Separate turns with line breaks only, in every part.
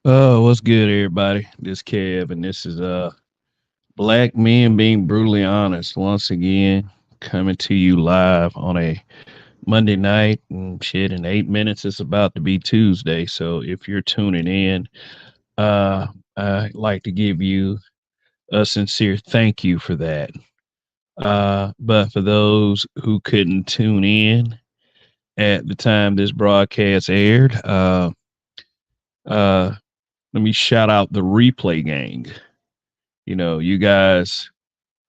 Oh, what's good, everybody? This Kev, and this is Black Men Being Brutally Honest. Once again, coming to you live on a Monday night. And shit, in 8 minutes, it's about to be Tuesday. So if you're tuning in, uh, I'd like to give you a sincere thank you for that. But for those who couldn't tune in at the time this broadcast aired, uh, let me shout out the replay gang. You guys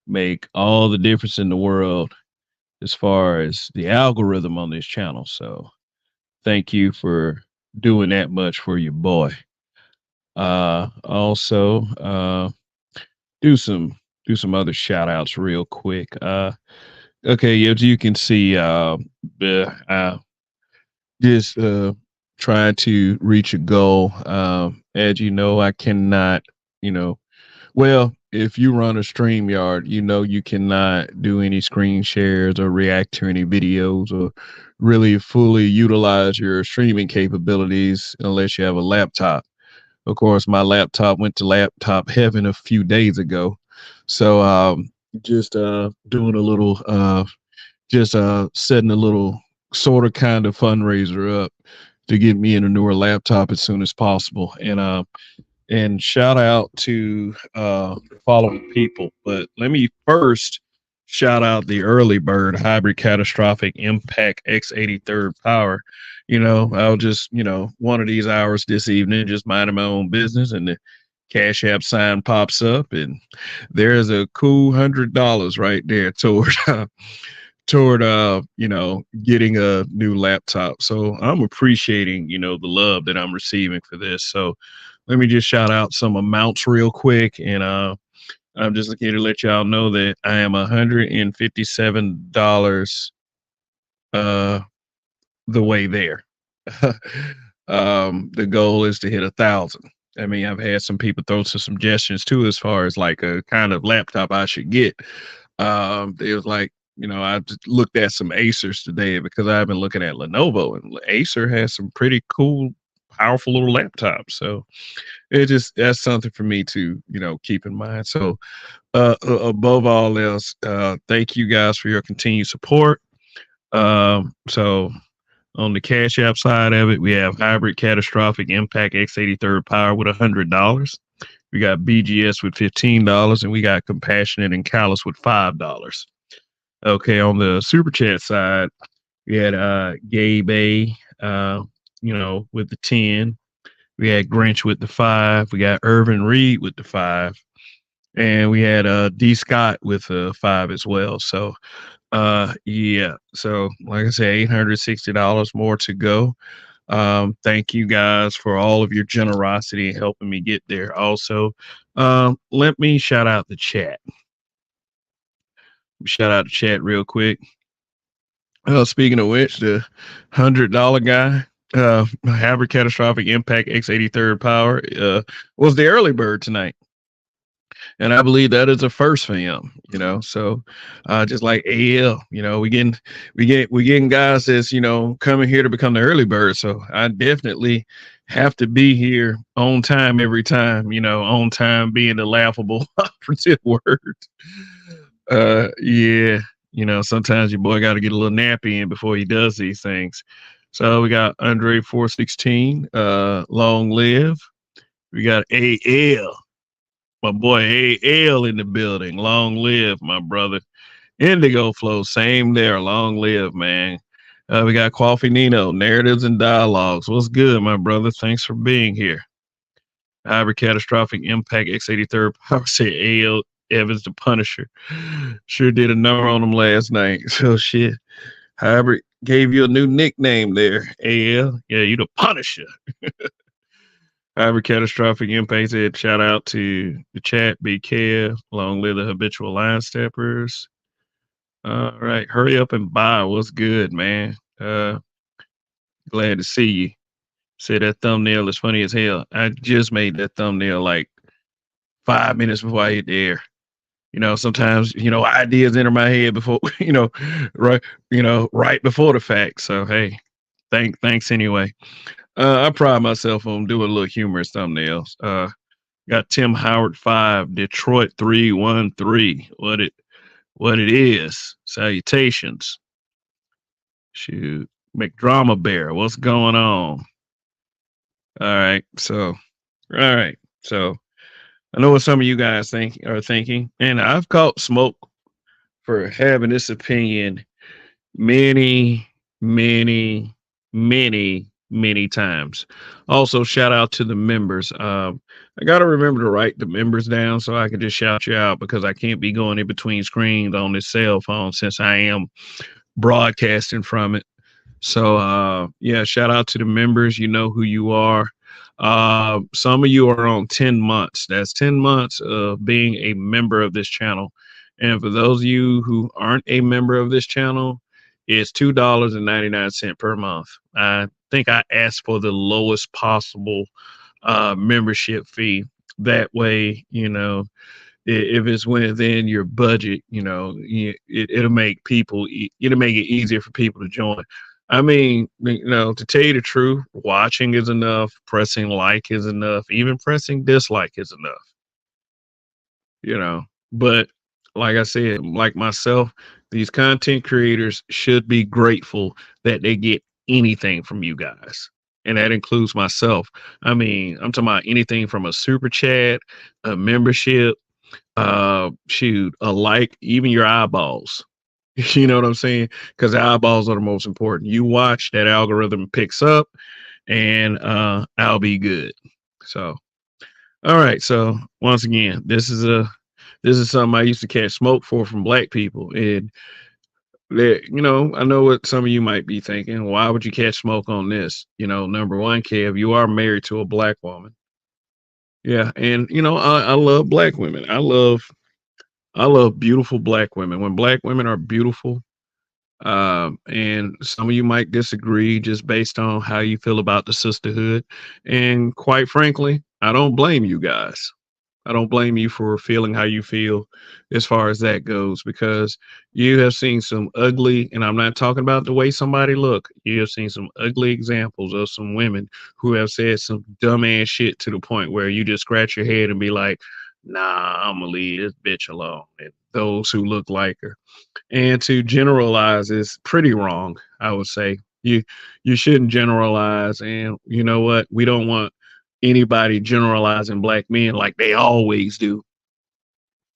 make all the difference in the world as far as the algorithm on this channel. So thank you for doing that much for your boy. Also, do some do some other shout outs real quick. Okay, as you can see, just trying to reach a goal. As you know, I cannot, you know, well, if you run a StreamYard, you know you cannot do any screen shares or react to any videos or really fully utilize your streaming capabilities unless you have a laptop. Of course, my laptop went to laptop heaven a few days ago. So just doing a little just setting a little sort of kind of fundraiser up to get me in a newer laptop as soon as possible. And shout out to the following people. But let me first shout out the early bird hybrid catastrophic impact X83rd power. I'll just, one of these hours this evening, just minding my own business, and the Cash App sign pops up, and there's a cool $100 right there toward getting a new laptop. So I'm appreciating the love that I'm receiving for this. So let me just shout out some amounts real quick, and I'm just here to let y'all know that I am $157 uh the way there. The goal is to hit 1,000. I mean, I've had some people throw some suggestions too, as far as like a kind of laptop I should get. It was like, I just looked at some Acers today because I've been looking at Lenovo, and Acer has some pretty cool, powerful little laptops. So that's something for me to keep in mind. So above all else, thank you guys for your continued support. So on the Cash App side of it, we have Hybrid Catastrophic Impact X83rd Power with $100. We got BGS with $15, and we got Compassionate and Callous with $5. Okay, on the Super Chat side, we had Gabe A, with the 10. We had Grinch with the 5. We got Irvin Reed with the 5. And we had D Scott with a 5 as well. So yeah. So like I said, $860 more to go. Thank you guys for all of your generosity and helping me get there. Also, let me shout out the chat. Shout out the chat real quick. Speaking of which, the $100 guy, Hybrid Catastrophic Impact X83rd Power, was the early bird tonight. And I believe that is a first for him, So just like AL, we getting guys that's coming here to become the early bird. So I definitely have to be here on time every time, on time being the laughable operative word. Yeah, sometimes your boy got to get a little nappy in before he does these things. So we got Andre 416, long live. We got AL, my boy AL in the building. Long live, my brother. Indigo Flow, same there. Long live, man. We got Coffee Nino, narratives and dialogues. What's good, my brother? Thanks for being here. Hybrid Catastrophic Impact X83rd Power said AL Evans the Punisher. Sure did a number on him last night. So shit. Hybrid gave you a new nickname there. AL. Yeah, you the Punisher. Hybrid Catastrophic Impact said shout out to the chat, BK, long live the habitual line steppers. All right, hurry up and buy. What's good, man? Glad to see you. Said that thumbnail is funny as hell. I just made that thumbnail like 5 minutes before I hit the air. Sometimes ideas enter my head before right right before the fact. So hey, thanks anyway. I pride myself on doing little humorous thumbnails. Got Tim Howard 5, Detroit 313. What it is. Salutations. Shoot. McDrama Bear, what's going on? All right. All right. So I know what some of you guys are thinking, and I've caught smoke for having this opinion many, many, many times. Also, shout out to the members. I got to remember to write the members down so I can just shout you out because I can't be going in between screens on this cell phone since I am broadcasting from it. So, yeah, shout out to the members. You know who you are. Some of you are on 10 months. That's 10 months of being a member of this channel. And for those of you who aren't a member of this channel, it's $2.99 per month. I think I asked for the lowest possible membership fee. That way, if it's within your budget, it'll make it'll make it easier for people to join. I mean, to tell you the truth, watching is enough, pressing like is enough, even pressing dislike is enough, you know. But like I said, like myself, these content creators should be grateful that they get anything from you guys. And that includes myself. I mean, I'm talking about anything from a super chat, a membership, shoot, a like, even your eyeballs. You know what I'm saying? Because the eyeballs are the most important. You watch, that algorithm picks up, and I'll be good. So, all right. So once again, this is something I used to catch smoke for from black people, and I know what some of you might be thinking. Why would you catch smoke on this? Number one, Kev, you are married to a black woman. Yeah, and I love black women. I love beautiful black women. When black women are beautiful, and some of you might disagree just based on how you feel about the sisterhood. And quite frankly, I don't blame you guys. I don't blame you for feeling how you feel as far as that goes, because you have seen some ugly, and I'm not talking about the way somebody look. You have seen some ugly examples of some women who have said some dumbass shit to the point where you just scratch your head and be like, nah, I'm gonna leave this bitch alone. And those who look like her. And to generalize is pretty wrong, I would say. You shouldn't generalize, and you know what? We don't want anybody generalizing black men like they always do.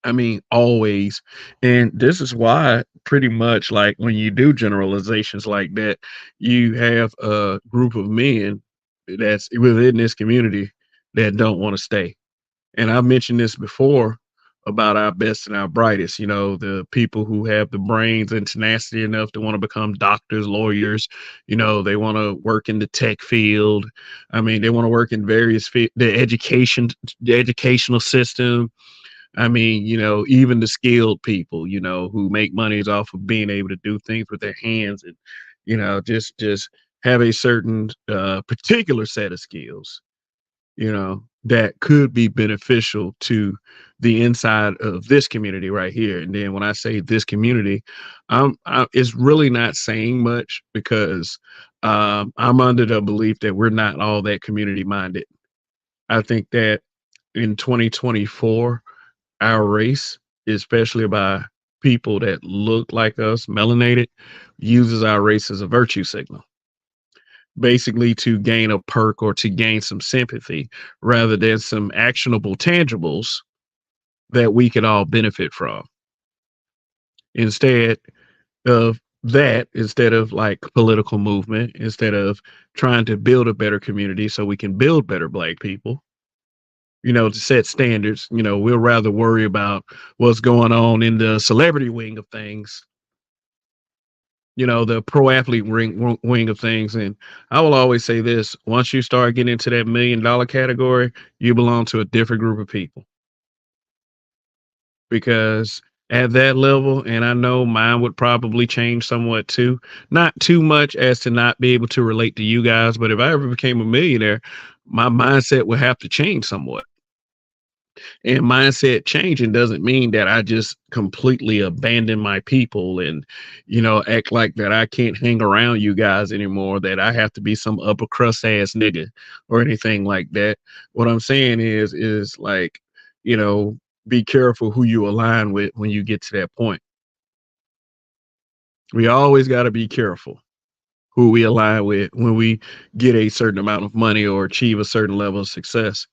I mean, always. And this is why, pretty much, like when you do generalizations like that, you have a group of men that's within this community that don't want to stay. And I've mentioned this before about our best and our brightest, the people who have the brains and tenacity enough to want to become doctors, lawyers, they want to work in the tech field. I mean, they want to work in various the educational system. I mean, even the skilled people, who make monies off of being able to do things with their hands and, just have a certain particular set of skills, that could be beneficial to the inside of this community right here. And then when I say this community, it's really not saying much because I'm under the belief that we're not all that community minded. I think that in 2024, our race, especially by people that look like us, melanated, uses our race as a virtue signal, basically to gain a perk or to gain some sympathy rather than some actionable tangibles that we could all benefit from. Instead of that, instead of like political movement, instead of trying to build a better community so we can build better black people, to set standards, we'll rather worry about what's going on in the celebrity wing of things, the pro athlete wing of things. And I will always say this: once you start getting into that $1 million category, you belong to a different group of people. Because at that level, and I know mine would probably change somewhat too, not too much as to not be able to relate to you guys, but if I ever became a millionaire, my mindset would have to change somewhat. And mindset changing doesn't mean that I just completely abandon my people and, act like that I can't hang around you guys anymore, that I have to be some upper crust ass nigga or anything like that. What I'm saying is like, you know, be careful who you align with when you get to that point. We always got to be careful who we align with when we get a certain amount of money or achieve a certain level of success,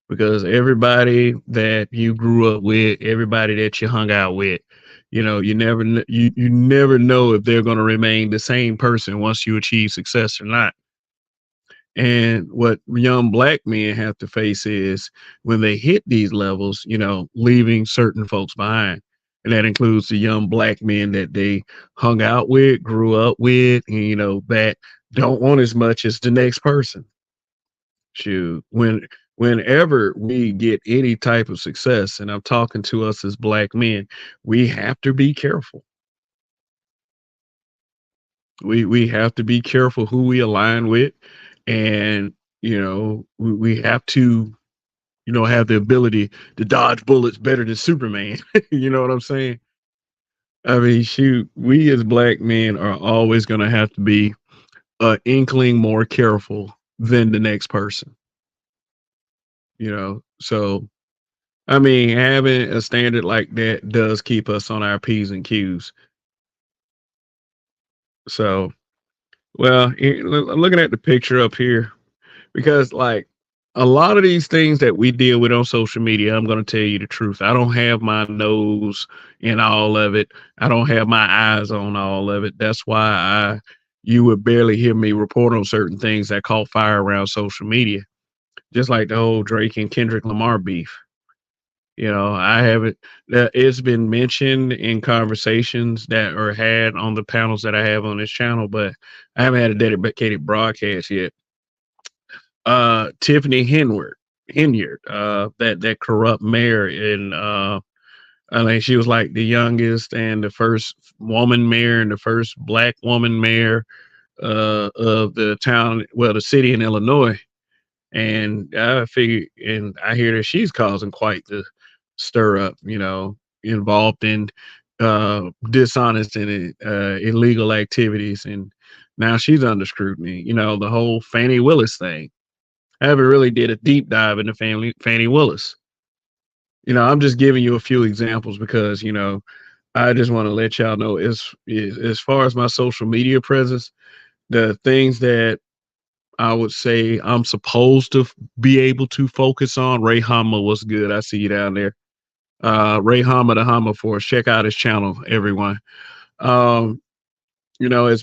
because everybody that you grew up with, everybody that you hung out with, you never know if they're going to remain the same person once you achieve success or not. And what young black men have to face is when they hit these levels, leaving certain folks behind. And that includes the young black men that they hung out with, grew up with, and, that don't want as much as the next person. Shoot, whenever we get any type of success, and I'm talking to us as black men, we have to be careful. We have to be careful who we align with, and we have to have the ability to dodge bullets better than Superman. You know what I'm saying? I mean, shoot, we as black men are always going to have to be an inkling more careful than the next person. So I mean, having a standard like that does keep us on our P's and Q's. So, well, I'm looking at the picture up here because, like, a lot of these things that we deal with on social media, I'm going to tell you the truth. I don't have my nose in all of it. I don't have my eyes on all of it. That's why you would barely hear me report on certain things that caught fire around social media, just like the whole Drake and Kendrick Lamar beef. I haven't, it's been mentioned in conversations that are had on the panels that I have on this channel, but I haven't had a dedicated broadcast yet. Tiffany Henyard, that corrupt mayor in, I think she was like the youngest and the first woman mayor and the first black woman mayor of the town, well, the city in Illinois. And I figure, and I hear that she's causing quite the stir up, involved in dishonest and illegal activities. And now she's under scrutiny. The whole Fannie Willis thing. I haven't really did a deep dive into Fannie Willis. I'm just giving you a few examples because, I just want to let y'all know as far as my social media presence, the things that I would say I'm supposed to be able to focus on. Ray Hama was good. I see you down there. Ray Hama, the Hama Force. Check out his channel, everyone. As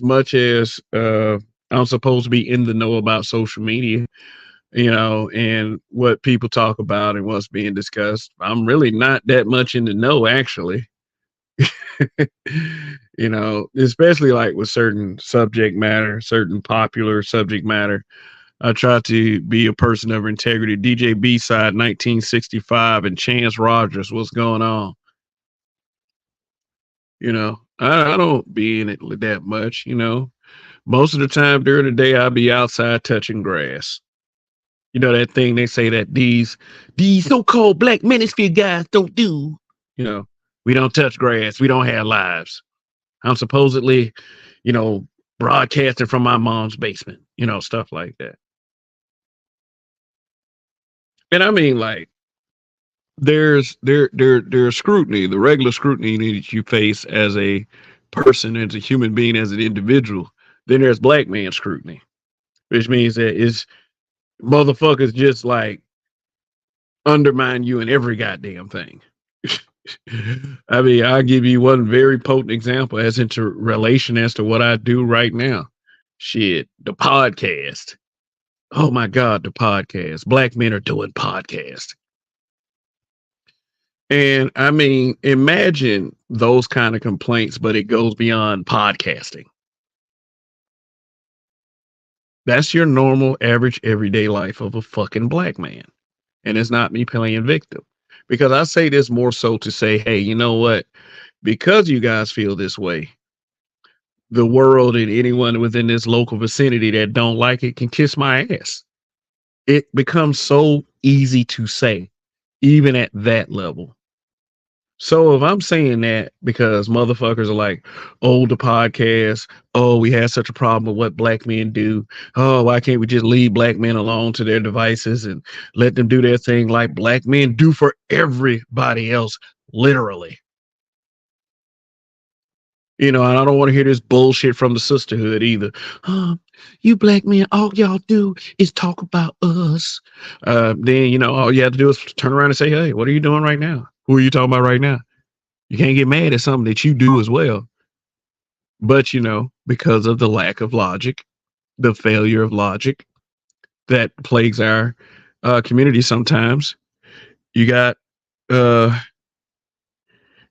much as I'm supposed to be in the know about social media, and what people talk about and what's being discussed, I'm really not that much in the know, actually. Especially like with certain subject matter, certain popular subject matter. I try to be a person of integrity. DJ B-Side 1965 and Chance Rogers, what's going on? I don't be in it that much, Most of the time during the day, I'll be outside touching grass. That thing they say that these so-called Black Manosphere guys don't do. We don't touch grass. We don't have lives. I'm supposedly, broadcasting from my mom's basement, stuff like that. And I mean, like, there's scrutiny, the regular scrutiny that you face as a person, as a human being, as an individual. Then there's black man scrutiny, which means that it's motherfuckers just like undermine you in every goddamn thing. I mean, I'll give you one very potent example as into relation as to what I do right now. Shit, the podcast. Oh my God, the podcast. Black men are doing podcast. And I mean, imagine those kind of complaints, but it goes beyond podcasting. That's your normal, average, everyday life of a fucking black man. And it's not me playing victim. Because I say this more so to say, hey, you know what? Because you guys feel this way, the world and anyone within this local vicinity that don't like it can kiss my ass. It becomes so easy to say. even at that level. So if I'm saying that because motherfuckers are like, oh, the podcast, oh, we had such a problem with what black men do. Oh, why can't we just leave black men alone to their devices and let them do their thing like black men do for everybody else, literally. You know, and I don't want to hear this bullshit from the sisterhood either. You black men, all y'all do is talk about us. Then, you know, all you have to do is turn around and say, hey, what are you doing right now? Who are you talking about right now? You can't get mad at something that you do as well. But, you know, because of the lack of logic, the failure of logic that plagues our community sometimes, you got uh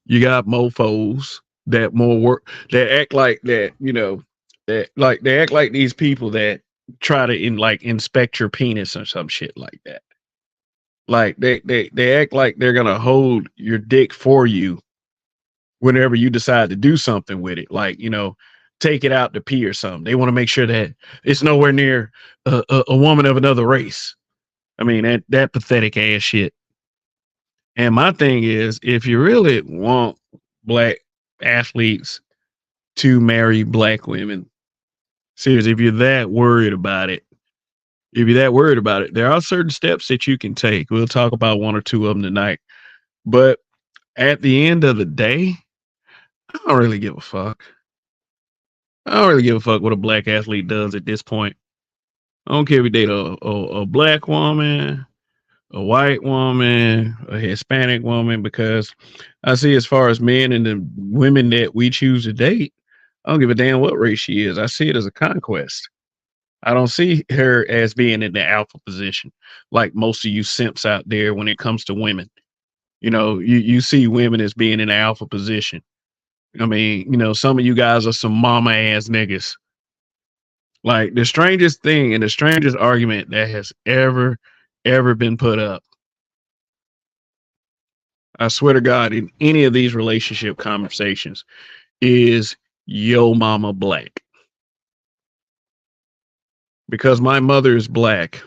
you got mofos that more work that act like that, you know, that like they act like these people that try to inspect your penis or some shit like that. Like they act like they're gonna hold your dick for you whenever you decide to do something with it, like, you know, take it out to pee or something. They want to make sure that it's nowhere near a woman of another race. I mean, that pathetic ass shit. And my thing is, if you really want black athletes to marry black women, seriously, if you're that worried about it, there are certain steps that you can take. We'll talk about one or two of them tonight. But at the end of the day, I don't really give a fuck. I don't really give a fuck what a black athlete does at this point. I don't care if you date a black woman, a white woman, a Hispanic woman, because I see as far as men and the women that we choose to date, I don't give a damn what race she is. I see it as a conquest. I don't see her as being in the alpha position like most of you simps out there when it comes to women. You know, you see women as being in the alpha position. I mean, you know, some of you guys are some mama ass niggas. Like the strangest thing and the strangest argument that has ever been put up, I swear to God, in any of these relationship conversations, is yo mama black. Because my mother is black,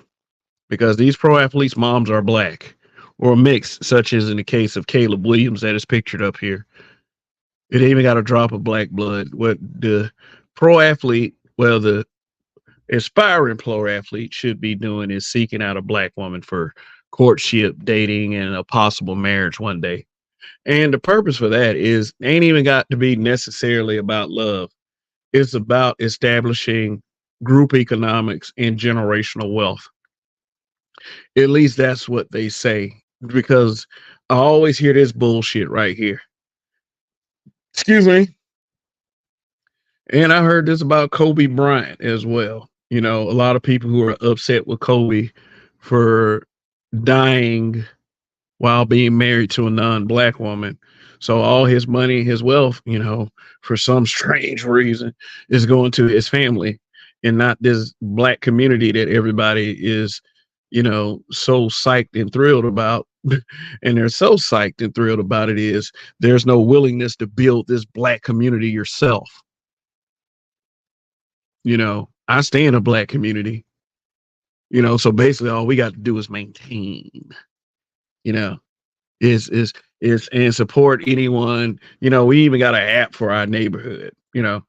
because these pro athletes' moms are black, or mixed, such as in the case of Caleb Williams that is pictured up here. It even got a drop of black blood. What the pro athlete, well, the aspiring pro athlete should be doing is seeking out a black woman for courtship, dating, and a possible marriage one day. And the purpose for that is ain't even got to be necessarily about love. It's about establishing group economics and generational wealth. At least that's what they say. Because I always hear this bullshit right here. Excuse me. And I heard this about Kobe Bryant as well. You know, a lot of people who are upset with Kobe for dying while being married to a non-black woman. So all his money, his wealth, you know, for some strange reason, is going to his family and not this black community that everybody is, you know, so psyched and thrilled about. And they're so psyched and thrilled about it is there's no willingness to build this black community yourself. You know, I stay in a black community, you know, so basically all we got to do is maintain, you know, is and support anyone. You know, we even got an app for our neighborhood, you know.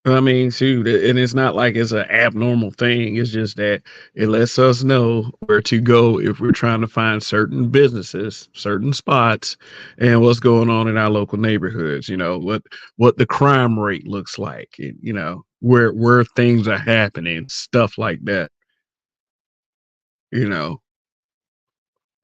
I mean, shoot, and it's not like it's an abnormal thing. It's just that it lets us know where to go if we're trying to find certain businesses, certain spots, and what's going on in our local neighborhoods. You know, what the crime rate looks like, and, you know, where things are happening, stuff like that. You know,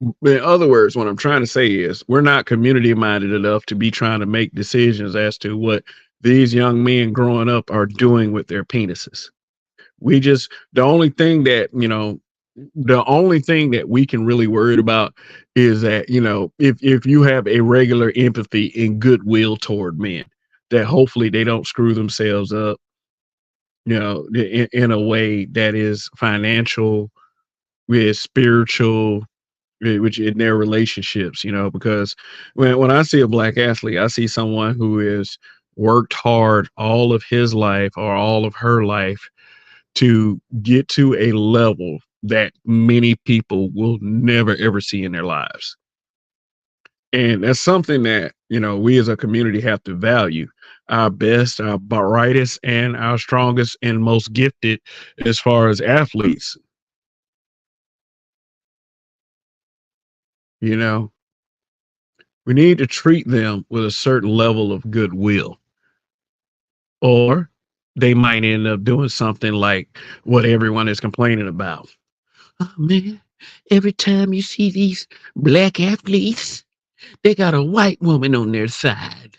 in other words, what I'm trying to say is we're not community minded enough to be trying to make decisions as to what these young men growing up are doing with their penises. We just, the only thing that, you know, the only thing that we can really worry about is that, you know, if you have a regular empathy and goodwill toward men, that hopefully they don't screw themselves up, you know, in a way that is financial, with spiritual, which in their relationships, you know, because when I see a black athlete, I see someone who has worked hard all of his life or all of her life to get to a level that many people will never ever see in their lives. And that's something that, we as a community have to value our best, our brightest, and our strongest and most gifted as far as athletes. You know, we need to treat them with a certain level of goodwill, or they might end up doing something like what everyone is complaining about. Oh man, every time you see these black athletes, they got a white woman on their side.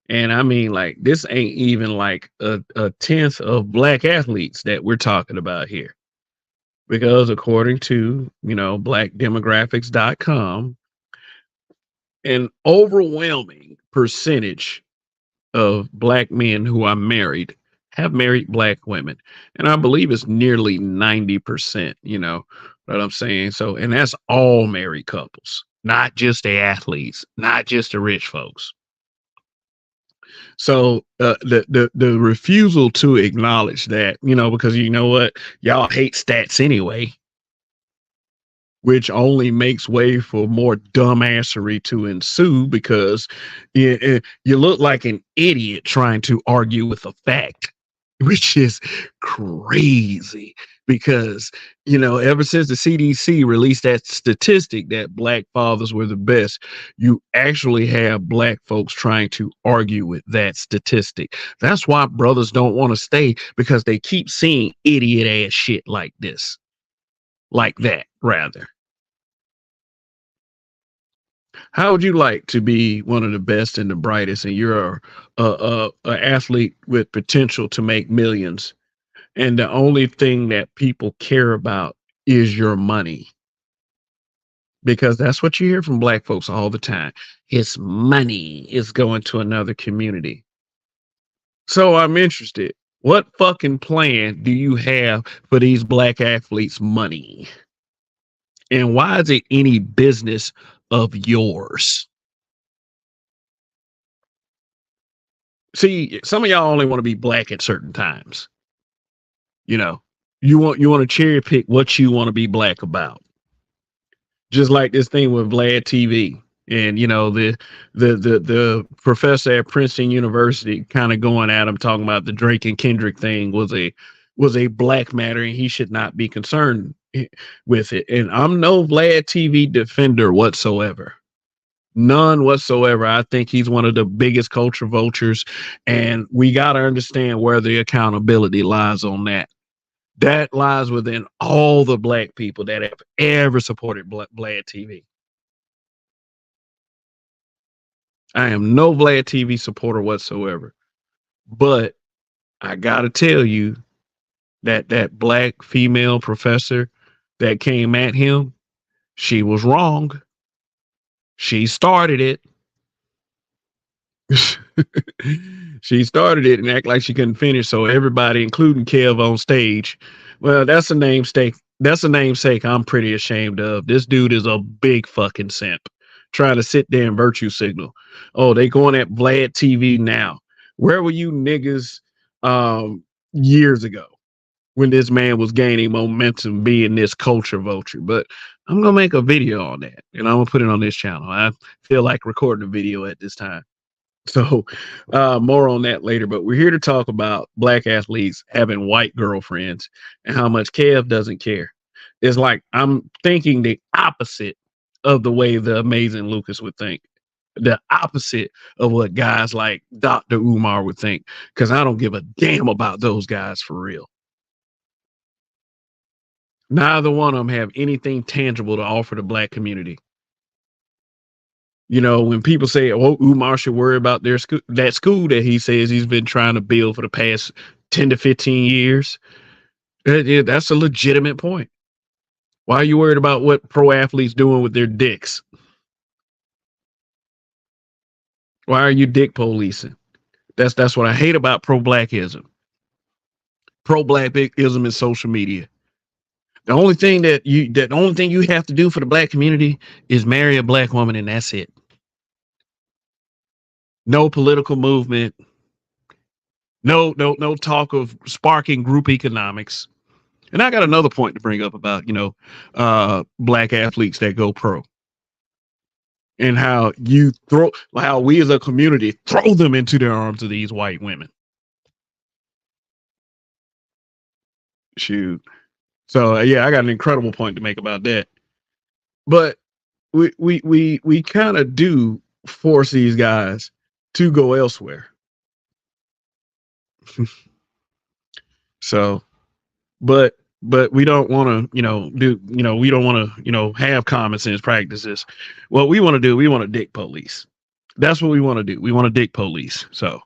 And I mean, like, this ain't even like a tenth of black athletes that we're talking about here. Because according to, blackdemographics.com, an overwhelming percentage of black men who are married have married black women. And I believe it's nearly 90%, you know what I'm saying? So, and that's all married couples, not just the athletes, not just the rich folks. So the refusal to acknowledge that, because you know what, y'all hate stats anyway, which only makes way for more dumbassery to ensue because you look like an idiot trying to argue with a fact, which is crazy because, ever since the CDC released that statistic that black fathers were the best, you actually have black folks trying to argue with that statistic. That's why brothers don't want to stay, because they keep seeing idiot ass shit like this, like that, rather. How would you like to be one of the best and the brightest, and you're a athlete with potential to make millions, and the only thing that people care about is your money? Because that's what you hear from black folks all the time. It's money is going to another community. So I'm interested. What fucking plan do you have for these black athletes' money? And why is it any business of yours? See, some of y'all only want to be black at certain times. You know, you want to cherry pick what you want to be black about. Just like this thing with Vlad TV, and the professor at Princeton University kind of going at him, talking about the Drake and Kendrick thing was a black matter and he should not be concerned with it. And I'm no Vlad TV defender whatsoever. None whatsoever. I think he's one of the biggest culture vultures, and we got to understand where the accountability lies on that. That lies within all the black people that have ever supported Vlad TV. I am no Vlad TV supporter whatsoever, but I got to tell you that black female professor that came at him, she was wrong. She started it. She started it and act like she couldn't finish. So everybody, including Kev on stage, well, that's a namesake. That's a namesake I'm pretty ashamed of. This dude is a big fucking simp trying to sit there and virtue signal. Oh, they going at Vlad TV now. Where were you niggas years ago when this man was gaining momentum being this culture vulture? But I'm gonna make a video on that and I'm gonna put it on this channel. I feel like recording a video at this time. So more on that later, but we're here to talk about black athletes having white girlfriends and how much Kev doesn't care. It's like I'm thinking the opposite of the way the amazing Lucas would think. The opposite of what guys like Dr. Umar would think, because I don't give a damn about those guys for real. Neither one of them have anything tangible to offer the black community. When people say, "Oh, Umar should worry about their school," that school that he says he's been trying to build for the past 10 to 15 years, that's a legitimate point. Why are you worried about what pro athletes doing with their dicks? Why are you dick policing? That's what I hate about pro blackism. Pro blackism is social media. The only thing you have to do for the black community is marry a black woman, and that's it. No political movement. No talk of sparking group economics. And I got another point to bring up about, black athletes that go pro and how how we as a community throw them into the arms of these white women. Shoot. So yeah, I got an incredible point to make about that. But we kind of do force these guys to go elsewhere. So, but we don't want to, we don't want to, have common sense practices. What we want to do, we want to dick police. That's what we want to do. We want to dick police. So.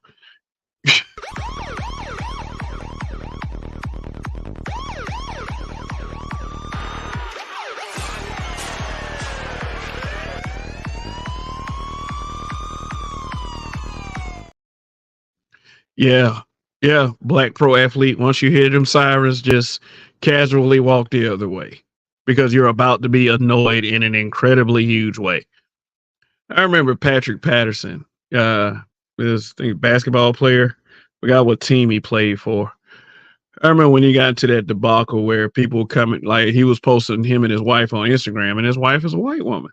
Yeah. Yeah. Black pro athlete. Once you hear them sirens, just casually walk the other way because you're about to be annoyed in an incredibly huge way. I remember Patrick Patterson, this basketball player. Forgot what team he played for. I remember when he got into that debacle where people were coming, like he was posting him and his wife on Instagram, and his wife is a white woman.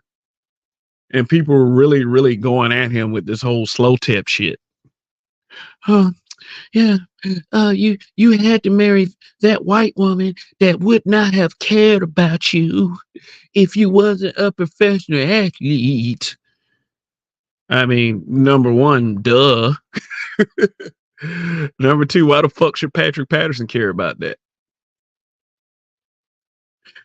And people were really, really going at him with this whole slow tip shit. Huh. Yeah, you had to marry that white woman that would not have cared about you if you wasn't a professional athlete. I mean, number one, duh. Number two, why the fuck should Patrick Patterson care about that?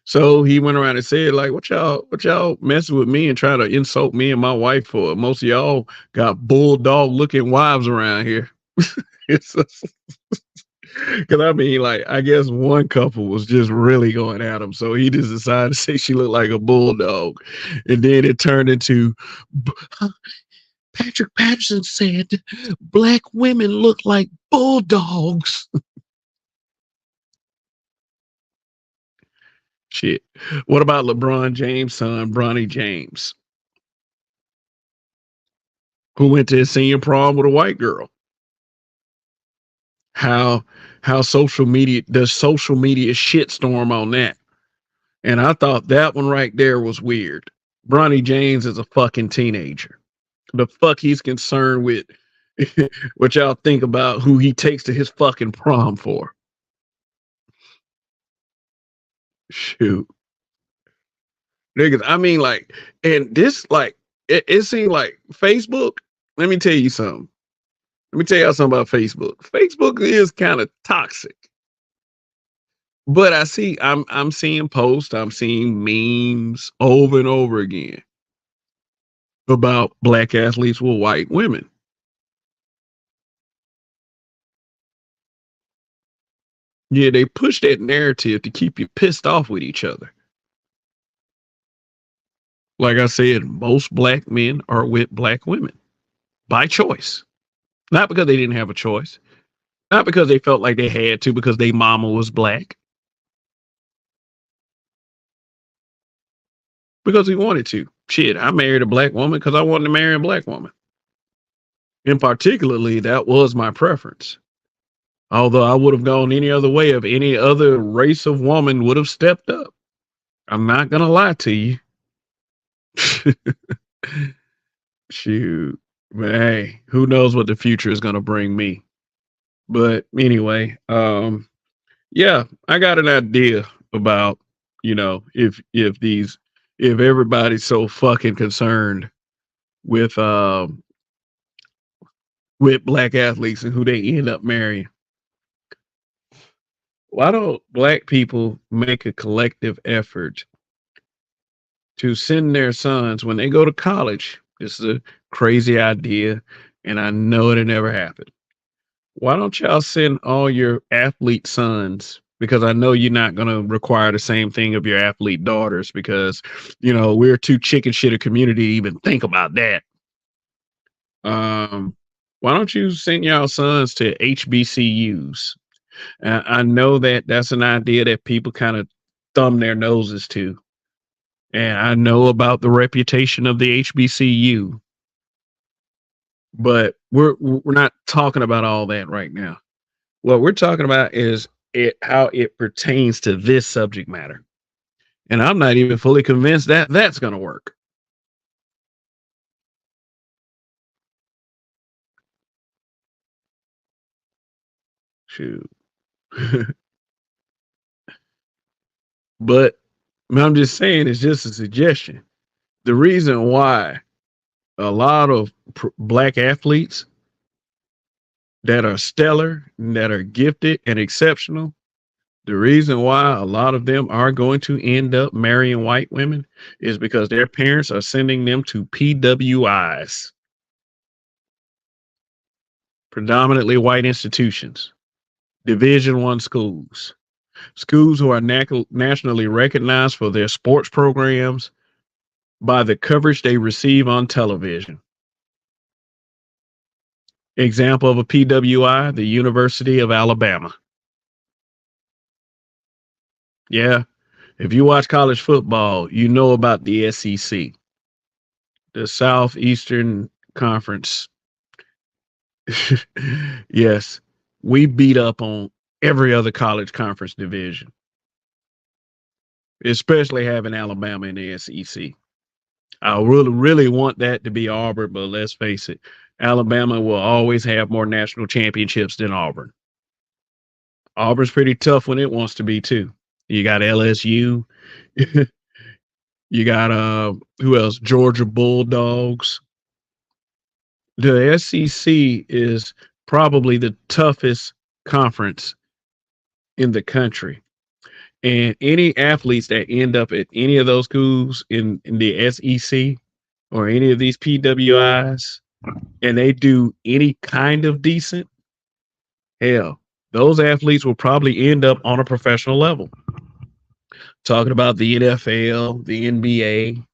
So he went around and said, like, what y'all messing with me and trying to insult me and my wife for? Most of y'all got bulldog looking wives around here. Because I mean, like, I guess one couple was just really going at him, so he just decided to say she looked like a bulldog, and then it turned into Patrick Patterson said black women look like bulldogs. Shit. What about LeBron James' son, Bronny James, who went to his senior prom with a white girl? How social media shitstorm on that. And I thought that one right there was weird. Bronny James is a fucking teenager. The fuck he's concerned with what y'all think about who he takes to his fucking prom for. Shoot. Niggas, I mean, like, and this, like, it seemed like Facebook. Let me tell you something. Let me tell y'all something about Facebook. Facebook is kind of toxic. But I'm seeing posts, I'm seeing memes over and over again about black athletes with white women. Yeah, they push that narrative to keep you pissed off with each other. Like I said, most black men are with black women by choice. Not because they didn't have a choice. Not because they felt like they had to because their mama was black. Because he wanted to. Shit, I married a black woman because I wanted to marry a black woman. And particularly, that was my preference. Although I would have gone any other way if any other race of woman would have stepped up. I'm not going to lie to you. Shoot. But hey, who knows what the future is going to bring me. But anyway, yeah, I got an idea about, if everybody's so fucking concerned with black athletes and who they end up marrying. Why don't black people make a collective effort to send their sons when they go to college? This is a crazy idea, and I know it'll never happen. Why don't y'all send all your athlete sons? Because I know you're not going to require the same thing of your athlete daughters because, we're too chicken shit a community to even think about that. Why don't you send y'all sons to HBCUs? I know that that's an idea that people kind of thumb their noses to. And I know about the reputation of the HBCU. But we're not talking about all that right now. What we're talking about is how it pertains to this subject matter. And I'm not even fully convinced that that's going to work. Shoot. But I'm just saying, it's just a suggestion. The reason why a lot of black athletes that are stellar, that are gifted and exceptional, the reason why a lot of them are going to end up marrying white women is because their parents are sending them to PWIs, predominantly white institutions, Division One schools, schools who are nationally recognized for their sports programs by the coverage they receive on television. Example of a PWI, the University of Alabama. Yeah, if you watch college football, you know about the SEC, the Southeastern Conference. Yes, we beat up on every other college conference division, especially having Alabama in the SEC. I really, really want that to be Auburn, but let's face it, Alabama will always have more national championships than Auburn. Auburn's pretty tough when it wants to be too. You got LSU. You got who else? Georgia Bulldogs. The SEC is probably the toughest conference in the country. And any athletes that end up at any of those schools in the SEC or any of these PWIs and they do any kind of decent, hell, those athletes will probably end up on a professional level. Talking about the NFL, the NBA,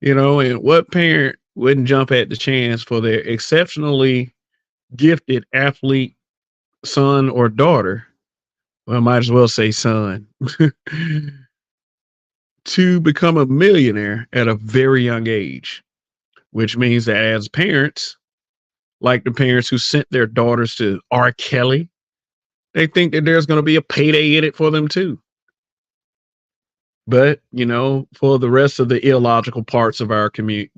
and what parent wouldn't jump at the chance for their exceptionally gifted athlete son or daughter? Well, I might as well say son. To become a millionaire at a very young age, which means that as parents, like the parents who sent their daughters to R. Kelly, they think that there's going to be a payday in it for them too. But, for the rest of the illogical parts of our community,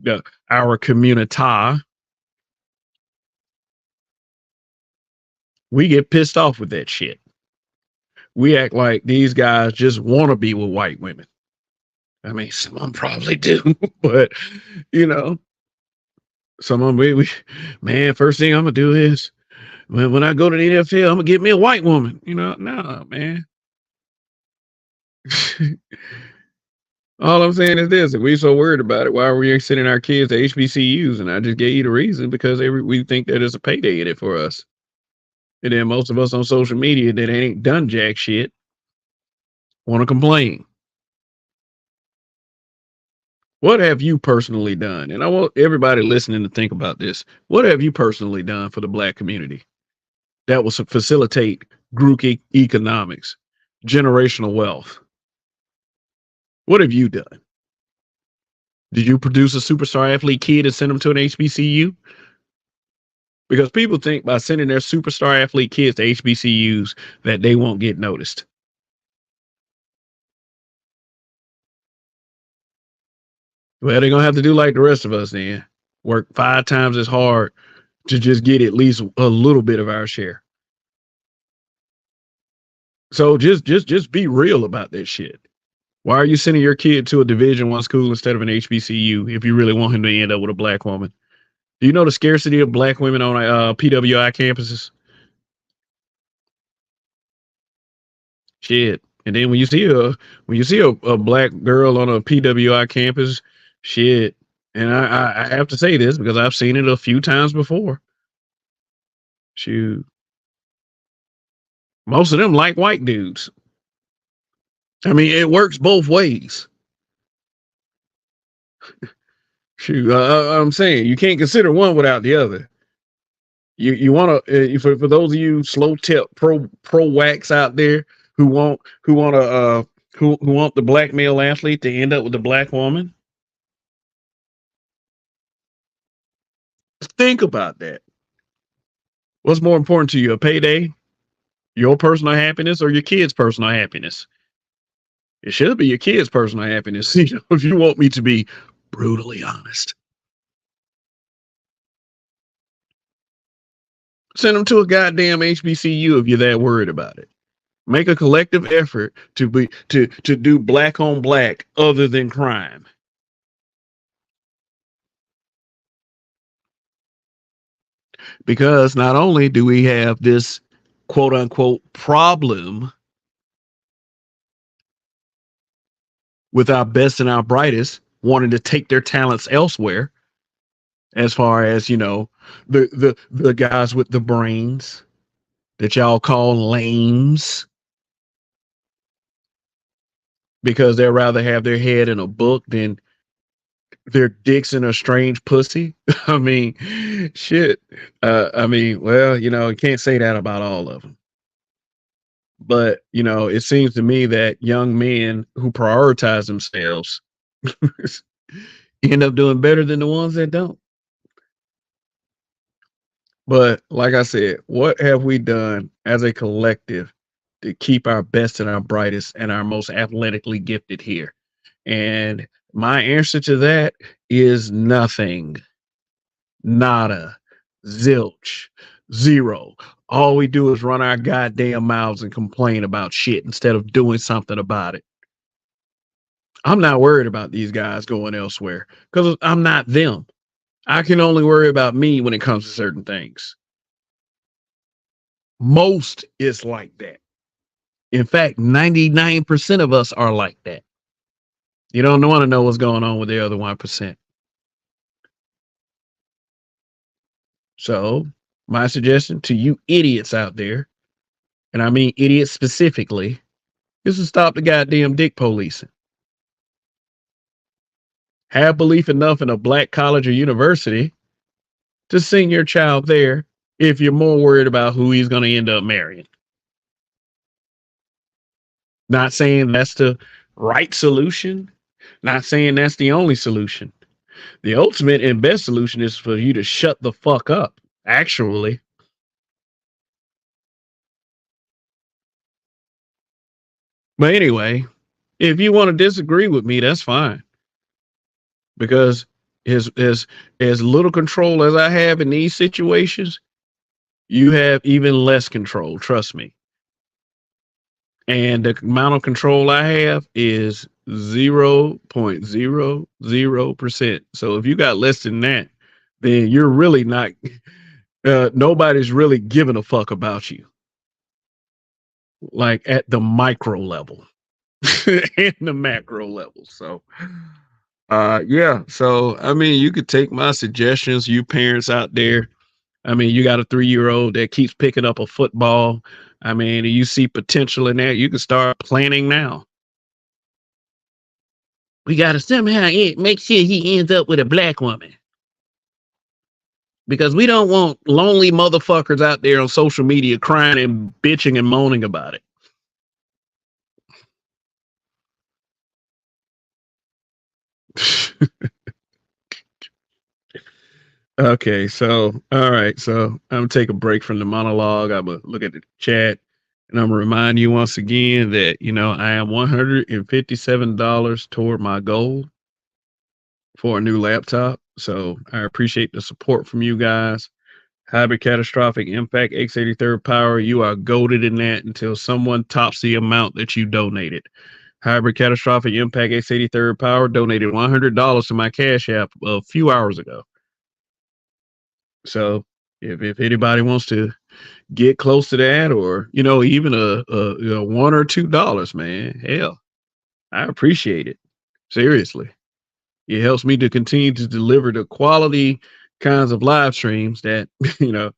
we get pissed off with that shit. We act like these guys just want to be with white women. I mean, some of them probably do, but some of them, man, first thing I'm gonna do is when I go to the NFL, I'm gonna get me a white woman. No, man. All I'm saying is this: if we so worried about it, why are we sending our kids to HBCUs? And I just gave you the reason because we think that there's a payday in it for us. And then most of us on social media that ain't done jack shit want to complain. What have you personally done? And I want everybody listening to think about this. What have you personally done for the black community that will facilitate group economics, generational wealth? What have you done? Did you produce a superstar athlete kid and send them to an HBCU? Because people think by sending their superstar athlete kids to HBCUs that they won't get noticed. Well, they're going to have to do like the rest of us then. Work 5 times as hard to just get at least a little bit of our share. So just be real about that shit. Why are you sending your kid to a Division One school instead of an HBCU if you really want him to end up with a black woman? Do you know the scarcity of black women on PWI campuses? Shit. And then when you see a black girl on a PWI campus, shit. And I have to say this because I've seen it a few times before. Shoot. Most of them like white dudes. I mean, it works both ways. Shoot, I'm saying you can't consider one without the other. You want to for those of you slow tip pro wax out there who want the black male athlete to end up with the black woman. Think about that. What's more important to you, a payday Your personal happiness or your kids' personal happiness? It should be your kids' personal happiness, you know, if you want me to be brutally honest. Send them to a goddamn HBCU if you're that worried about it. Make a collective effort to do black on black other than crime. Because not only do we have this quote unquote problem with our best and our brightest wanting to take their talents elsewhere, as far as, you know, the guys with the brains that y'all call lames, because they'd rather have their head in a book than their dicks in a strange pussy. I mean, shit. I mean, well, you know, you can't say that about all of them. But, you know, it seems to me that young men who prioritize themselves end up doing better than the ones that don't. But like I said, what have we done as a collective to keep our best and our brightest and our most athletically gifted here? And my answer to that is nothing. Nada, zilch, zero. All we do is run our goddamn mouths and complain about shit instead of doing something about it. I'm not worried about these guys going elsewhere because I'm not them. I can only worry about me when it comes to certain things. Most is like that. In fact, 99% of us are like that. You don't want to know what's going on with the other 1%. So, my suggestion to you idiots out there, and I mean idiots specifically, is to stop the goddamn dick policing. Have belief enough in a black college or university to send your child there if you're more worried about who he's going to end up marrying. Not saying that's the right solution, not saying that's the only solution. The ultimate and best solution is for you to shut the fuck up, actually. But anyway, if you want to disagree with me, that's fine. Because as little control as I have in these situations, you have even less control, trust me. And the amount of control I have is 0.00%. So if you got less than that, then you're really not nobody's really giving a fuck about you. Like at the micro level and the macro level. So yeah. So I mean, you could take my suggestions, you parents out there. I mean, you got a 3-year-old that keeps picking up a football. I mean, you see potential in that, you can start planning now. We got to somehow make sure he ends up with a black woman. Because we don't want lonely motherfuckers out there on social media crying and bitching and moaning about it. Okay, so all right, so I'm gonna take a break from the monologue. I'm gonna look at the chat, and I'm gonna remind you once again that you know I am $157 toward my goal for a new laptop. So I appreciate the support from you guys. Hybrid Catastrophic Impact X83rd Power, you are goaded in that until someone tops the amount that you donated. Hybrid Catastrophic Impact X83rd Power donated $100 to my Cash App a few hours ago. So if anybody wants to get close to that, or you know, even a $1 or $2, man, hell, I appreciate it. Seriously, it helps me to continue to deliver the quality kinds of live streams that you know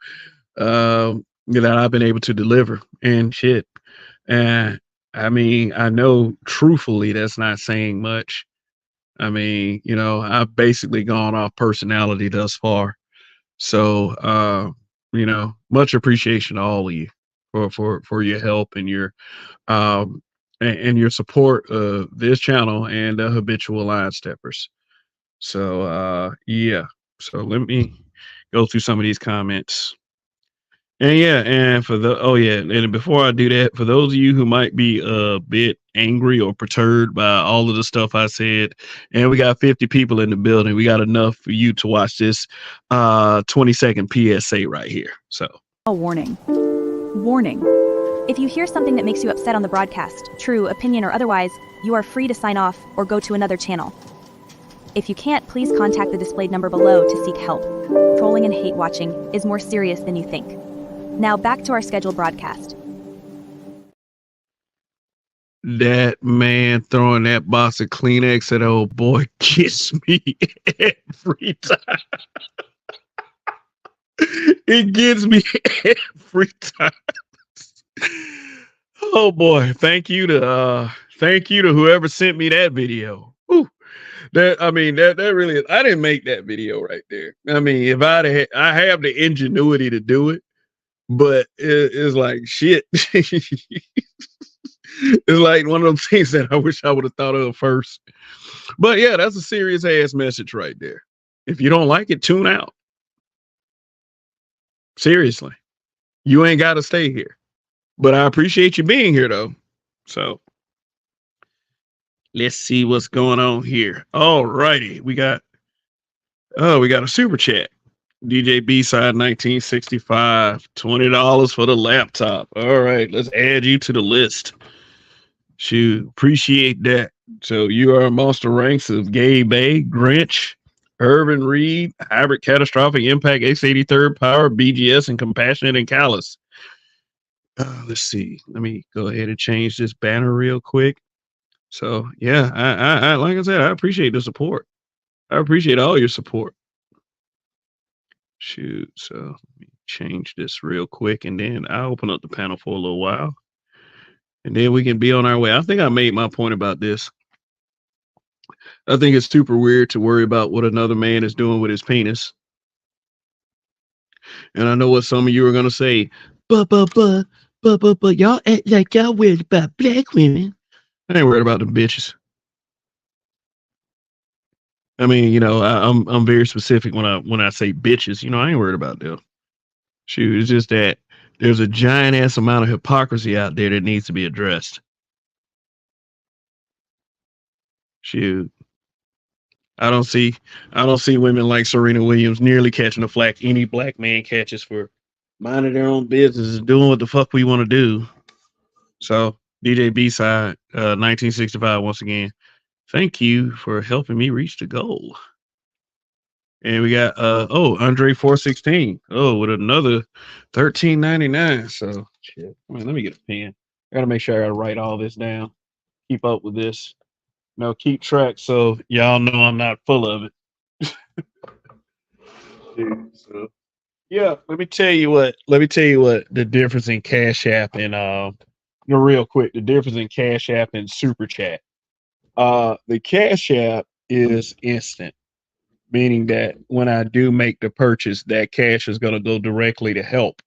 that I've been able to deliver and shit. And I mean, I know truthfully that's not saying much. I mean, you know, I've basically gone off personality thus far. So, you know, much appreciation to all of you for your help and your um and your support of this channel and habitual line steppers. So, yeah. So let me go through some of these comments. And yeah, and for the oh yeah, and before I do that, for those of you who might be a bit angry or perturbed by all of the stuff I said, and we got 50 people in the building, we got enough for you to watch this 20-second PSA right here. So
A warning. Warning. If you hear something that makes you upset on the broadcast, true, opinion, or otherwise, you are free to sign off or go to another channel. If you can't, please contact the displayed number below to seek help. Trolling and hate watching is more serious than you think. Now back to our scheduled broadcast.
that man throwing that box of Kleenex at old boy gets me every time. It gets me every time. Oh boy, thank you to whoever sent me that video. Whew. That really is, I didn't make that video right there. I mean, if I have the ingenuity to do it, but it's like shit. It's like one of those things that I wish I would have thought of first. But yeah, that's a serious ass message right there. If you don't like it, tune out. Seriously. You ain't got to stay here. But I appreciate you being here though. So let's see what's going on here. All righty. We got a super chat. DJ B side 1965, $20 for the laptop. All right, let's add you to the list. Shoot, appreciate that. So you are amongst the ranks of Gabe Bay, Grinch, Irvin Reed, Hybrid Catastrophic Impact, X83rd Power, BGS, and Compassionate and Callous. Let's see. Let me go ahead and change this banner real quick. So yeah, I like I said, I appreciate the support. I appreciate all your support. Shoot, so let me change this real quick, and then I'll open up the panel for a little while, and then we can be on our way. I think I made my point about this. I think it's super weird to worry about what another man is doing with his penis. And I know what some of you are gonna say, but y'all act like y'all worried about black women. I ain't worried about the bitches. I mean, you know, I'm very specific when I say bitches. You know, I ain't worried about them. Shoot, it's just that there's a giant ass amount of hypocrisy out there that needs to be addressed. Shoot, I don't see women like Serena Williams nearly catching the flack any black man catches for minding their own business and doing what the fuck we want to do. So DJ B side, 1965 once again. Thank you for helping me reach the goal. And we got Andre 416. Oh, with another 13.99. So shit. I mean, let me get a pen. I gotta make sure I gotta write all this down. Keep up with this. No, keep track so y'all know I'm not full of it. Dude, so yeah, let me tell you what the difference in Cash App and real quick, the difference in Cash App and Super Chat. The Cash App is instant, meaning that when I do make the purchase, that cash is going to go directly to help.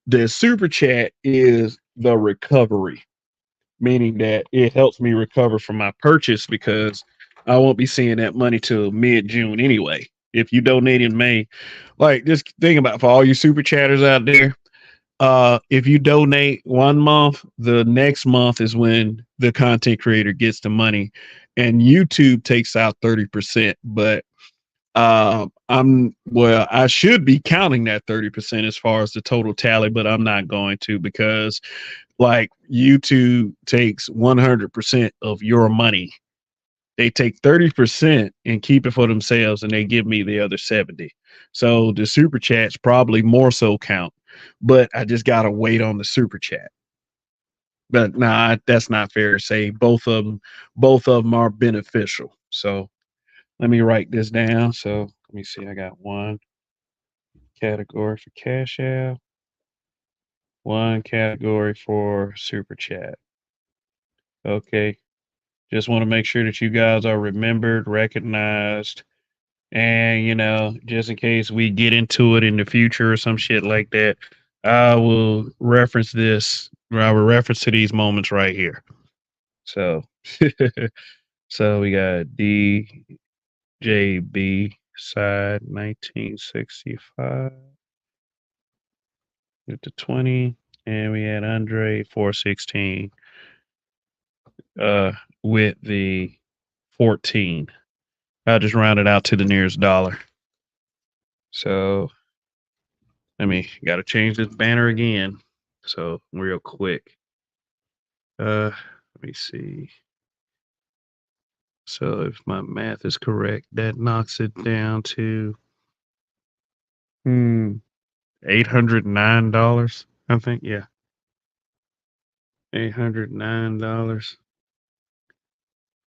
The Super Chat is the recovery, meaning that it helps me recover from my purchase because I won't be seeing that money till mid-June anyway. If you donate in May, like just think about for all you super chatters out there, if you donate 1 month, the next month is when the content creator gets the money, and YouTube takes out 30%. But I should be counting that 30% as far as the total tally, but I'm not going to because like YouTube takes 100% of your money. They take 30% and keep it for themselves, and they give me the other 70. So the super chats probably more so count, but I just gotta wait on the super chat. But nah, that's not fair to say. Both of them are beneficial. So let me write this down. So let me see. I got one category for Cash App, one category for Super Chat. Okay. Just want to make sure that you guys are remembered, recognized, and just in case we get into it in the future or some shit like that, I will reference this, or I will reference to these moments right here. So, so we got DJB side 1965. With the 20, and we had Andre 416 with the 14. I just rounded out to the nearest dollar. So got to change this banner again. So real quick. Let me see. So if my math is correct, that knocks it down to $809, I think. Yeah. $809.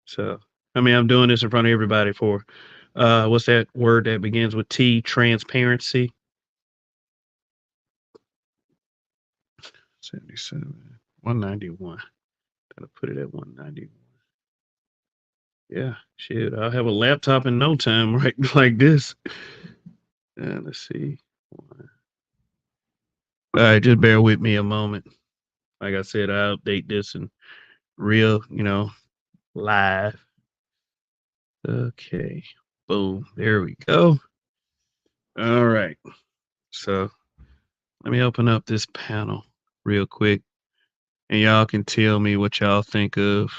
So I'm doing this in front of everybody for what's that word that begins with T? Transparency. 77, 191. Gotta put it at 191. Yeah, shit. I'll have a laptop in no time, right? Like this. Let's see. All right, just bear with me a moment. Like I said, I'll update this in real, live. Okay. Boom. There we go. All right. So let me open up this panel real quick, and y'all can tell me what y'all think of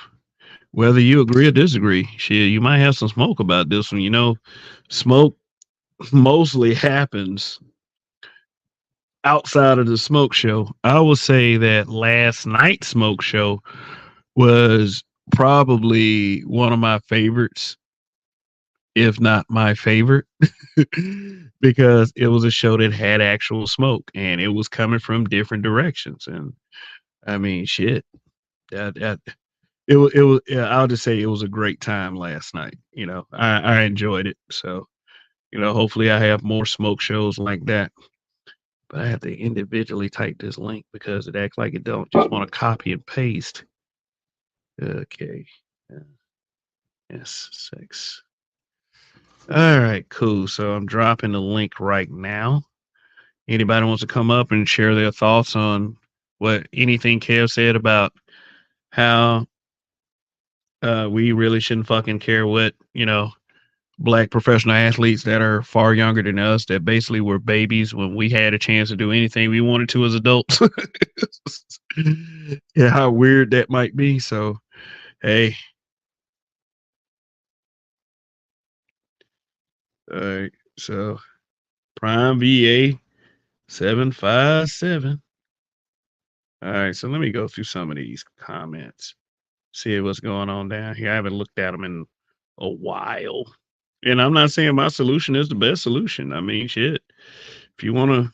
whether you agree or disagree. Shit, you might have some smoke about this one. Smoke mostly happens outside of the smoke show. I will say that last night's smoke show was probably one of my favorites, if not my favorite, because it was a show that had actual smoke and it was coming from different directions. And shit, I'll just say it was a great time last night. I enjoyed it. So, hopefully I have more smoke shows like that. But I have to individually type this link because it acts like it don't just want to copy and paste. Okay. S6. All right, cool. So I'm dropping the link right now. Anybody wants to come up and share their thoughts on anything Kev said about how we really shouldn't fucking care what, Black professional athletes that are far younger than us, that basically were babies when we had a chance to do anything we wanted to as adults. Yeah, how weird that might be. So, hey. All right. So, Prime VA 757. All right. So, let me go through some of these comments, see what's going on down here. I haven't looked at them in a while. And I'm not saying my solution is the best solution. Shit. If you want,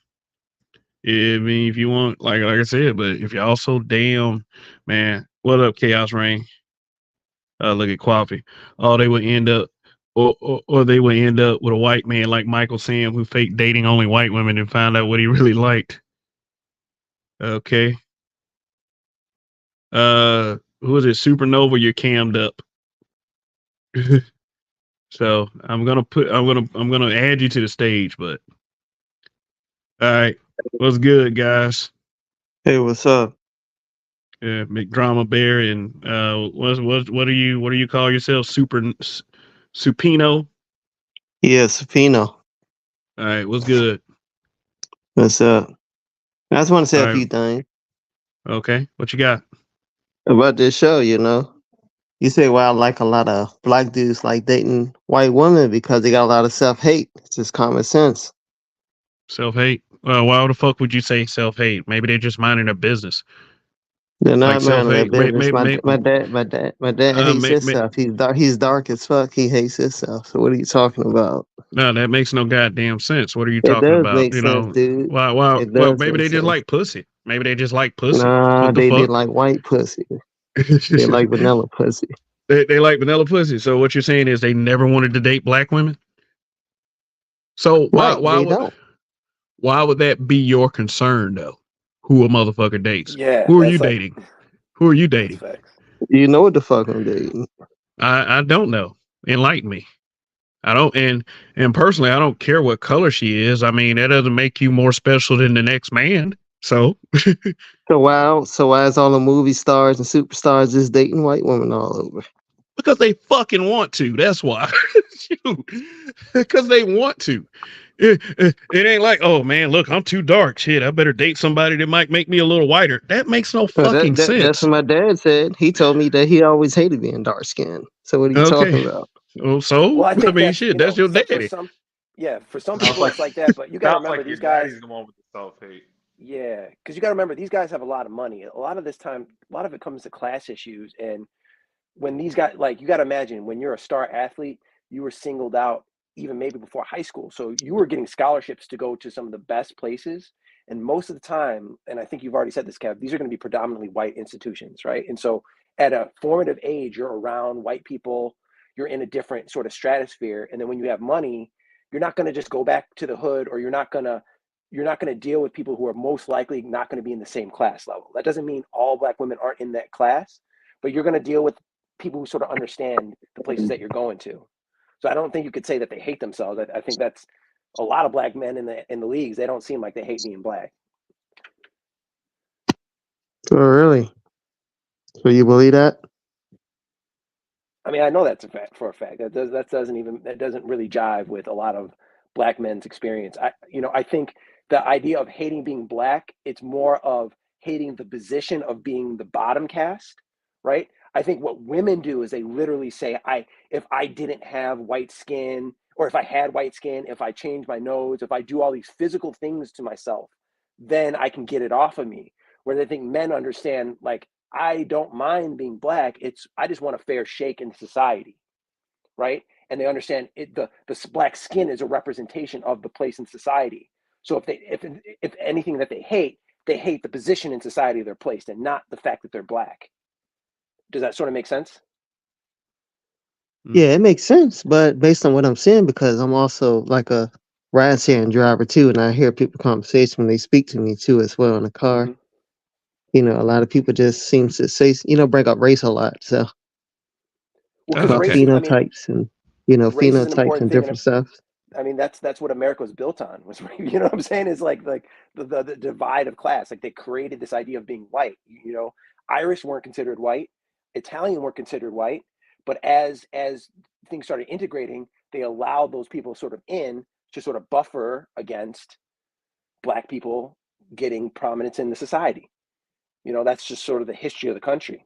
like I said, but if y'all so damn, man, what up, Chaos Rain? Look at Coffee. Oh, they would end up, or they would end up with a white man like Michael Sam who faked dating only white women and found out what he really liked. Okay. Who is it? Supernova, you're cammed up. So I'm gonna add you to the stage, but all right, what's good, guys?
Hey, what's up?
McDrama Bear, and what do you call yourself? Supino?
Yeah, Supino.
All right, what's good?
What's up? I just want to say
All
a
right.
few things
Okay, what you got?
about this show, You say, well, I like a lot of black dudes like dating white women because they got a lot of self-hate. It's just common sense.
Self-hate? Why the fuck would you say self-hate? Maybe they're just minding their business.
They're not
Like
minding their business. My dad hates
may-
himself. He's dark as fuck. He hates himself. So what are you talking about?
No, that makes no goddamn sense. What are you
It
talking
does
about?
make sense, dude.
Why?
It
Well,
does
maybe
make
they just
sense.
like pussy. Maybe they just like pussy.
Nah,
What the
they
fuck?
like white pussy. They like vanilla pussy.
They like vanilla pussy. So what you're saying is they never wanted to date black women? So
Right, they don't.
why would that be your concern though? Who a motherfucker dates?
Yeah.
Who are you dating? Who are you dating?
You know what the fuck I'm dating.
I don't know. Enlighten me. I don't, and personally, I don't care what color she is. That doesn't make you more special than the next man. So
So why is all the movie stars and superstars just dating white women all over?
because they fucking want to. That's why. Because they want to. It ain't like, oh man, look, I'm too dark. Shit, I better date somebody that might make me a little whiter. That makes no
Well,
fucking
that's
sense.
what my dad said. He told me that he always hated being dark skinned. So what are you
Okay.
talking about?
Well, so
Well, I
I
think
mean,
that's,
shit, that's your
for
daddy.
some, yeah, for some
Sounds
people
like
it's like that. But you got to
sounds
remember
like your
these guys.
daddy's the one with the self-hate.
Yeah, because you got to remember these guys have a lot of money. A lot of this time, a lot of it comes to class issues. And when these guys, like, you got to imagine when you're a star athlete, you were singled out even maybe before high school. So you were getting scholarships to go to some of the best places. And most of the time, and I think you've already said this, Kev, these are going to be predominantly white institutions, right? And so at a formative age, you're around white people, you're in a different sort of stratosphere. And then when you have money, you're not going to just go back to the hood, or you're not going to deal with people who are most likely not going to be in the same class level. That doesn't mean all Black women aren't in that class, but you're going to deal with people who sort of understand the places that you're going to. So I don't think you could say that they hate themselves. I think that's a lot of Black men in the leagues. They don't seem like they hate being Black.
Oh, really? So you believe that?
I mean, I know that's a fact for a fact. That doesn't really jive with a lot of Black men's experience. I think the idea of hating being Black, it's more of hating the position of being the bottom caste, right? I think what women do is they literally say, if I didn't have white skin, or if I had white skin, if I change my nose, if I do all these physical things to myself, then I can get it off of me. Where they think men understand, like, I don't mind being Black. I just want a fair shake in society, right? And they understand the Black skin is a representation of the place in society. So if anything that they hate the position in society they're placed in, not the fact that they're Black. Does that sort of make sense?
Yeah, it makes sense. But based on what I'm saying, because I'm also like a ride sharing driver too, and I hear people conversation when they speak to me too as well in the car.
Mm-hmm.
A lot of people just seem to say, bring up race a lot. So,
Well, because
about
Okay.
phenotypes and,
race is an
phenotypes
important
and
thing.
different stuff.
I mean, that's what America was built on. Was you know what I'm saying? Is like the divide of class. Like they created this idea of being white. Irish weren't considered white, Italian weren't considered white, but as things started integrating, they allowed those people sort of in to sort of buffer against Black people getting prominence in the society. That's just sort of the history of the country,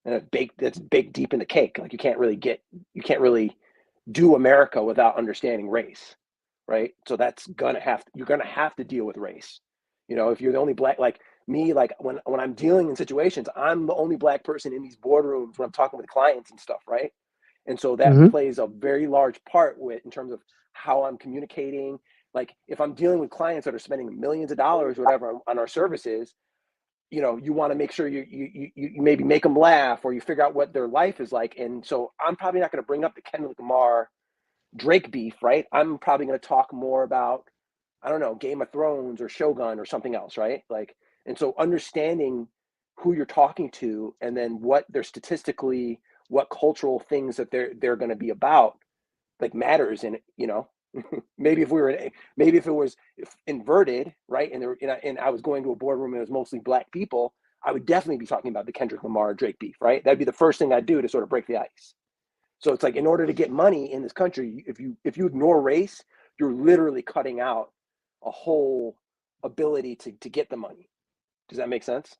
and that's baked deep in the cake. Like you can't really do America without understanding race, right? So you're gonna have to deal with race. If you're the only Black, like me, like when I'm dealing in situations, I'm the only Black person in these boardrooms when I'm talking with clients and stuff, right? And so that
Hmm.
plays a very large part in terms of how I'm communicating. Like if I'm dealing with clients that are spending millions of dollars or whatever on our services, you want to make sure you maybe make them laugh, or you figure out what their life is like. And so I'm probably not going to bring up the Kendrick Lamar Drake beef, right? I'm probably going to talk more about, I don't know, Game of Thrones or Shogun or something else, right? Like, and so understanding who you're talking to, and then what what cultural things that they're going to be about, like matters. And maybe if it was inverted, right? And I was going to a boardroom and it was mostly Black people, I would definitely be talking about the Kendrick Lamar Drake beef, right? That'd be the first thing I'd do to sort of break the ice. So it's like, in order to get money in this country, if you ignore race, you're literally cutting out a whole ability to get the money. Does that make sense?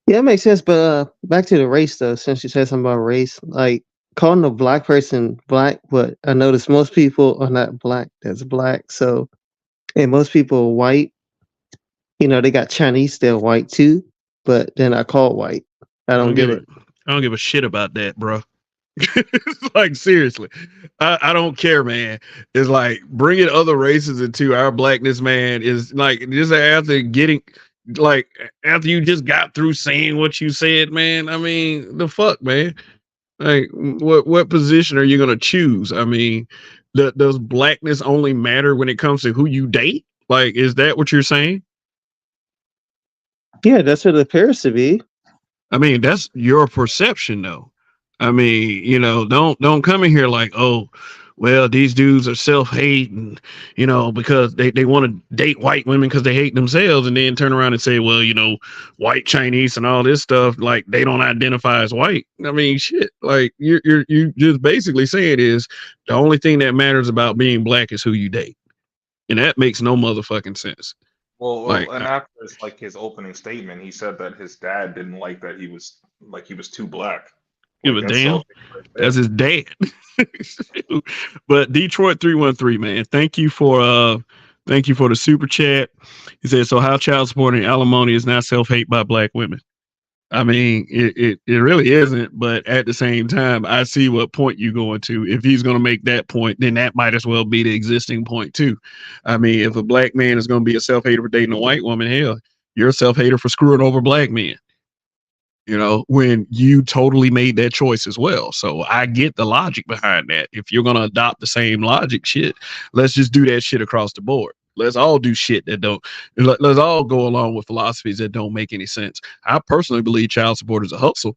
Yeah, it makes sense. But back to the race though, since you said something about race, like calling a Black person Black, but I notice most people are not Black that's Black. So, and most people are white. They got Chinese still white too, but they're not called white. I don't get it.
I don't give a shit about that, bro. Like seriously, I don't care, man. It's like bringing other races into our Blackness, man. Is like just after you just got through saying what you said, man. I mean, the fuck, man. Like, what position are you gonna choose? I mean, does Blackness only matter when it comes to who you date? Like, is that what you're saying?
Yeah, that's what it appears to be.
I mean, that's your perception, though. I mean, don't come in here like, oh, well, these dudes are self-hate and, because they want to date white women because they hate themselves, and then turn around and say, well, white Chinese and all this stuff, like they don't identify as white. I mean, shit, like you just basically saying is the only thing that matters about being Black is who you date. And that makes no motherfucking sense.
Well,
Like,
and after like his opening statement, he said that his dad didn't like that he was too black.
give
Like
a
that's
damn.
so right
That's
there.
his dad. But Detroit 313, man, thank you for the super chat. He said, so how child support and alimony is not self-hate by black women? I mean, it really isn't, but at the same time, I see what point you're going to. If he's going to make that point, then that might as well be the existing point too. I mean, if a black man is going to be a self-hater for dating a white woman, hell, you're a self-hater for screwing over black men. You know, when you totally made that choice as well. So I get the logic behind that. If you're going to adopt the same logic shit, let's just do that shit across the board. Let's all do shit that don't, let's all go along with philosophies that don't make any sense. I personally believe child support is a hustle.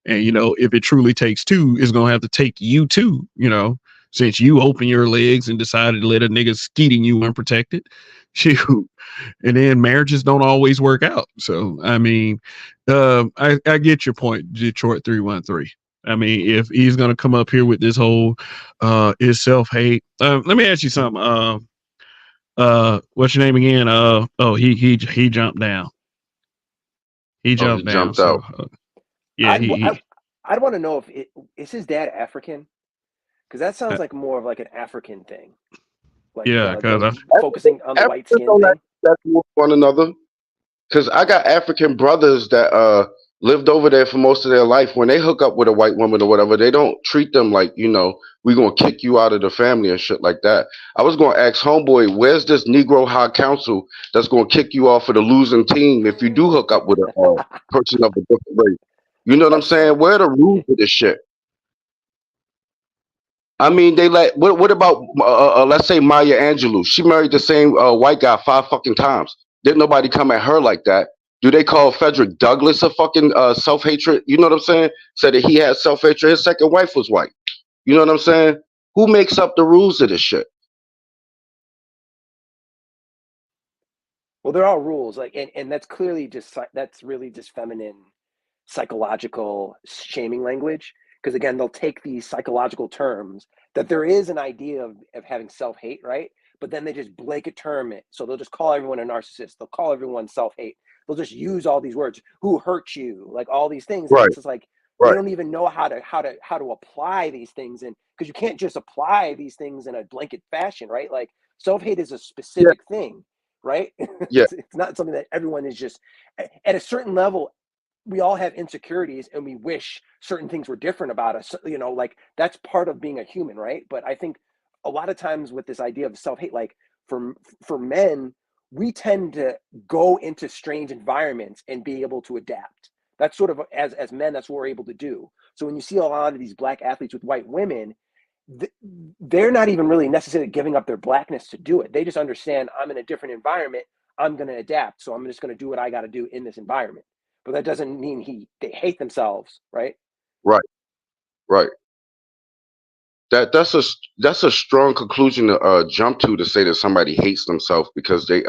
And, you know, if it truly takes two, it's going to have to take you too, you know, since you open your legs and decided to let a nigga skeeting you unprotected. Shoot. And then marriages don't always work out. So, I mean, I get your point, Detroit 313. I mean, if he's going to come up here with this whole is self-hate. Let me ask you something. What's your name again? He jumped down. He jumped down.
Jumped out.
Yeah,
I'd want to know if is his dad African? Because that sounds like more of like an African thing. Like,
yeah, because
focusing on the white skin
Africans
thing.
don't like one another. Because I got African brothers that lived over there for most of their life. When they hook up with a white woman or whatever, they don't treat them like, you know, we're going to kick you out of the family and shit like that. I was going to ask homeboy, where's this Negro High Council that's going to kick you off of the losing team if you do hook up with a person of a different race? You know what I'm saying? Where are the rules for this shit? I mean, they like. What about let's say Maya Angelou? She married the same white guy 5 fucking times. Didn't nobody come at her like that? Do they call Frederick Douglass a fucking self-hatred? You know what I'm saying? Said that he had self-hatred. His second wife was white. You know what I'm saying? Who makes up the rules of this shit?
Well, they're all rules, like, and that's clearly that's really just feminine psychological shaming language. Because again, they'll take these psychological terms that there is an idea of having self-hate, right? But then they just blanket term it. So they'll just call everyone a narcissist. They'll call everyone self-hate. They'll just use all these words, who hurt you, like all these things.
Right.
And it's just like they don't even know how to apply these things, and because you can't just apply these things in a blanket fashion, right? Like self-hate is a specific thing, right?
Yeah.
It's not something that everyone is just at a certain level. We all have insecurities and we wish certain things were different about us, you know, like that's part of being a human, right? But I think a lot of times with this idea of self-hate, like for men, we tend to go into strange environments and be able to adapt. That's sort of as men, that's what we're able to do. So when you see a lot of these black athletes with white women, they're not even really necessarily giving up their blackness to do it. They just understand, I'm in a different environment, I'm going to adapt. So I'm just going to do what I got to do in this environment. But that doesn't mean they hate themselves, right?
Right. That's a strong conclusion to jump to say that somebody hates themselves because they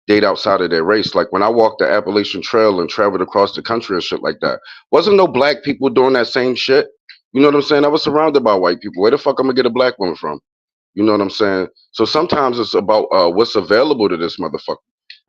date outside of their race. Like when I walked the Appalachian Trail and traveled across the country and shit like that, wasn't no black people doing that same shit. You know what I'm saying? I was surrounded by white people. Where the fuck I'm gonna get a black woman from? You know what I'm saying? So sometimes it's about what's available to this motherfucker,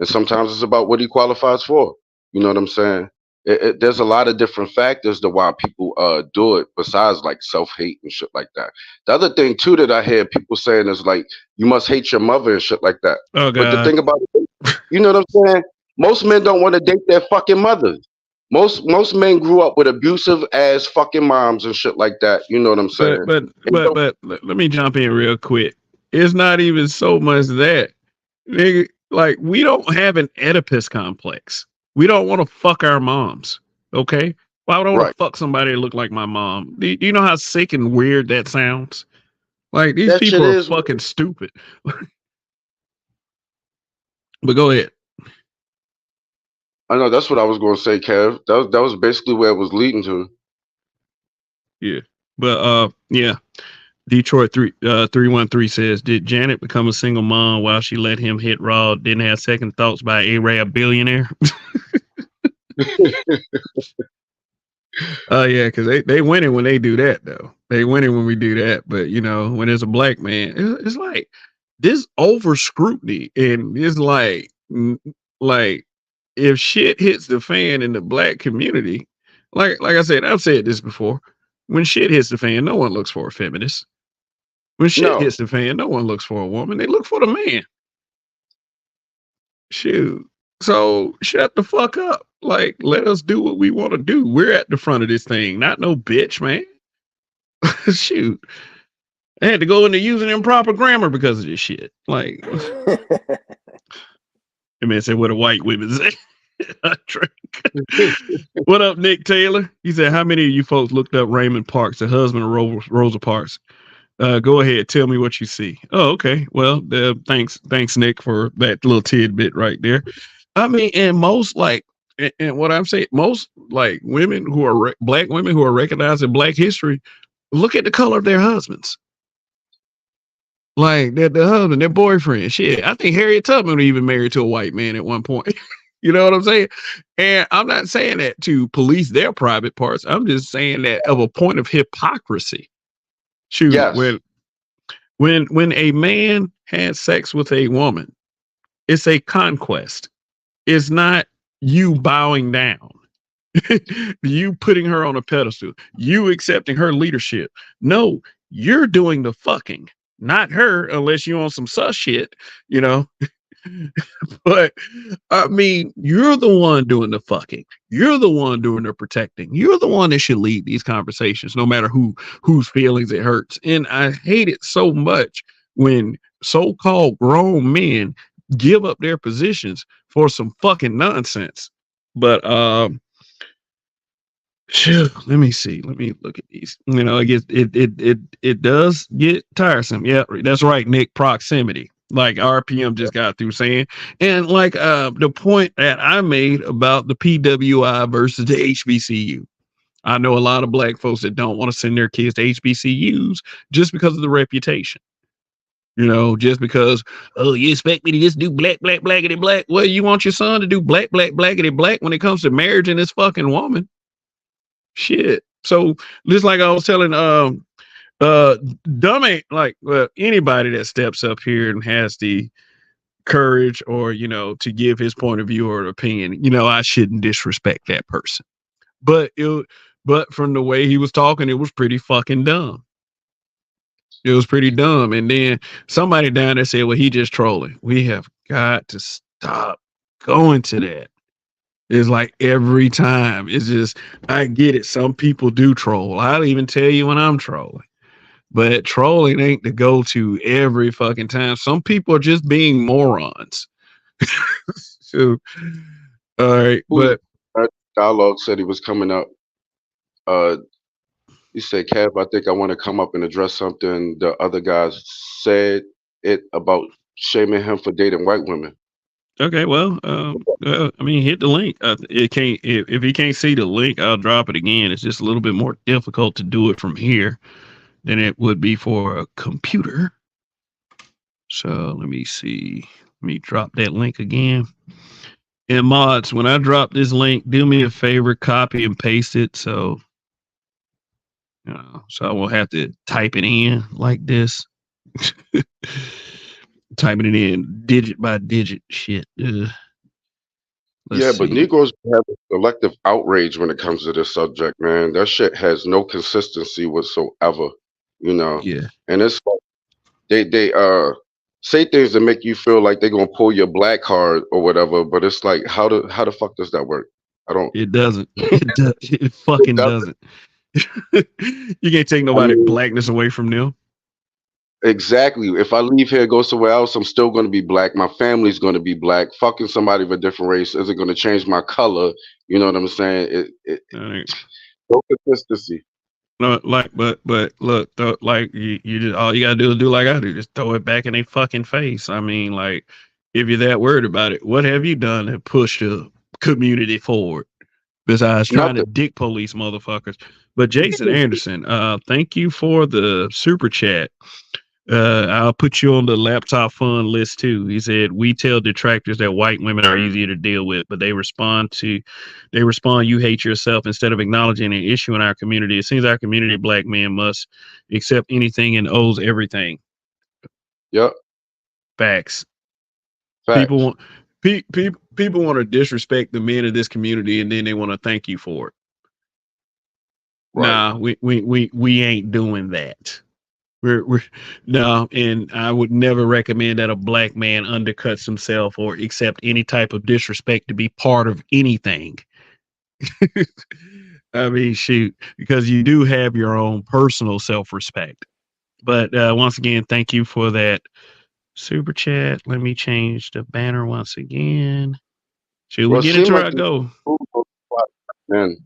and sometimes it's about what he qualifies for. You know what I'm saying? There's a lot of different factors to why people do it besides like self-hate and shit like that. The other thing too that I hear people saying is like you must hate your mother and shit like that.
oh
But the
god,
thing about it, you know what I'm saying? Most men don't want to date their fucking mothers. Most men grew up with abusive ass fucking moms and shit like that. You know what I'm saying?
but let me jump in real quick. It's not even so much that, nigga. Like we don't have an Oedipus complex. We don't want to fuck our moms. Okay, why would I want to fuck somebody that look like my mom? Do you know how sick and weird that sounds? Like these
That shit
people are
is
fucking stupid. But go ahead.
I know that's what I was going to say, Kev. That was basically where it was leading to.
Yeah, but yeah. Detroit 313 says, did Janet become a single mom while she let him hit Raw? Didn't have second thoughts by Arab billionaire? Yeah, because they winning when they do that though. They winning when we do that. But you know, when there's a black man, it's like this over scrutiny, and it's like if shit hits the fan in the black community, like I said, I've said this before. When shit hits the fan, no one looks for a feminist. When shit
No.
hits the fan, no one looks for a woman. They look for the man. Shoot. So shut the fuck up. Like, let us do what we want to do. We're at the front of this thing, not no bitch, man. Shoot. I had to go into using improper grammar because of this shit. Like, the man said, what do white women say? I drink. What up, Nick Taylor? He said, how many of you folks looked up Raymond Parks, the husband of Rosa Parks? Go ahead, tell me what you see. Oh, okay. Well, thanks, Nick, for that little tidbit right there. I mean, and most like, and what I'm saying, most like women who are black women who are recognized in Black history, look at the color of their husbands. Like the husband, their boyfriend. Shit, I think Harriet Tubman was even married to a white man at one point. You know what I'm saying? And I'm not saying that to police their private parts. I'm just saying that of a point of hypocrisy. Shoot,
Yes.
when a man has sex with a woman, it's a conquest. It's not you bowing down, you putting her on a pedestal, you accepting her leadership. No, you're doing the fucking, not her, unless you on some sus shit, you know. But I mean, you're the one doing the fucking. You're the one doing the protecting. You're the one that should lead these conversations, no matter whose feelings it hurts. And I hate it so much when so-called grown men give up their positions for some fucking nonsense. But let me see. Let me look at these. You know, it does get tiresome. Yeah, that's right, Nick. Proximity. Like RPM just got through saying, and like the point that I made about the PWI versus the HBCU. I know a lot of black folks that don't want to send their kids to HBCUs just because of the reputation. You know, just because, oh, you expect me to just do black, blackity black. Well, you want your son to do black, blackity black when it comes to marriage and this fucking woman. Shit. So just like I was telling dumb like anybody that steps up here and has the courage or to give his point of view or opinion, I shouldn't disrespect that person. But from the way he was talking, it was pretty fucking dumb. It was pretty dumb. And then somebody down there said, well, he just trolling. We have got to stop going to that. It's like every time. It's just, I get it. Some people do troll. I'll even tell you when I'm trolling. But trolling ain't the go-to every fucking time. Some people are just being morons. So, all right. But
Dialogue said he was coming up. He said, Kev, I think I want to come up and address something the other guys said it about shaming him for dating white women.
Okay, well, I mean, hit the link. It can't if he can't see the link, I'll drop it again. It's just a little bit more difficult to do it from here than it would be for a computer. So let me see. Let me drop that link again. And mods, when I drop this link, do me a favor, copy and paste it. So I won't have to type it in like this. Typing it in digit by digit shit.
Yeah, but Negroes have a selective outrage when it comes to this subject, man. That shit has no consistency whatsoever,
Yeah.
And it's like they say things that make you feel like they're gonna pull your black card or whatever, but it's like how the fuck does that work?
It doesn't. It fucking doesn't. You can't take nobody's blackness away from them.
Exactly. If I leave here, go somewhere else, I'm still going to be black. My family's going to be black. Fucking somebody of a different race isn't going to change my color. You know what I'm saying? No consistency.
No, but look, like you just all you gotta do is do like I do, just throw it back in their fucking face. I mean, like, if you're that worried about it, what have you done to push the community forward besides trying to dick police motherfuckers? But Jason Anderson, thank you for the super chat. I'll put you on the laptop fund list too. He said, we tell detractors that white women are easier to deal with, but they respond, you hate yourself instead of acknowledging an issue in our community. It seems our community, black men, must accept anything and owes everything.
Yep.
Facts.
Facts.
People want people want to disrespect the men of this community, and then they want to thank you for it.
Right.
Nah, we ain't doing that. We're no, and I would never recommend that a black man undercuts himself or accept any type of disrespect to be part of anything. I mean, shoot, because you do have your own personal self-respect. But once again, thank you for that super chat. Let me change the banner once again. Should we
Well,
get
seem
into
like
our
these
goal?
rules apply to men.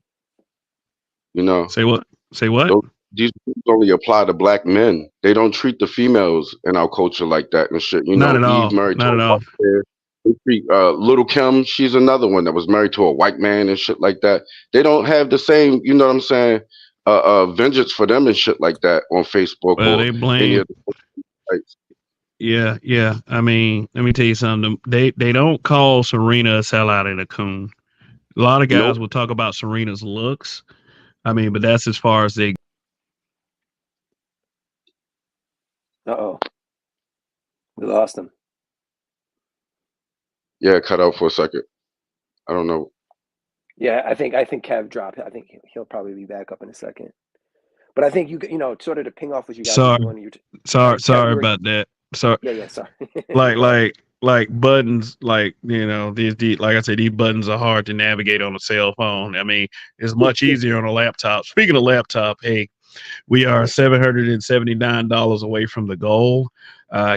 You know,
Say what? Say what?
these rules only apply to black men. They don't treat the females in our culture like that and shit. You
Not
know,
at all.
Eve married to
Not
a
at all.
white man. They treat Little Kim, she's another one that was married to a white man and shit like that. They don't have the same, you know what I'm saying, vengeance for them and shit like that on Facebook
Well,
or
they
any
blame.
of the sites.
Yeah. I mean, let me tell you something. They don't call Serena a sellout and a coon. A lot of guys
Nope.
will talk about Serena's looks. I mean, but that's as far as they.
Uh-oh. We lost him.
Yeah, cut out for a second. I don't know.
Yeah, I think Kev dropped. I think he'll probably be back up in a second. But I think you know, sort of to ping off what you guys were doing.
Sorry
Kev, you were-
about that. Sorry.
Yeah, sorry.
like buttons, like, you know, these like I said, these buttons are hard to navigate on a cell phone. I mean, it's much easier on a laptop. Speaking of laptop, hey, we are $779 away from the goal.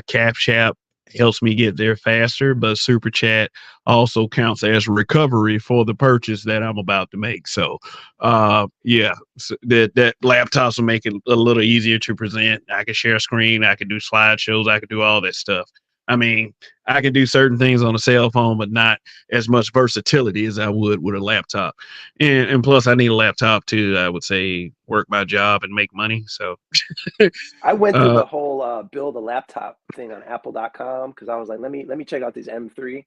Cash App helps me get there faster, but Super Chat also counts as recovery for the purchase that I'm about to make. So, yeah, so that laptops will make it a little easier to present. I can share a screen, I can do slideshows, I can do all that stuff. I mean, I can do certain things on a cell phone, but not as much versatility as I would with a laptop. And plus, I need a laptop to, I would say, work my job and make money. So
I went through the whole build a laptop thing on Apple.com because I was like, let me check out this M3.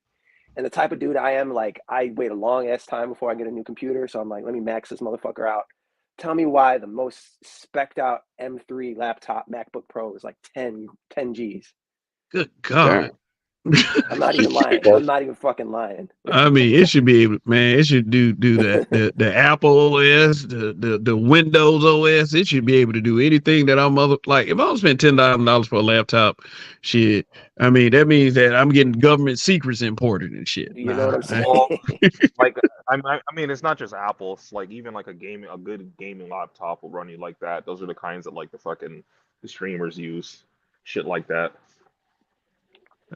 And the type of dude I am, like, I wait a long ass time before I get a new computer. So I'm like, let me max this motherfucker out. Tell me why the most spec'd out M3 laptop MacBook Pro is like 10 G's.
Good God.
I'm not even lying. I'm not even fucking lying.
I mean, it should be able, man. It should do that. The Apple OS, the Windows OS. It should be able to do anything that I'm like. If I don't spend $10,000 for a laptop, shit. I mean, that means that I'm getting government secrets imported and shit.
You know what I'm saying?
Well, like, I mean, it's not just Apple. It's like even like a good gaming laptop will run you like that. Those are the kinds that like the streamers use, shit like that.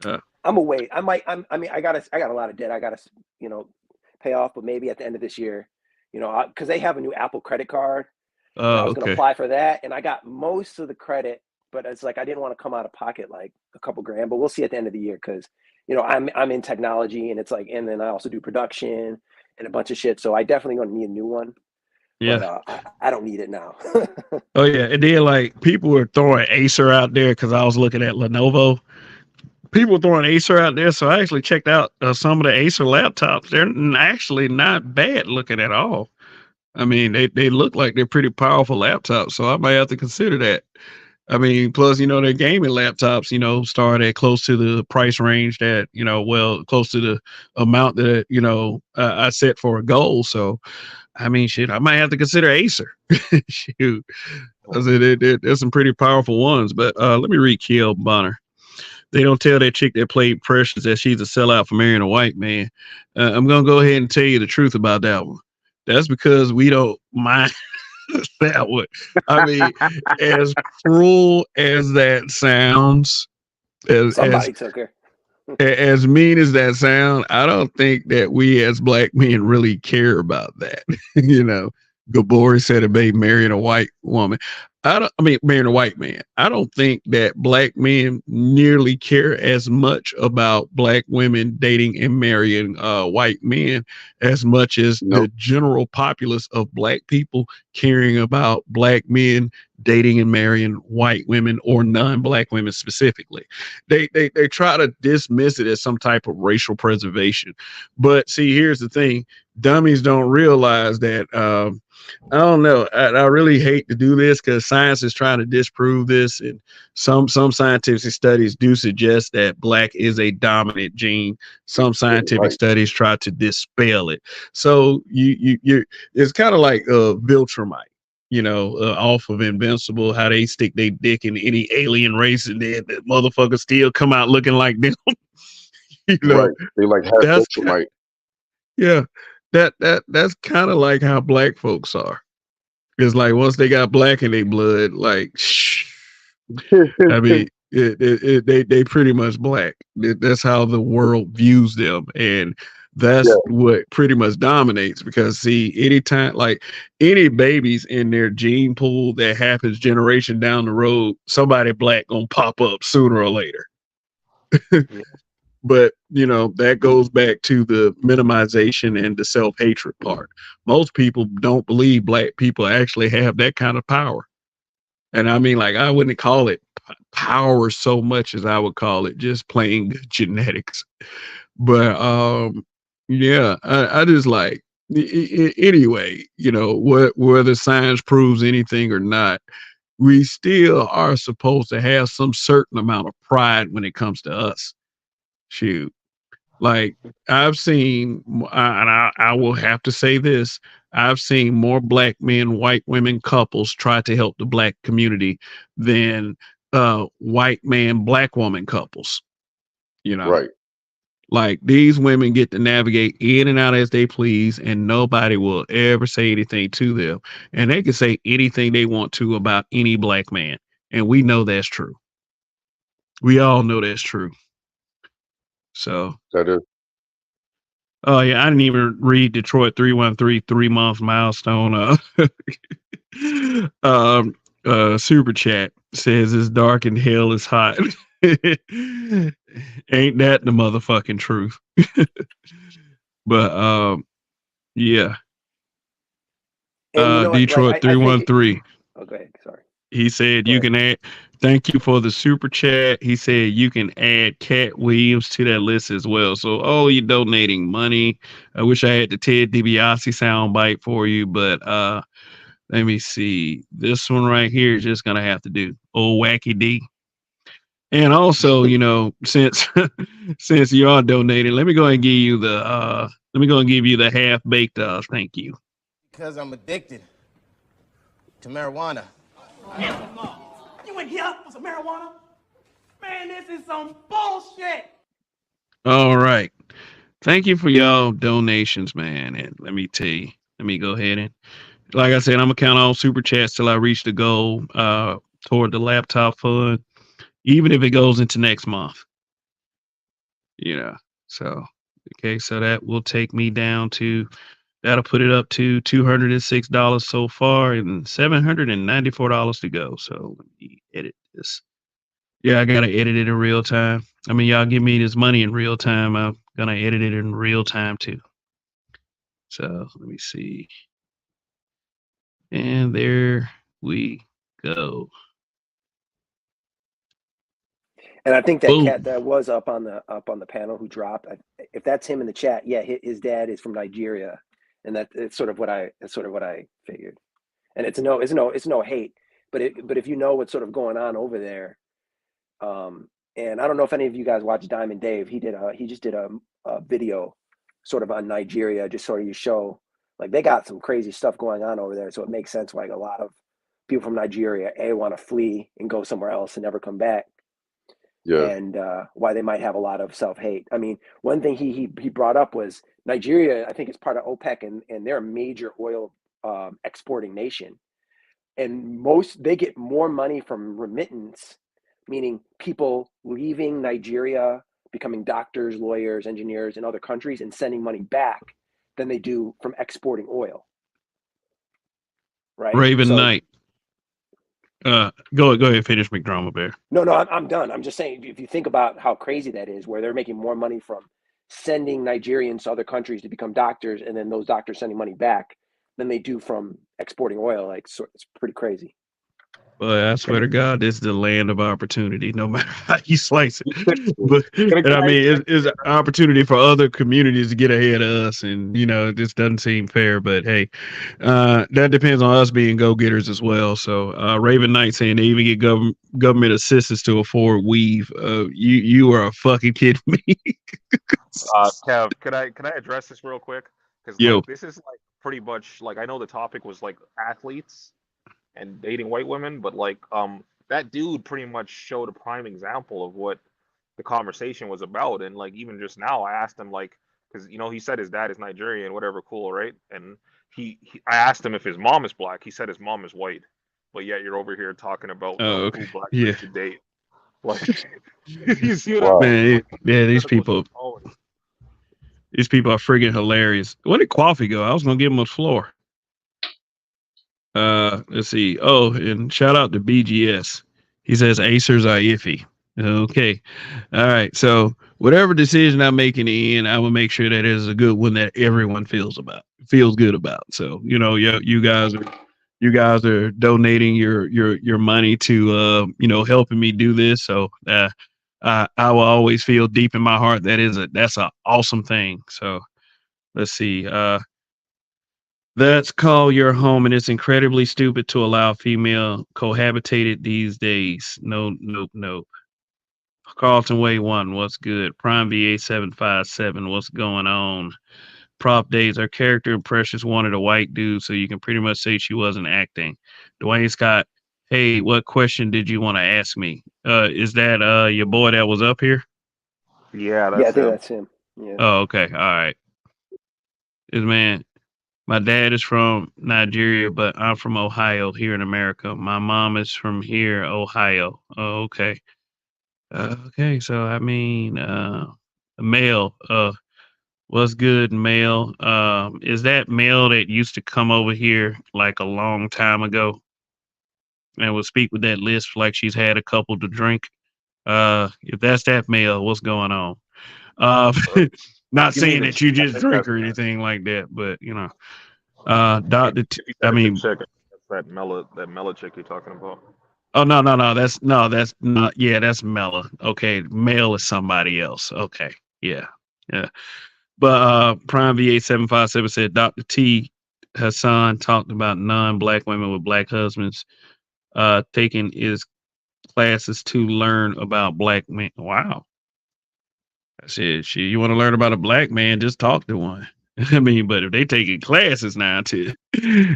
I'm gonna wait. I mean, I got a lot of debt. I gotta, you know, pay off, but maybe at the end of this year, you know, because they have a new Apple credit card. I was gonna apply for that, and I got most of the credit, but it's like I didn't want to come out of pocket like a couple grand. But we'll see at the end of the year because, you know, I'm in technology, and it's like, and then I also do production and a bunch of shit. So I definitely gonna need a new one.
Yeah,
but I don't need it now.
Oh yeah, and then like people were throwing Acer out there because I was looking at Lenovo. People throwing Acer out there, so I actually checked out some of the Acer laptops. They're actually not bad looking at all. I mean, they look like they're pretty powerful laptops, so I might have to consider that. I mean, plus, you know, their gaming laptops, you know, start at close to the price range that, you know, well, close to the amount that, you know, I set for a goal. So, I mean, shit, I might have to consider Acer. Shoot. I said, there's some pretty powerful ones, but let me read Kiel Bonner. They don't tell that chick that played Precious that she's a sellout for marrying a white man. I'm going to go ahead and tell you the truth about that one. That's because we don't mind that one. I mean, as cruel as that sounds,
Somebody took her.
as mean as that sounds, I don't think that we as black men really care about that. You know, Gabori said it made marrying a white woman. Marrying a white man. I don't think that black men nearly care as much about black women dating and marrying white men as much as the general populace of black people caring about black men dating and marrying white women or non-black women specifically. They try to dismiss it as some type of racial preservation. But see, here's the thing. Dummies don't realize that I don't know. I really hate to do this because science is trying to disprove this, and some scientific studies do suggest that black is a dominant gene. Some scientific
Right.
studies try to dispel it. So you it's kind of like Viltrumite, off of Invincible, how they stick their dick in any alien race and then the motherfucker still come out looking like them.
Right. They like have
That's
Viltrumite.
yeah, that's kind of like how black folks are. It's like once they got black in their blood, like, I mean, they pretty much black. That's how the world views them, and that's
Yeah.
what pretty much dominates. Because see, anytime like any babies in their gene pool that happens generation down the road, somebody black gonna pop up sooner or later.
Yeah.
But that goes back to the minimization and the self-hatred part. Most people don't believe black people actually have that kind of power. And I mean, like, I wouldn't call it power so much as I would call it just plain good genetics. But yeah, I just like anyway, whether science proves anything or not, we still are supposed to have some certain amount of pride when it comes to us. Shoot. Like I've seen, and I will have to say this: I've seen more black men, white women couples try to help the black community than white man, black woman couples.
Right.
Like these women get to navigate in and out as they please, and nobody will ever say anything to them, and they can say anything they want to about any black man, and we know that's true. We all know that's true. So.
That is.
Oh yeah, I didn't even read Detroit 313 3-month milestone. Super chat says it's dark and hell is hot. Ain't that the motherfucking truth? But yeah.
And you know what?
Detroit
Like, I think.
313.
Oh, go ahead. Sorry.
He said
Go
you
ahead.
can add. Thank you for the super chat. He said you can add Cat Williams to that list as well. So, you're donating money. I wish I had the Ted DiBiase soundbite for you, but let me see. This one right here is just gonna have to do. Old Wacky D. And also, since since you are donating, let me go and give you the half baked thank you.
Because I'm addicted to marijuana.
You in here for some marijuana? Man, this is some bullshit.
All right. Thank you for y'all donations, man. And let me tell you, let me go ahead and, like I said, I'm gonna count all super chats till I reach the goal toward the laptop fund, even if it goes into next month. So okay, so that will take me down to, that'll put it up to $206 so far and $794 to go. So let me edit this. Yeah, I gotta edit it in real time. I mean, y'all give me this money in real time. I'm gonna edit it in real time too. So let me see. And there we go.
And I think that
Boom.
cat that was up on the panel who dropped, if that's him in the chat, yeah, his dad is from Nigeria, and it's sort of what I figured. And it's no hate, but if you know what's sort of going on over there, and I don't know if any of you guys watch Diamond Dave. He just did a video sort of on Nigeria, just sort of you show like they got some crazy stuff going on over there. So it makes sense why like a lot of people from Nigeria want to flee and go somewhere else and never come back.
Yeah.
And why they might have a lot of self-hate. I mean, one thing he brought up was Nigeria, I think it's part of OPEC, and they're a major oil exporting nation. And they get more money from remittance, meaning people leaving Nigeria, becoming doctors, lawyers, engineers in other countries and sending money back than they do from exporting oil. Right?
Raven Knight. Go ahead, finish McDrama Bear.
No, I'm done. I'm just saying, if you think about how crazy that is, where they're making more money from sending Nigerians to other countries to become doctors, and then those doctors sending money back, than they do from exporting oil. Like, so it's pretty crazy.
But I swear to God, this is the land of opportunity, no matter how you slice it. But
Can
and I
I,
mean, it's an opportunity for other communities to get ahead of us, and it just doesn't seem fair. But hey, that depends on us being go getters as well. So, Raven Knight saying they even get government assistance to afford weave. You are fucking kidding me.
Kev, can I address this real quick? Because
Yo,
like this is like pretty much like I know the topic was like athletes and dating white women, but like that dude pretty much showed a prime example of what the conversation was about. And like even just now, I asked him like because he said his dad is Nigerian, whatever, cool, right? And I asked him if his mom is black. He said his mom is white, but yet you're over here talking about
okay,
who black
yeah,
chicks should date. Like you see what I
Wow.
mean?
man,
Like
yeah, these
critical to
people,
his own.
these people are friggin' hilarious. Where did Coffee go? I was gonna give him a floor. Let's see. Oh, and shout out to BGS. He says Acers are iffy. Okay. All right. So whatever decision I make in the end, I will make sure that it is a good one that everyone feels good about. So, you guys are donating your money to helping me do this. So I will always feel deep in my heart that's an awesome thing. So let's see. That's call your home, and it's incredibly stupid to allow female cohabitated these days. No, nope, nope. Carlton Way 1, what's good? Prime VA 757, what's going on? Prop days, her character and Precious wanted a white dude, so you can pretty much say she wasn't acting. Dwayne Scott, hey, what question did you want to ask me? Is that your boy that was up here?
Yeah,
Yeah, I
that's
think
him.
that's him. Yeah.
Oh, okay, all right. This man, my dad is from Nigeria, but I'm from Ohio here in America. My mom is from here, Ohio. Oh, okay. Okay, so I mean, male. What's good, male? Is that male that used to come over here like a long time ago and would speak with that lisp like she's had a couple to drink? If that's that male, what's going on? Uh, not
You mean
saying
the
that
chick?
you
I
just
think
drink
that's
or anything like that, but
if,
Doctor.
if you
I
said it's a
mean,
chick, that's that Mela chick you're talking about.
oh no, no, no. That's not. Yeah, that's Mela. Okay, male is somebody else. Okay, yeah, yeah. But Prime VA 757 said Dr. T Hassan talked about non-black women with black husbands taking his classes to learn about black men. Wow. I said, shit, you want to learn about a black man, just talk to one. I mean, but if they taking classes now to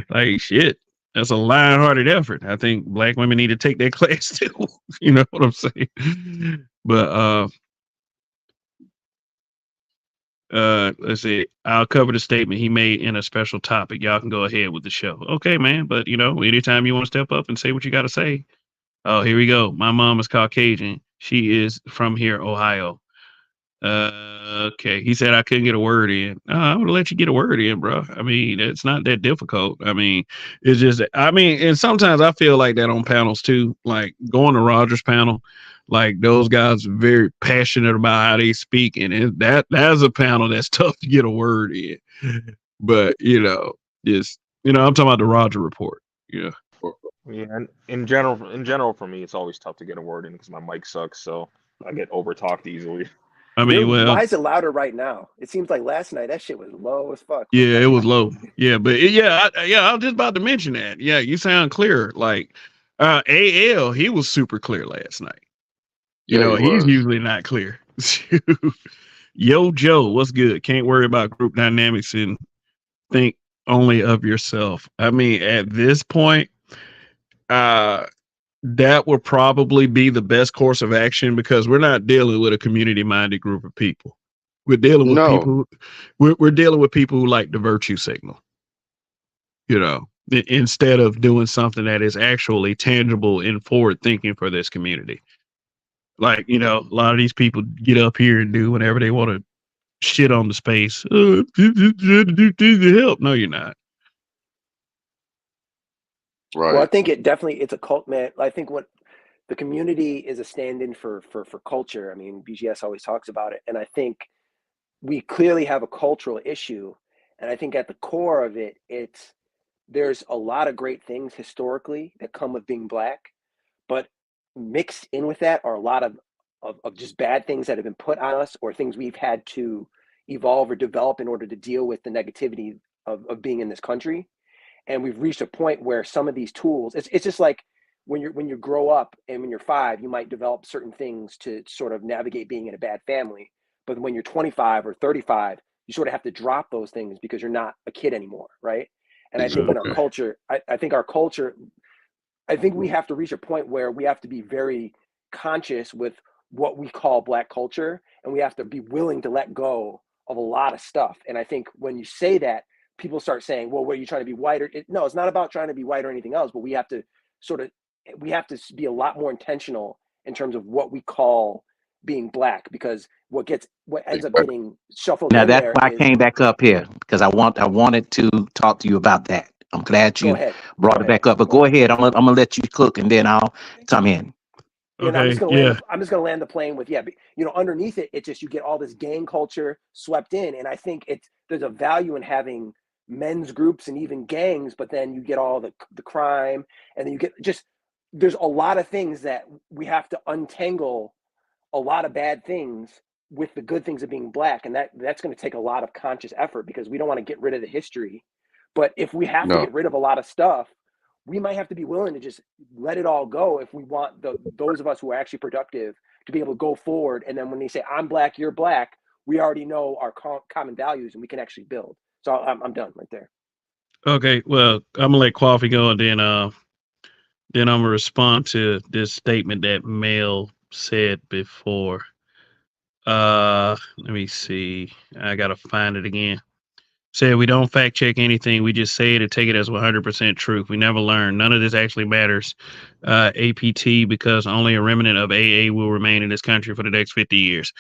like shit, that's a lion-hearted effort. I think black women need to take that class too. You know what I'm saying? But let's see. I'll cover the statement he made in a special topic. Y'all can go ahead with the show. Okay, man. But anytime you want to step up and say what you got to say. Oh, here we go. My mom is Caucasian. She is from here, Ohio. Okay. He said I couldn't get a word in. I'm gonna let you get a word in, bro. I mean, it's not that difficult. I mean, it's just. I mean, and sometimes I feel like that on panels too. Like going to Roger's panel, like those guys are very passionate about how they speak, and that's a panel that's tough to get a word in. But just I'm talking about the Roger report. Yeah.
Yeah, and in general, for me, it's always tough to get a word in because my mic sucks, so I get over talked easily.
I mean, well,
Why is it louder right now? It seems like last night that shit was low as fuck. What's
yeah, it
going
was
on?
low. Yeah, but I was just about to mention that. Yeah, you sound clear. Like AL, he was super clear last night.
Yeah, he
He's
was.
usually not clear. Yo, Joe, what's good? Can't worry about group dynamics and think only of yourself. I mean, at this point, uh, that would probably be the best course of action because we're not dealing with a community-minded group of people. We're dealing with
No,
people. We're dealing with people who like the virtue signal. Instead of doing something that is actually tangible and forward thinking for this community. Like, a lot of these people get up here and do whenever they want to shit on the space. Help. No, you're not.
Well, I
right.
think it's a cult, man. I think what the community is a stand-in for culture. I mean, BGS always talks about it, and I think we clearly have a cultural issue, and I think at the core of it, it's there's a lot of great things historically that come with being black, but mixed in with that are a lot of just bad things that have been put on us, or things we've had to evolve or develop in order to deal with the negativity of being in this country. And we've reached a point where some of these tools, it's just like when you grow up and when you're 5, you might develop certain things to sort of navigate being in a bad family. But when you're 25 or 35, you sort of have to drop those things because you're not a kid anymore, right? And I think in our culture, I think we have to reach a point where we have to be very conscious with what we call black culture, and we have to be willing to let go of a lot of stuff. And I think when you say that, people start saying, well, were you trying to be white? No, it's not about trying to be white or anything else, but we have to be a lot more intentional in terms of what we call being black, because what ends up getting shuffled
Now
in
that's
there
why I
is,
came back up here, because I wanted to talk to you about that. I'm glad
go
you
ahead.
brought it back up. But go ahead. I'm gonna let you cook, and then I'll come in.
And I'm
Okay.
just gonna land the plane with, underneath it, it's just you get all this gang culture swept in, and I think there's a value in having men's groups and even gangs, but then you get all the crime, and then you get there's a lot of things that we have to untangle, a lot of bad things with the good things of being black, and that's going to take a lot of conscious effort, because we don't want to get rid of the history. But if we have to
No.
get rid of a lot of stuff, we might have to be willing to just let it all go if we want those of us who are actually productive to be able to go forward. And then when they say, I'm black, you're black, we already know our common values, and we can actually build. So I'm done right there.
Okay. Well, I'm gonna let Coffee go, and then I'm gonna respond to this statement that Mel said before. Let me see. I gotta find it again. Said we don't fact check anything. We just say it and take it as 100% truth. We never learn. None of this actually matters. APT, because only a remnant of AA will remain in this country for the next 50 years.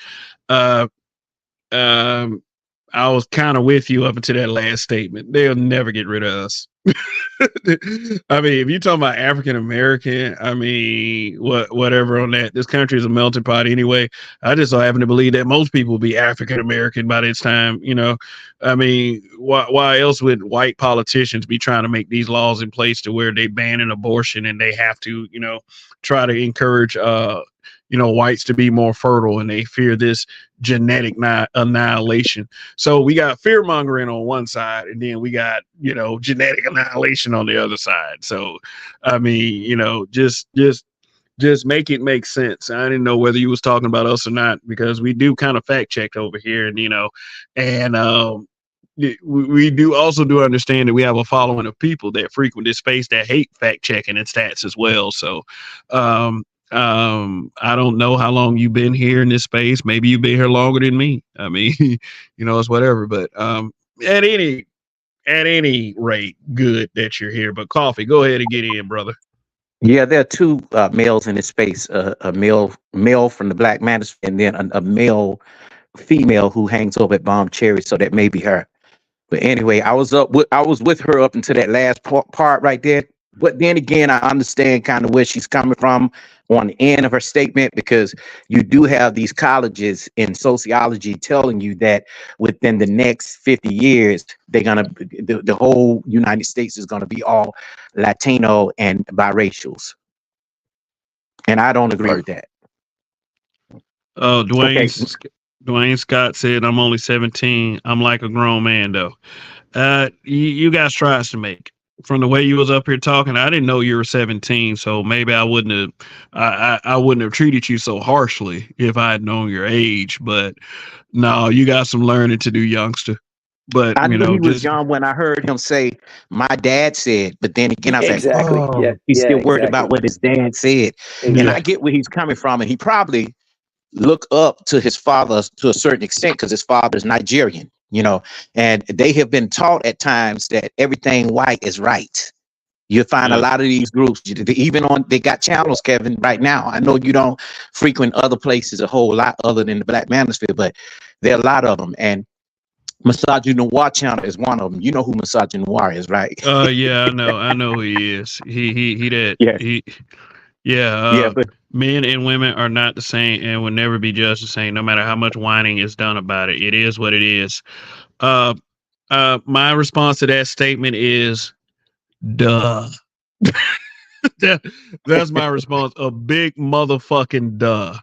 I was kind of with you up until that last statement. They'll never get rid of us. I mean, if you're talking about African American, I mean, whatever on that. This country is a melting pot anyway. I just so happen to believe that most people will be African American by this time. I mean, why else would white politicians be trying to make these laws in place to where they ban an abortion, and they have to, try to encourage whites to be more fertile, and they fear this genetic annihilation. So we got fear mongering on one side, and then we got, genetic annihilation on the other side. So, I mean, just make it make sense. I didn't know whether you was talking about us or not, because we do kind of fact check over here, and we do understand that we have a following of people that frequent this space that hate fact checking and stats as well. So, I don't know how long you've been here in this space. Maybe you've been here longer than me. I mean, it's whatever. But at any rate, good that you're here. But Coffee, go ahead and get in, brother.
Yeah, there are two males in this space. A male from the Black Manosphere, and then a male female who hangs over at Bomb Cherry. So that may be her. But anyway, I was with her up until that last part right there. But then again, I understand kind of where she's coming from on the end of her statement, because you do have these colleges in sociology telling you that within the next 50 years, the whole United States is going to be all Latino and biracials. And I don't agree with that.
Oh, Dwayne Scott said, I'm only 17. I'm like a grown man, though. You got strides to make. From the way you was up here talking, I didn't know you were 17, so maybe I wouldn't have treated you so harshly if I had known your age. But no, you got some learning to do, youngster. But
I knew he was young when I heard him say, "My dad said," but then again, I was like, "Oh, he's still worried about what his dad said." Exactly. And I get where he's coming from, and he probably look up to his father to a certain extent because his father is Nigerian. And they have been taught at times that everything white is right. You find a lot of these groups, they got channels, Kevin, right now. I know you don't frequent other places a whole lot other than the Black Manosphere, but there are a lot of them. And Misogyny Noir channel is one of them. You know who Misogyny Noir is, right?
Yeah, I know who he is. He that. Yeah. But men and women are not the same and will never be judged the same, no matter how much whining is done about it. It is what it is. My response to that statement is Duh. That's my response. A big motherfucking duh.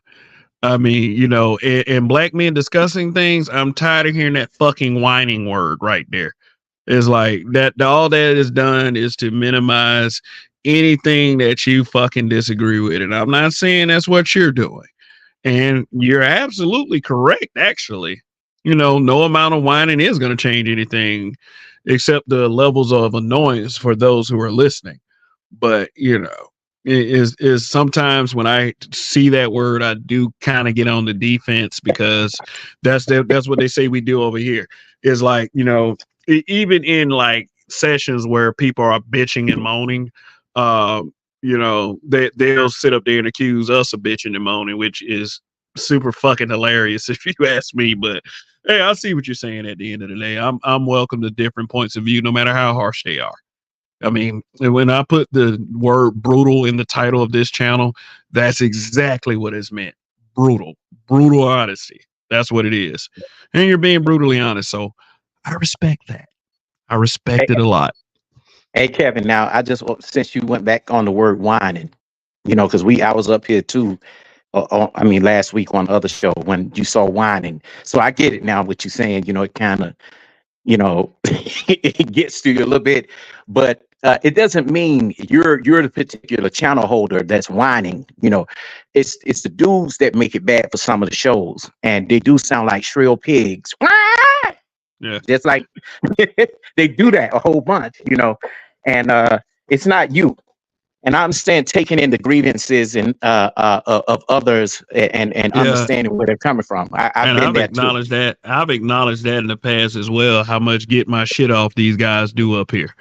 I mean, you know, and black men discussing things, I'm tired of hearing that fucking whining word right there. It's like that all that is done is to minimize anything that you fucking disagree with. And I'm not saying that's what you're doing. And you're absolutely correct, actually. You know, no amount of whining is going to change anything except the levels of annoyance for those who are listening. But, you know, it is sometimes when I see that word, I do kind of get on the defense because that's what they say we do over here. Is like, you know, even in like sessions where people are bitching and moaning, you know, they'll sit up there and accuse us of bitching and moaning, which is super fucking hilarious if you ask me. But hey, I see what you're saying at the end of the day. I'm welcome to different points of view, no matter how harsh they are. I mean, when I put the word brutal in the title of this channel, that's exactly what it's meant. Brutal honesty. That's what it is. And you're being brutally honest. So I respect that. I respect it a lot.
Hey, Kevin, now since you went back on the word whining, you know, because I was up here too. I mean, last week on the other show when you saw whining. So I get it now, what you're saying, you know, it kind of, you know, it gets to you a little bit, but it doesn't mean you're the particular channel holder that's whining. You know, it's the dudes that make it bad for some of the shows, and they do sound like shrill pigs.
Yeah,
just like they do that a whole bunch, you know, and it's not you. And I understand taking in the grievances and of others and understanding where they're coming from. I've
acknowledged that. I've acknowledged that in the past as well. How much get my shit off these guys do up here.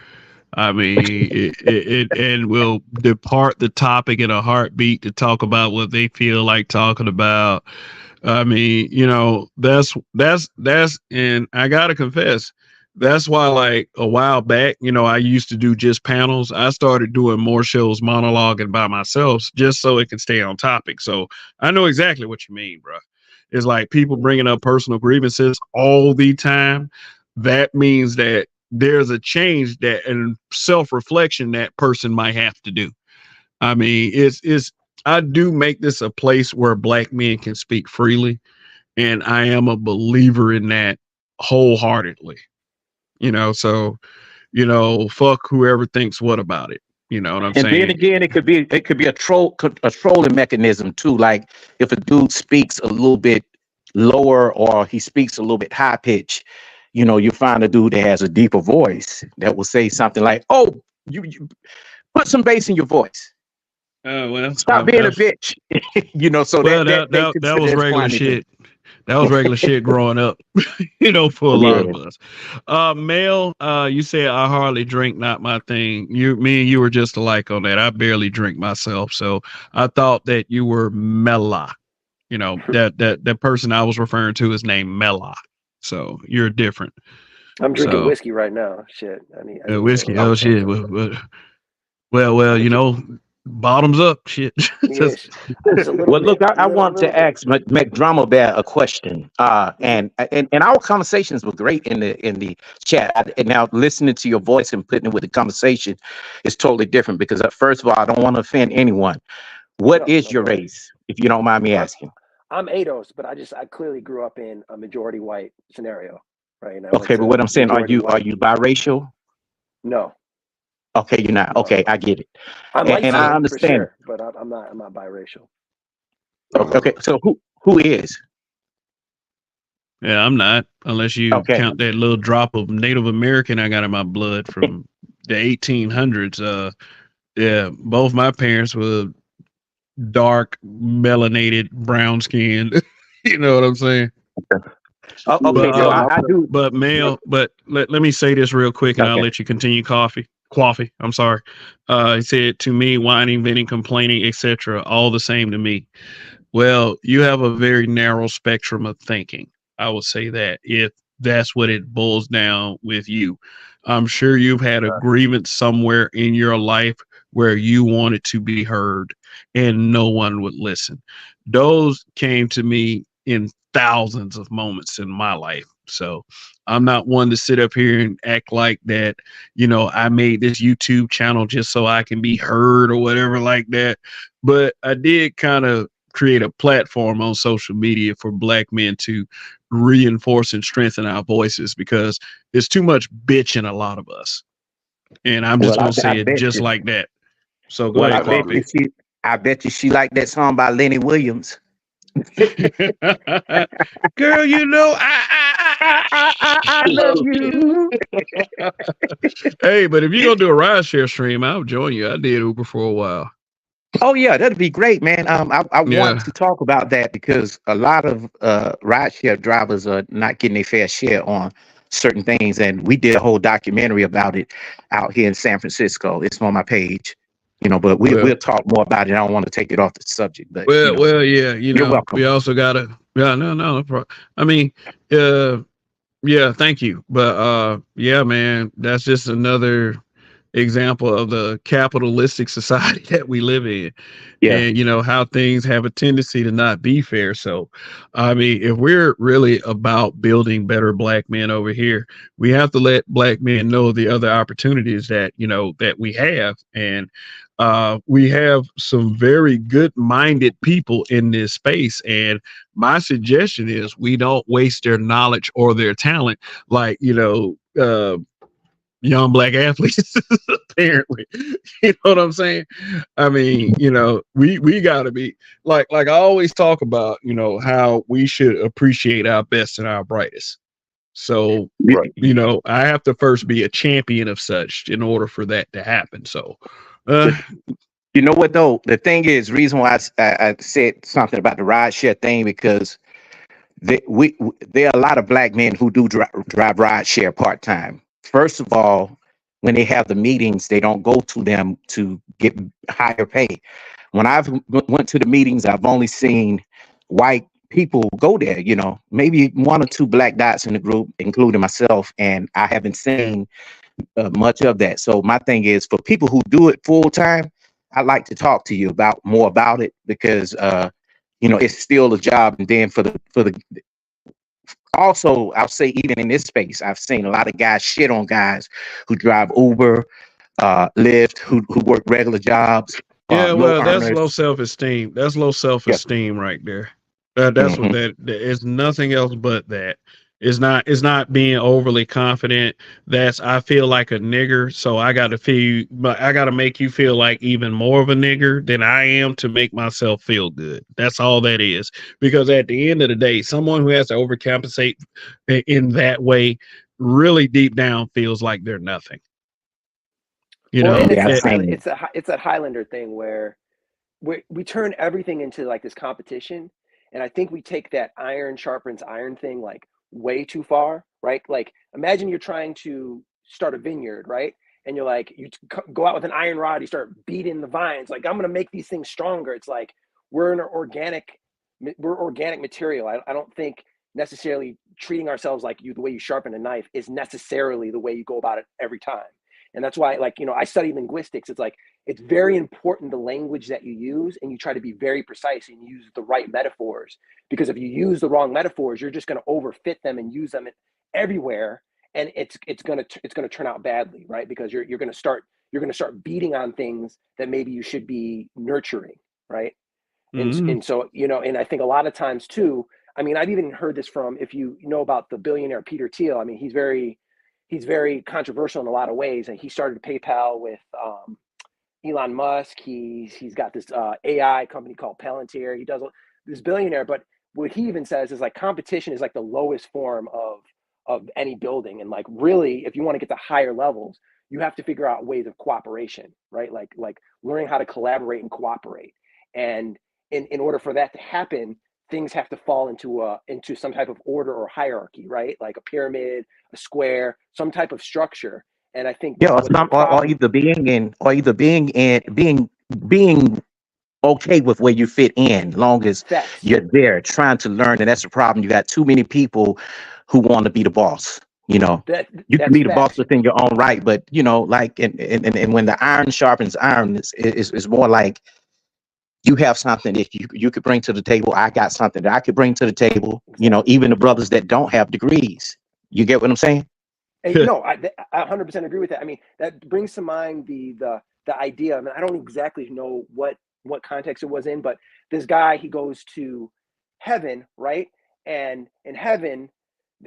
I mean, it and will depart the topic in a heartbeat to talk about what they feel like talking about. I mean, you know, that's and I gotta confess. That's why, like a while back, you know, I used to do just panels. I started doing more shows monologuing by myself just so it can stay on topic. So I know exactly what you mean, bro. It's like people bringing up personal grievances all the time. That means that there's a change that and self-reflection that person might have to do. I mean, I do make this a place where black men can speak freely. And I am a believer in that wholeheartedly. You know, so, you know, fuck whoever thinks what about it. You know what I'm saying?
And then again, it could be a trolling mechanism too. Like if a dude speaks a little bit lower or he speaks a little bit high pitch, you know, you find a dude that has a deeper voice that will say something like, "Oh, you put some bass in your voice.
Well,
Stop being a bitch." You know, so
well, that was regular shit. That was regular shit growing up, you know, for a lot of us. Mel, you said I hardly drink, not my thing. Me and you were just alike on that. I barely drink myself, so I thought that you were Mela. You know, that person I was referring to is named Mela. So you're different.
I'm drinking whiskey right now. Shit, I need
whiskey. Oh shit. Well, you know. Bottoms up, shit.
Well, look, I want to ask McDrama Bear a question. And our conversations were great in the chat. And now listening to your voice and putting it with the conversation is totally different because first of all, I don't want to offend anyone. What is your race, if you don't mind me asking?
I'm ADOS, but I clearly grew up in a majority white scenario, right?
Okay, but what I'm saying, are you biracial?
No.
Okay, you're not. Okay, I get it.
I'm
and I understand,
for sure, but I'm not biracial.
Okay, so who is?
Yeah, I'm not, unless you count that little drop of Native American I got in my blood from the 1800s. Yeah, both my parents were dark, melanated, brown skinned. You know what I'm saying?
Okay, I do.
But male, but let me say this real quick and I'll let you continue. Coffee. I'm sorry. He said to me, whining, venting, complaining, etc., all the same to me. Well, you have a very narrow spectrum of thinking. I would say that if that's what it boils down with you. I'm sure you've had a grievance somewhere in your life where you wanted to be heard and no one would listen. Those came to me in thousands of moments in my life. So I'm not one to sit up here and act like that, I made this YouTube channel just so I can be heard or whatever like that. But I did kind of create a platform on social media for Black men to reinforce and strengthen our voices, because there's too much bitch in a lot of us. And I'm just
Well,
going to
I
say it
bet
just
you.
like that. So go
Well,
ahead, Coffee.
I bet you she liked that song by Lenny Williams.
Girl, I love you. Hey, but if you're gonna do a ride share stream, I'll join you. I did Uber for a while.
Oh yeah, that'd be great, man. I
Yeah.
want to talk about that because a lot of rideshare drivers are not getting their fair share on certain things, and we did a whole documentary about it out here in San Francisco. It's on my page, but we'll talk more about it. I don't want to take it off the subject, but
Yeah,
you're welcome.
we also gotta, no problem. I mean, yeah, thank you. But yeah, man, that's just another example of the capitalistic society that we live in.
Yeah.
And how things have a tendency to not be fair. So I mean, if we're really about building better Black men over here, we have to let Black men know the other opportunities that that we have. And we have some very good-minded people in this space, and my suggestion is we don't waste their knowledge or their talent like young Black athletes. Apparently, you know what I'm saying? I mean, we gotta be like I always talk about, how we should appreciate our best and our brightest. So,
Right.
I have to first be a champion of such in order for that to happen. So,
You know what though? The thing is, reason why I said something about the ride share thing, because there are a lot of Black men who do drive ride share part time. First of all, when they have the meetings, they don't go to them to get higher pay. When I've went to the meetings, I've only seen white people go there. Maybe one or two Black dots in the group, including myself, and I haven't seen much of that. So my thing is, for people who do it full time, I'd like to talk to you more about it, because it's still a job. And then for the also, I'll say, even in this space, I've seen a lot of guys shit on guys who drive Uber, Lyft, who work regular jobs.
Yeah, well, that's
earners.
low self-esteem. That's low self-esteem right there. That's what that is. Nothing else but that. It's not being overly confident. That's, I feel like a nigger, so I got to make you feel like even more of a nigger than I am to make myself feel good. That's all that is. Because at the end of the day, someone who has to overcompensate in that way really deep down feels like they're nothing.
It's that Highlander thing where we turn everything into like this competition, and I think we take that iron sharpens iron thing like way too far, right? Like, imagine you're trying to start a vineyard, right? And you're like, you go out with an iron rod, you start beating the vines, like, I'm going to make these things stronger. It's like, we're organic material. I don't think necessarily treating ourselves like the way you sharpen a knife is necessarily the way you go about it every time. And that's why, I study linguistics. It's like, it's very important the language that you use, and you try to be very precise and use the right metaphors. Because if you use the wrong metaphors, you're just going to overfit them and use them everywhere, and it's going to turn out badly, right? Because you're going to start beating on things that maybe you should be nurturing, right? And so and I think a lot of times too. I mean, I've even heard this from, if you know about the billionaire Peter Thiel. I mean, he's very controversial in a lot of ways, and he started PayPal with Elon Musk. He's got this AI company called Palantir. He does this billionaire, but what he even says is like competition is like the lowest form of any building, and like really, if you want to get to higher levels, you have to figure out ways of cooperation, right? Like learning how to collaborate and cooperate, and in order for that to happen, things have to fall into some type of order or hierarchy, right? Like a pyramid, a square, some type of structure. And I think
or either being okay with where you fit in, long as you're there trying to learn. And that's the problem. You got too many people who want to be the boss. You can be the boss within your own right, but and when the iron sharpens iron, it's more like you have something that you could bring to the table. I got something that I could bring to the table. You know, even the brothers that don't have degrees. You get what I'm saying?
And no, I 100% agree with that. I mean, that brings to mind the idea. I mean, I don't exactly know what context it was in, but this guy, he goes to heaven, right? And in heaven,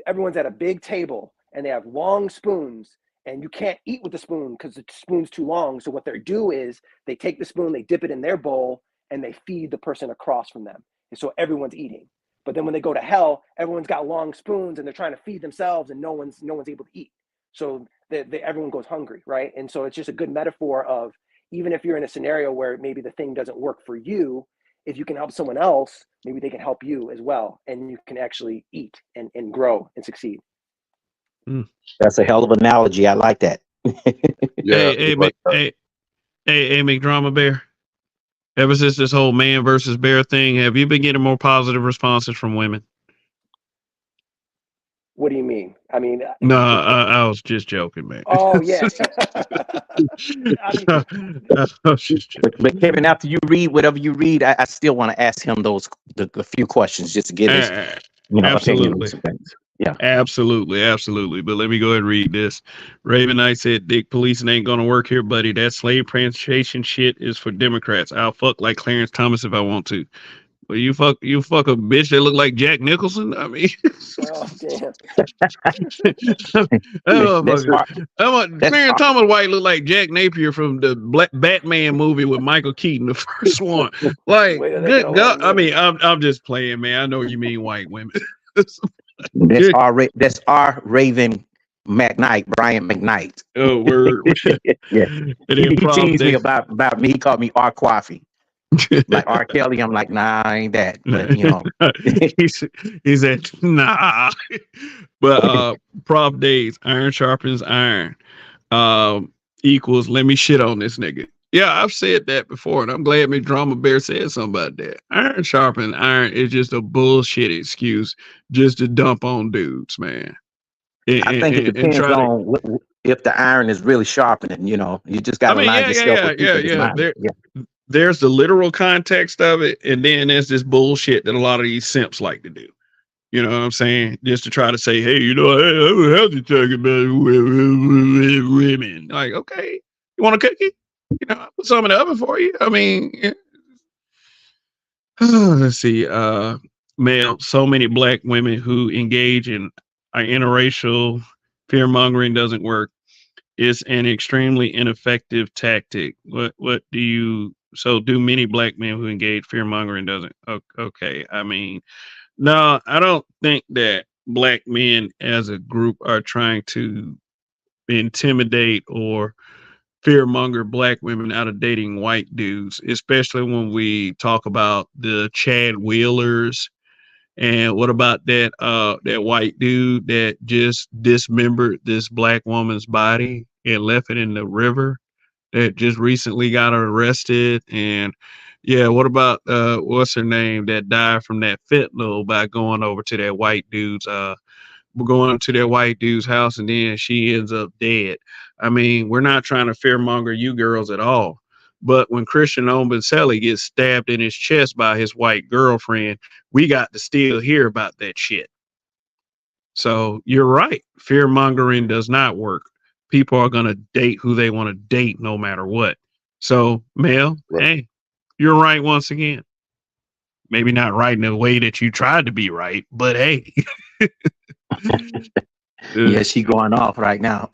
everyone's at a big table and they have long spoons, and you can't eat with the spoon because the spoon's too long. So what they do is they take the spoon, they dip it in their bowl, and they feed the person across from them. And so everyone's eating. But then when they go to hell, everyone's got long spoons and they're trying to feed themselves, and no one's able to eat. So everyone goes hungry, right? And so it's just a good metaphor of, even if you're in a scenario where maybe the thing doesn't work for you, if you can help someone else, maybe they can help you as well, and you can actually eat and grow and succeed.
That's a hell of an analogy. I like that.
Yeah.
Hey, McDrama Bear. Ever since this whole man versus bear thing, have you been getting more positive responses from women?
What do you mean? I mean,
no, I was just joking, man.
Oh yeah.
But Kevin, after you read whatever you read, I still want to ask him the few questions just to get his opinion on some things. Yeah,
absolutely. But let me go ahead and read this. Raven Knight said, "Dick policing ain't gonna work here, buddy. That slave plantation shit is for Democrats. I'll fuck like Clarence Thomas if I want to." Well, you fuck a bitch that look like Jack Nicholson. I mean,
oh damn.
Clarence Thomas White look like Jack Napier from the Batman movie with Michael Keaton, the first one. Like, good God. I mean, I'm just playing, man. I know you mean white women.
That's our Raven McKnight, Brian McKnight.
Oh, word.
Yeah. He teased me about me. He called me R. Coffee. Like R. Kelly, I'm like, nah, I ain't that. But you know,
he said, nah. But Prof Days, iron sharpens iron, equals let me shit on this nigga. Yeah, I've said that before, and I'm glad McDrama Bear said something about that. Iron sharpens iron is just a bullshit excuse just to dump on dudes, man.
I think it depends on if the iron is really sharpening. You know, you just got to line yourself with
There's the literal context of it, and then there's this bullshit that a lot of these simps like to do. You know what I'm saying? Just to try to say, hey, you know, I would have to talk about women. Like, okay, you want a cookie? You know, I'll put some in the oven for you. I mean, yeah. Let's see. Male, so many black women who engage in interracial fear mongering doesn't work. It's an extremely ineffective tactic. What do you? So do many black men who engage fear mongering doesn't? Okay. I mean, no, I don't think that black men as a group are trying to intimidate or fearmonger black women out of dating white dudes, especially when we talk about the Chad Wheelers. And what about that white dude that just dismembered this black woman's body and left it in the river, that just recently got arrested? And yeah, what about what's her name that died from that fentanyl by going over to that white dude's house, and then she ends up dead? I mean, we're not trying to fearmonger you girls at all. But when Christian Ombenseli gets stabbed in his chest by his white girlfriend, we got to still hear about that shit. So you're right. Fear mongering does not work. People are going to date who they want to date no matter what. So, Mel, hey, you're right once again. Maybe not right in the way that you tried to be right, but hey.
Yeah, she going off right now.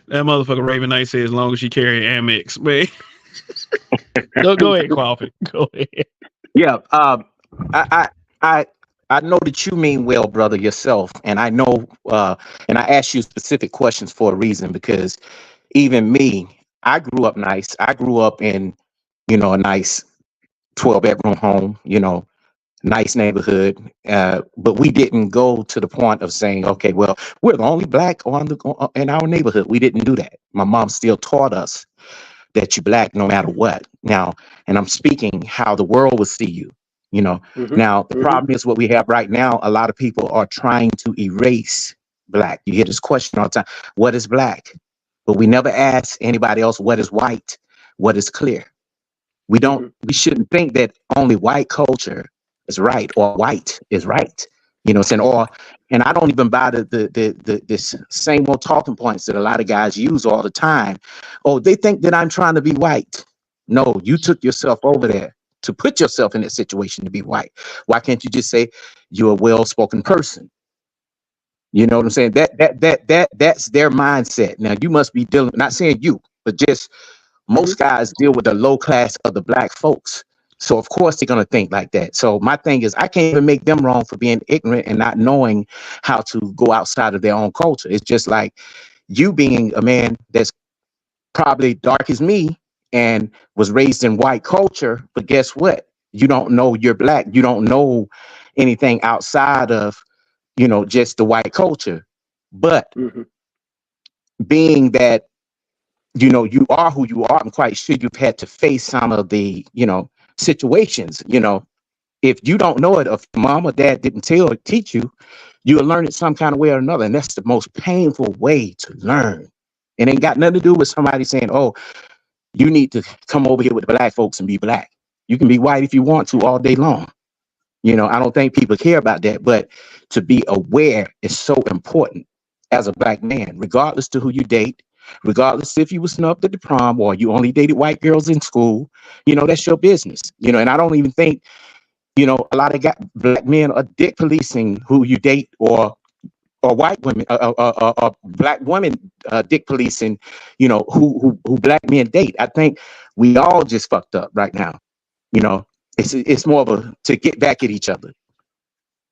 That motherfucker Raven Knight said as long as she carry Amex, man. Go ahead, Coffee. Go ahead.
Yeah, I know that you mean well, brother, yourself, and I know, and I asked you specific questions for a reason, because even me, I grew up nice. I grew up in, a nice 12-bedroom home, nice neighborhood, but we didn't go to the point of saying, okay, well, we're the only black in our neighborhood. We didn't do that. My mom still taught us that you're black no matter what. Now, and I'm speaking how the world will see you. Now, the problem is what we have right now. A lot of people are trying to erase black. You hear this question all the time: what is black? But we never ask anybody else what is white, what is clear. We shouldn't think that only white culture is right or white is right. You know what I'm saying? And I don't even buy this same old talking points that a lot of guys use all the time. Oh, they think that I'm trying to be white. No, you took yourself over there to put yourself in that situation to be white. Why can't you just say you're a well-spoken person? You know what I'm saying? That's their mindset. Now you must be dealing, not saying you, but just most guys deal with the low class of the black folks. So of course they're gonna think like that. So my thing is I can't even make them wrong for being ignorant and not knowing how to go outside of their own culture. It's just like you being a man that's probably dark as me and was raised in white culture, but guess what? You don't know you're black. You don't know anything outside of, you know, just the white culture. But being that, you know, you are who you are, I'm quite sure you've had to face some of the, you know, situations. You know, if you don't know it, if mom or dad didn't tell or teach you, you'll learn it some kind of way or another. And that's the most painful way to learn. It ain't got nothing to do with somebody saying, oh, you need to come over here with the black folks and be black. You can be white if you want to all day long. You know, I don't think people care about that, but to be aware is so important as a black man, regardless to who you date, regardless if you were snubbed at the prom or you only dated white girls in school. You know, that's your business. You know, and I don't even think, you know, a lot of black men are dick policing who you date or white women or black women dick policing, you know, who black men date. I think we all just fucked up right now. You know, it's more of a to get back at each other.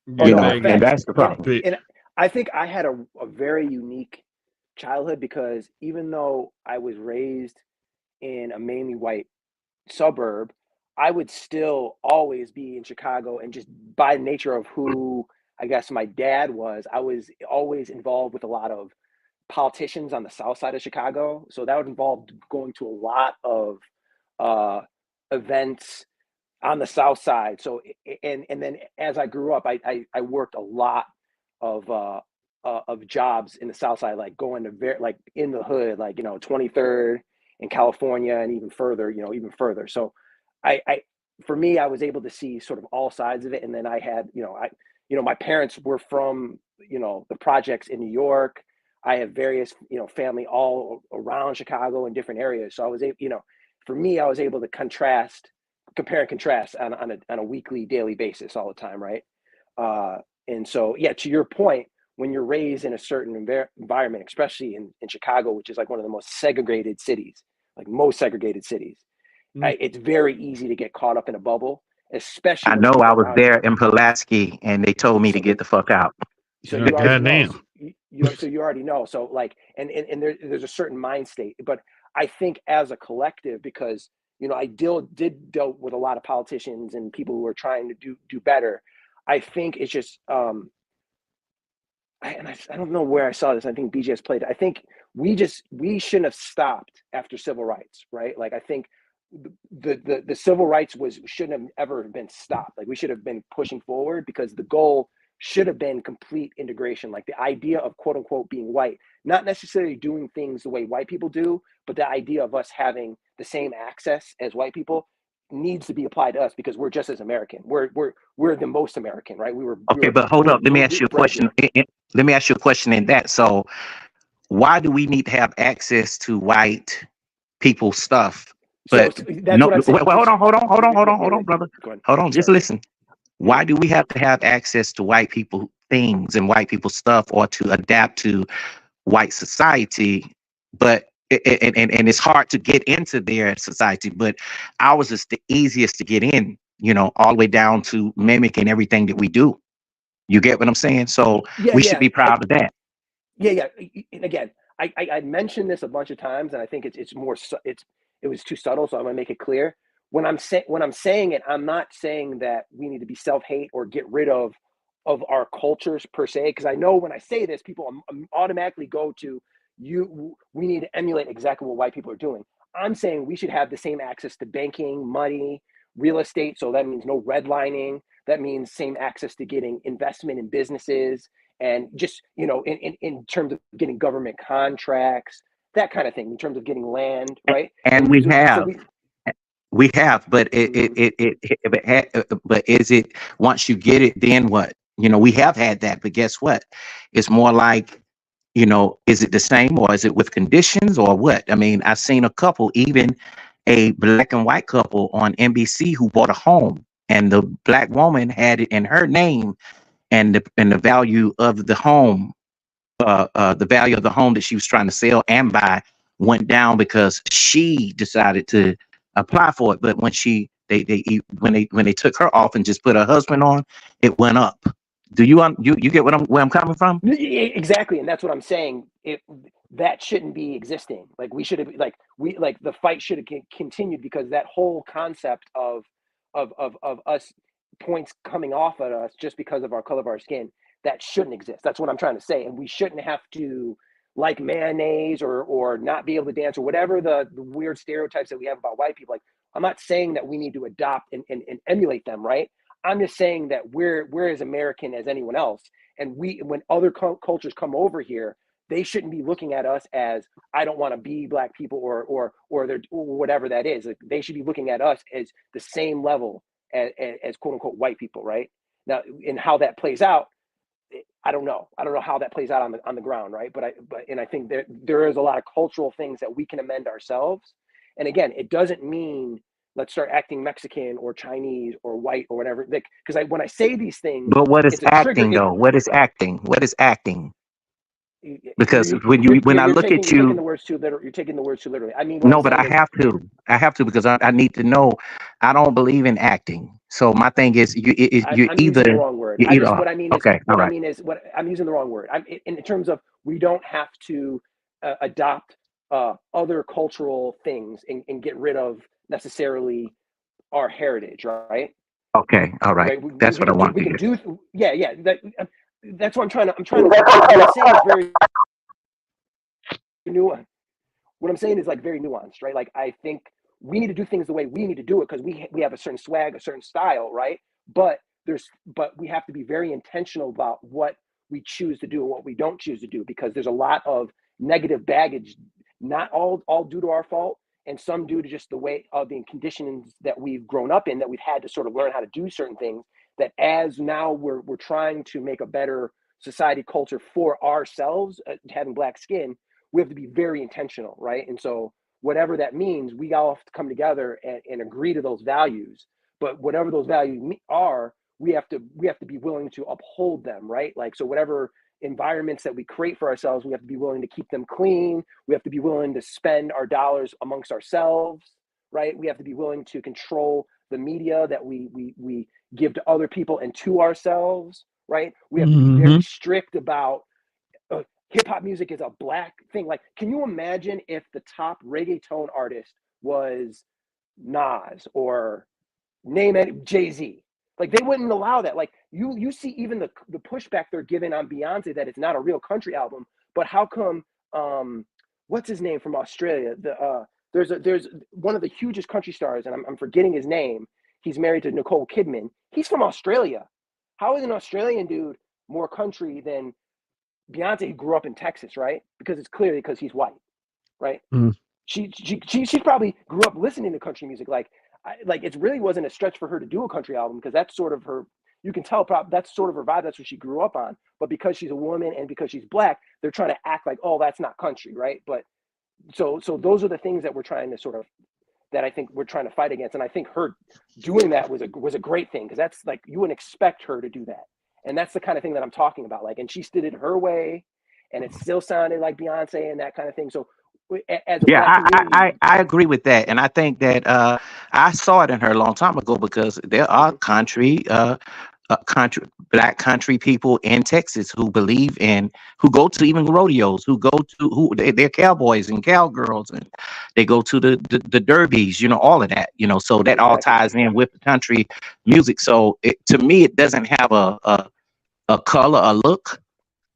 You know, and that's the problem.
And I think I had a very unique childhood because even though I was raised in a mainly white suburb, I would still always be in Chicago, and just by nature of who I guess my dad was, I was always involved with a lot of politicians on the south side of Chicago. So that would involve going to a lot of events on the south side. So and then as I grew up, I worked a lot of jobs in the south side, like going to like in the hood, like, you know, 23rd in California and even further, you know, even further. So I for me, I was able to see sort of all sides of it. And then I had, you know, my parents were from, you know, the projects in New York. I have various, you know, family all around Chicago in different areas. So I was able, you know, for me, I was able to compare and contrast on a weekly, daily basis all the time, right? And so, yeah, to your point, when you're raised in a certain environment, especially in Chicago, which is like one of the most segregated cities, like most segregated cities, it's very easy to get caught up in a bubble, especially.
I know I was there in Pulaski and they told me to get the fuck out.
So you already know. So you already know. So like, and there's a certain mind state, but I think as a collective, because, you know, I did deal with a lot of politicians and people who are trying to do better. I think it's just, I don't know where I saw this. I think BJ has played it. I think we shouldn't have stopped after civil rights, right? Like, I think the civil rights shouldn't have ever been stopped. Like, we should have been pushing forward because the goal should have been complete integration. Like, the idea of quote unquote being white, not necessarily doing things the way white people do, but the idea of us having the same access as white people needs to be applied to us because we're just as American. We're the most American, right?
But hold up. Let me ask you a question. Let me ask you a question in that. So why do we need to have access to white people's stuff? But no, hold on, brother. Hold on, just listen. Why do we have to have access to white people things and white people stuff or to adapt to white society? But and it's hard to get into their society, but ours is the easiest to get in, you know, all the way down to mimicking everything that we do. You get what I'm saying? So we should be proud of that.
Yeah. And again, I mentioned this a bunch of times, and I think it was too subtle, so I'm gonna make it clear. When I'm saying it, I'm not saying that we need to be self-hate or get rid of our cultures per se, because I know when I say this, people automatically go to we need to emulate exactly what white people are doing. I'm saying we should have the same access to banking, money, real estate. So that means no redlining. That means same access to getting investment in businesses and just, you know, in terms of getting government contracts, that kind of thing, in terms of getting land, right?
And we We have, but
Mhm.
but is it once you get it, then what? You know, we have had that, but guess what? It's more like, you know, is it the same or is it with conditions or what? I mean, I've seen a couple, even a black and white couple on NBC who bought a home, and the black woman had it in her name, and the value of the home, the value of the home that she was trying to sell and buy went down because she decided to apply for it. But when when they took her off and just put her husband on, it went up. Do you get where I'm coming from?
Exactly, and that's what I'm saying. That shouldn't be existing. Like we should have, like the fight should have continued, because that whole concept of us points coming off at us just because of our color of our skin, that shouldn't exist. That's what I'm trying to say, and we shouldn't have to like mayonnaise or not be able to dance or whatever the weird stereotypes that we have about white people. Like, I'm not saying that we need to adopt and emulate them, right? I'm just saying that we're as American as anyone else, and when other cultures come over here, they shouldn't be looking at us as, I don't want to be black people or they're, or whatever that is. Like, they should be looking at us as the same level as quote unquote white people, right? Now, and how that plays out, I don't know. I don't know how that plays out on the ground, right? But I think there is a lot of cultural things that we can amend ourselves. And again, it doesn't mean let's start acting Mexican or Chinese or white or whatever. Because when I say these things,
But what is
it's a trigger.
acting though? What is acting? What is acting? Because
You're,
when I look at
you're taking
you,
the words too literal. You're taking the words too literally. I mean, what I'm
no, but
saying is,
I have to because I need to know. I don't believe in acting. So my thing is, you're
I'm using the
either
wrong word.
you either are.
What I mean is,
Okay, all right.
what I'm using the wrong word. In terms of, we don't have to adopt other cultural things and get rid of necessarily our heritage, right?
Okay, all right.
Right.
That's what I want
We
to
can
hear.
do. Yeah. That's what I'm trying to. What I'm saying is very nuanced. What I'm saying is like very nuanced, right? Like, I think we need to do things the way we need to do it because we have a certain swag, a certain style, right? But we have to be very intentional about what we choose to do and what we don't choose to do, because there's a lot of negative baggage, not all due to our fault, and some due to just the way of the conditions that we've grown up in, that we've had to sort of learn how to do certain things, that as now we're trying to make a better society culture for ourselves, having black skin, we have to be very intentional, right? And so whatever that means, we all have to come together and agree to those values. But whatever those values are, we have to be willing to uphold them, right? Like, so whatever environments that we create for ourselves, we have to be willing to keep them clean. We have to be willing to spend our dollars amongst ourselves, right? We have to be willing to control the media that we give to other people and to ourselves, right? We have to be very strict about hip hop music is a black thing. Like, can you imagine if the top reggaeton artist was Nas or name any Jay-Z? Like, they wouldn't allow that. Like, you see even the pushback they're giving on Beyonce, that it's not a real country album. But how come what's his name from Australia? There's one of the hugest country stars, and I'm forgetting his name. He's married to Nicole Kidman. He's from Australia. How is an Australian dude more country than Beyonce grew up in Texas, right? Because it's clearly because he's white, right? She probably grew up listening to country music. Like it really wasn't a stretch for her to do a country album, because that's sort of her. You can tell that's sort of her vibe. That's what she grew up on. But because she's a woman and because she's black, they're trying to act like, oh, that's not country, right? But so those are the things that we're trying to that I think we're trying to fight against. And I think her doing that was a great thing, because that's like, you wouldn't expect her to do that. And that's the kind of thing that I'm talking about. Like, and she did it her way, and it still sounded like Beyonce and that kind of thing. So as a black community,
I agree with that, and I think that I saw it in her a long time ago, because there are country black country people in Texas who believe in, who go to even rodeos, they're cowboys and cowgirls, and they go to the derbies, you know, all of that, you know, so that all ties in with the country music. So to me, it doesn't have a color, a look,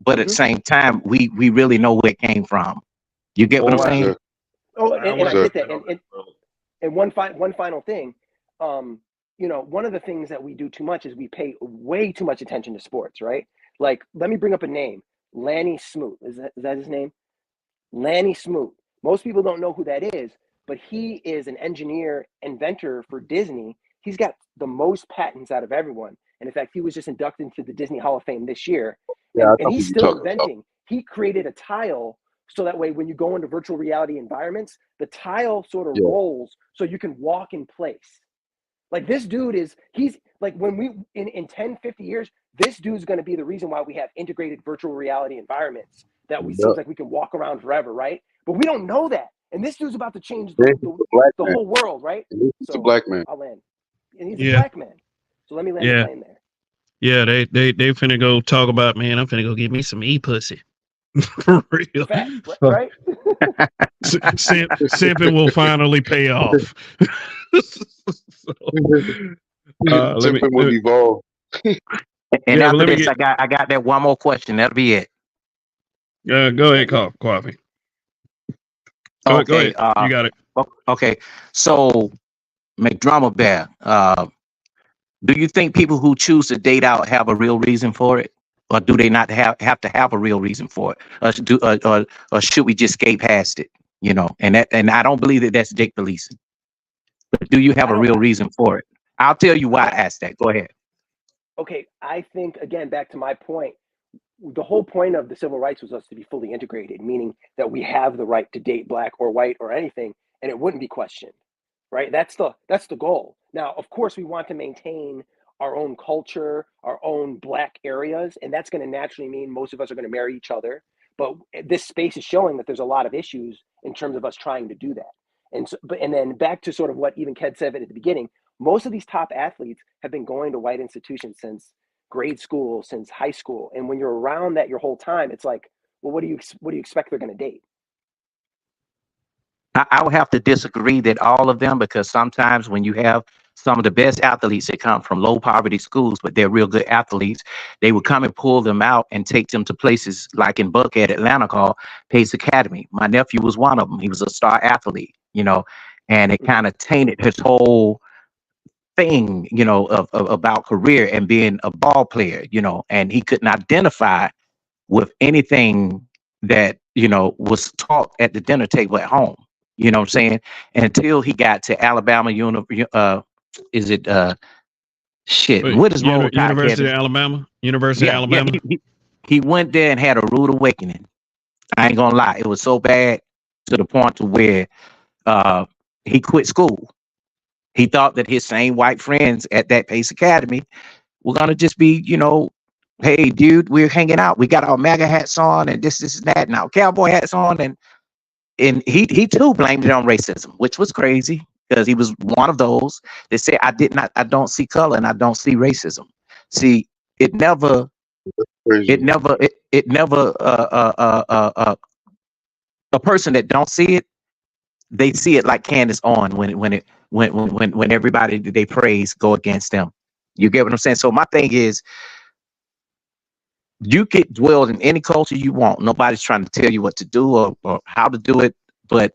but at the same time, we really know where it came from. You get what I'm saying?
Oh, and I get that. And one final thing, you know, one of the things that we do too much is we pay way too much attention to sports, right? Like, let me bring up a name, Lanny Smoot. Is that his name? Lanny Smoot. Most people don't know who that is, but he is an engineer, inventor for Disney. He's got the most patents out of everyone. And in fact, he was just inducted into the Disney Hall of Fame this year.
Yeah, I
And
know
he's
who you're
still
talking about.
inventing. He created a tile so that way when you go into virtual reality environments, the tile sort of
Yeah.
rolls so you can walk in place. Like this dude he's like when we in 10, 50 years, this dude's going to be the reason why we have integrated virtual reality environments that we
Yep.
seems like we can walk around forever, right? But we don't know that. And this dude's about to change
Yeah, he's a black
the
man.
whole world, right?
He's a
So
black man.
I'll land. And he's a
Yeah.
black man. So let me land the
Yeah.
plane there.
Yeah, they finna go talk about, man, I'm finna go get me some e-pussy. For real.
Fact, right?
Simping will finally pay off. So, let me,
Simping will evolve.
And
Yeah, but
after
let me
this,
get-
I got that one more question. That'll be it.
go ahead, Coffee. Go
Okay.
ahead. You got it.
Okay. So, McDrummer Bear, do you think people who choose to date out have a real reason for it, or do they not have to have a real reason for it, or should we just skate past it? You know, and I don't believe that that's Jake Gleason. But do you have a real reason for it? I'll tell you why I asked that. Go ahead.
Okay, I think again back to my point, the whole point of the civil rights was us to be fully integrated, meaning that we have the right to date black or white or anything, and it wouldn't be questioned, right? That's the goal. Now, of course, we want to maintain our own culture, our own black areas, and that's going to naturally mean most of us are going to marry each other. But this space is showing that there's a lot of issues in terms of us trying to do that. And so, and then back to sort of what even Ked said at the beginning, most of these top athletes have been going to white institutions since grade school, since high school. And when you're around that your whole time, it's like, well, what do you expect they're going to date?
I would have to disagree that all of them, because sometimes when you have some of the best athletes that come from low poverty schools, but they're real good athletes, they would come and pull them out and take them to places like in Buckhead, Atlanta, called Pace Academy. My nephew was one of them. He was a star athlete, you know, and it kind of tainted his whole thing, you know, of about career and being a ball player, you know, and he couldn't identify with anything that, you know, was taught at the dinner table at home. You know what I'm saying? Until he got to Alabama, is it shit?
Wait,
What is Roll Tide
University
Academy?
of Alabama? University of Alabama?
He went there and had a rude awakening. I ain't gonna lie, it was so bad to the point to where he quit school. He thought that his same white friends at that Pace Academy were gonna just be, you know, hey, dude, we're hanging out. We got our MAGA hats on and this and that, and our cowboy hats on, and he too blamed it on racism, which was crazy because he was one of those that said, I don't see color and I don't see racism. See, a person that don't see it, they see it like Candace Owens when everybody they praise go against them. You get what I'm saying? So my thing is, you get dwell in any culture you want. Nobody's trying to tell you what to do or how to do it, but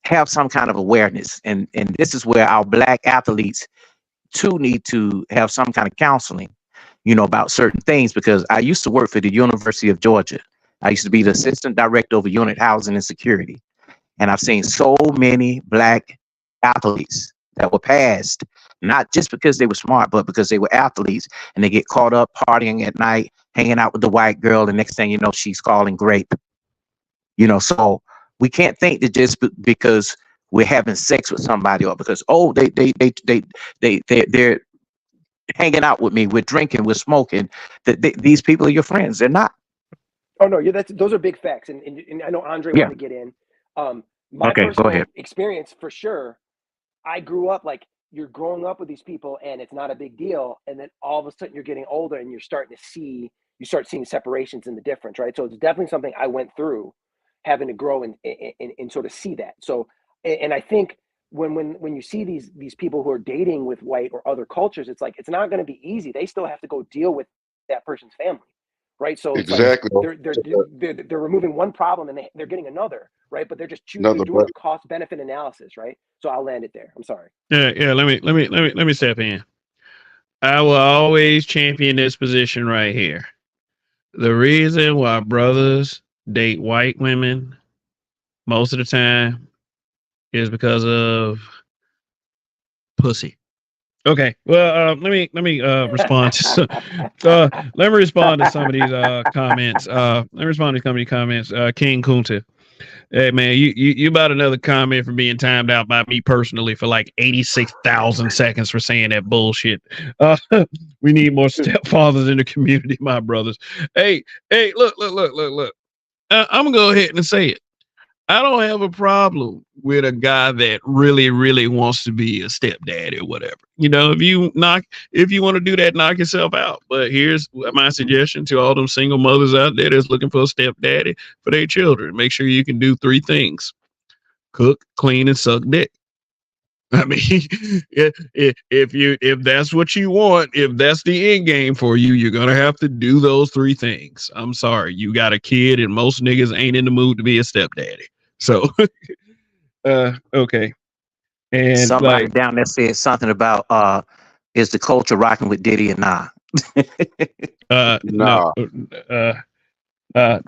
have some kind of awareness. And this is where our black athletes too need to have some kind of counseling, you know, about certain things, because I used to work for the University of Georgia. I used to be the assistant director over unit housing and security. And I've seen so many black athletes that were passed, not just because they were smart, but because they were athletes, and they get caught up partying at night, hanging out with the white girl, and next thing you know, she's calling grape. You know, so we can't think that just because we're having sex with somebody, or because they're hanging out with me, we're drinking, we're smoking, that these people are your friends. They're not.
Oh no, yeah, those are big facts, and I know Andre wanted to get in. My
Okay, go
personal
ahead.
experience for sure. I grew up like you're growing up with these people, and it's not a big deal, and then all of a sudden you're getting older, and you start seeing separations in the difference, right? So it's definitely something I went through, having to grow and sort of see that. So, and I think when you see these people who are dating with white or other cultures, it's like it's not going to be easy. They still have to go deal with that person's family, right? So it's
Exactly.
like they're removing one problem and they're getting another, right? But they're just doing a cost benefit analysis, right? So I'll land it there. I'm sorry.
Yeah. Let me step in. I will always champion this position right here. The reason why brothers date white women most of the time is because of pussy. Okay. Well, let me respond to let me respond to some of these comments. Let me respond to some of these comments. King Kunta. Hey man, you about another comment for being timed out by me personally for like 86,000 seconds for saying that bullshit. Uh, we need more stepfathers in the community, my brothers. Hey, look. I'm gonna go ahead and say it. I don't have a problem with a guy that really, really wants to be a stepdaddy or whatever. You know, if you want to do that, knock yourself out. But here's my suggestion to all them single mothers out there that's looking for a stepdaddy for their children. Make sure you can do three things: cook, clean, and suck dick. I mean, if that's what you want, if that's the end game for you, you're gonna have to do those three things. I'm sorry, you got a kid, and most niggas ain't in the mood to be a stepdaddy. So, okay, and
Somebody
like,
down there said something about is the culture rocking with Diddy and Nah?
no,
Nah.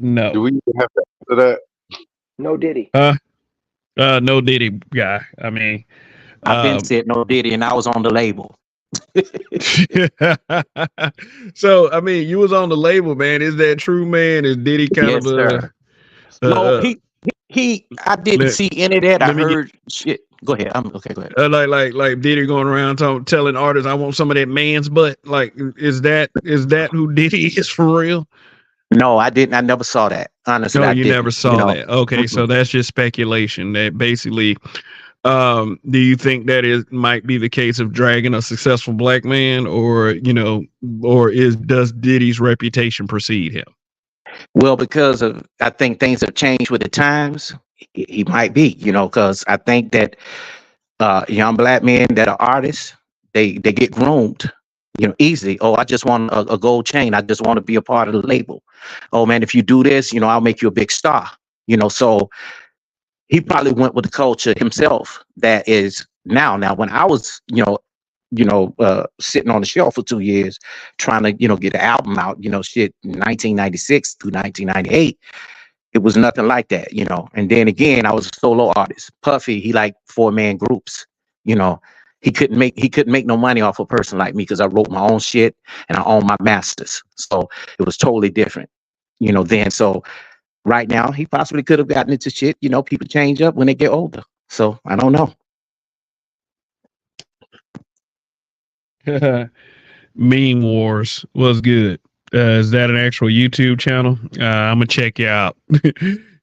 no,
Do we even have to answer that?
No Diddy.
no Diddy guy. I mean,
I've been said no Diddy, and I was on the label.
so I mean, you was on the label, man. Is that true, man? Is Diddy kind
Yes,
of
sir. No, he. I didn't
let-
see any of that. I
let me get-
heard shit. Go ahead. Okay. Go ahead.
like Diddy going around telling artists, "I want some of that man's butt." Like, is that who Diddy is for real?
No, I didn't. I never saw that. Honestly,
No,
I
you
didn't.
never saw that. Okay, so that's just speculation. That basically, do you think that might be the case of dragging a successful black man, or does Diddy's reputation precede him?
Well, because of I think things have changed with the times. He might be, because I think that young black men that are artists, they get groomed, easily. Oh, I just want a gold chain. I just want to be a part of the label. Oh man, if you do this, I'll make you a big star. So he probably went with the culture himself that is now. Now, when I was, sitting on the shelf for 2 years trying to, get an album out, 1996 through 1998, it was nothing like that, And then again, I was a solo artist. Puffy, he liked 4-man groups, He couldn't make no money off a person like me because I wrote my own shit and I own my masters. So it was totally different, then. So right now, he possibly could have gotten into shit. People change up when they get older. So I don't know.
Meme Wars was good. Is that an actual YouTube channel? I'm gonna check you out.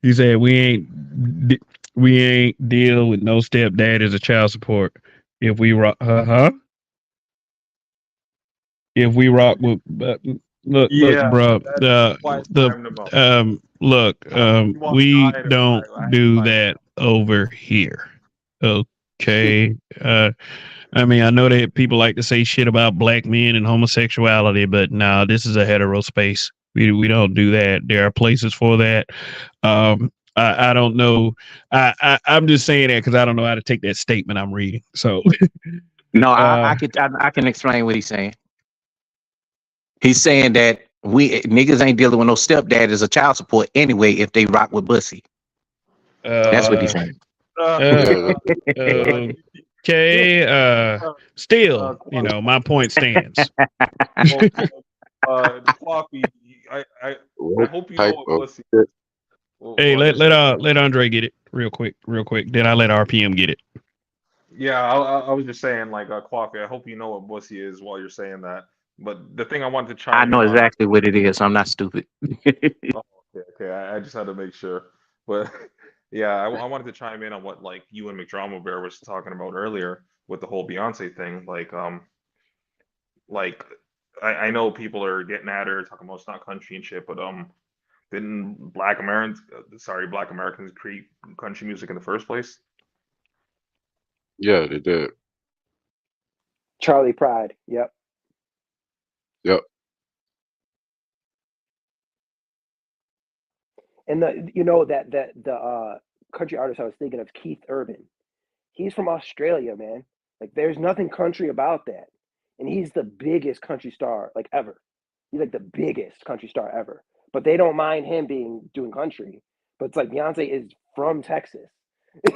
He said we ain't deal with no stepdad as a child support. If we rock, If we rock with, look, bro. We don't do that over here. Okay. I mean, I know that people like to say shit about black men and homosexuality, but nah, this is a hetero space. We don't do that. There are places for that. I don't know. I'm just saying that because I don't know how to take that statement I'm reading. So
no, I can explain what he's saying. He's saying that we niggas ain't dealing with no stepdad as a child support anyway if they rock with Bussy. That's what he's saying.
Okay. Still, my point stands.
Coffee. I hope you know what Bussy.
Hey, let Andre get it real quick. Then I let RPM get it.
Yeah, I was just saying, like, Coffee. I hope you know what Bussy is while you're saying that. But the thing I wanted to chime
I know exactly what it is. I'm not stupid.
Okay. I just had to make sure. But yeah, I wanted to chime in on what like you and McDrama Bear was talking about earlier with the whole Beyonce thing. Like I know people are getting at her talking about it's not country and shit, but didn't Black Americans create country music in the first place?
Yeah, they did.
Charlie Pride. Yep. And the country artist I was thinking of, Keith Urban. He's from Australia, man. Like, there's nothing country about that, and he's the biggest country star like ever. He's like the biggest country star ever. But they don't mind him doing country. But it's like Beyonce is from Texas,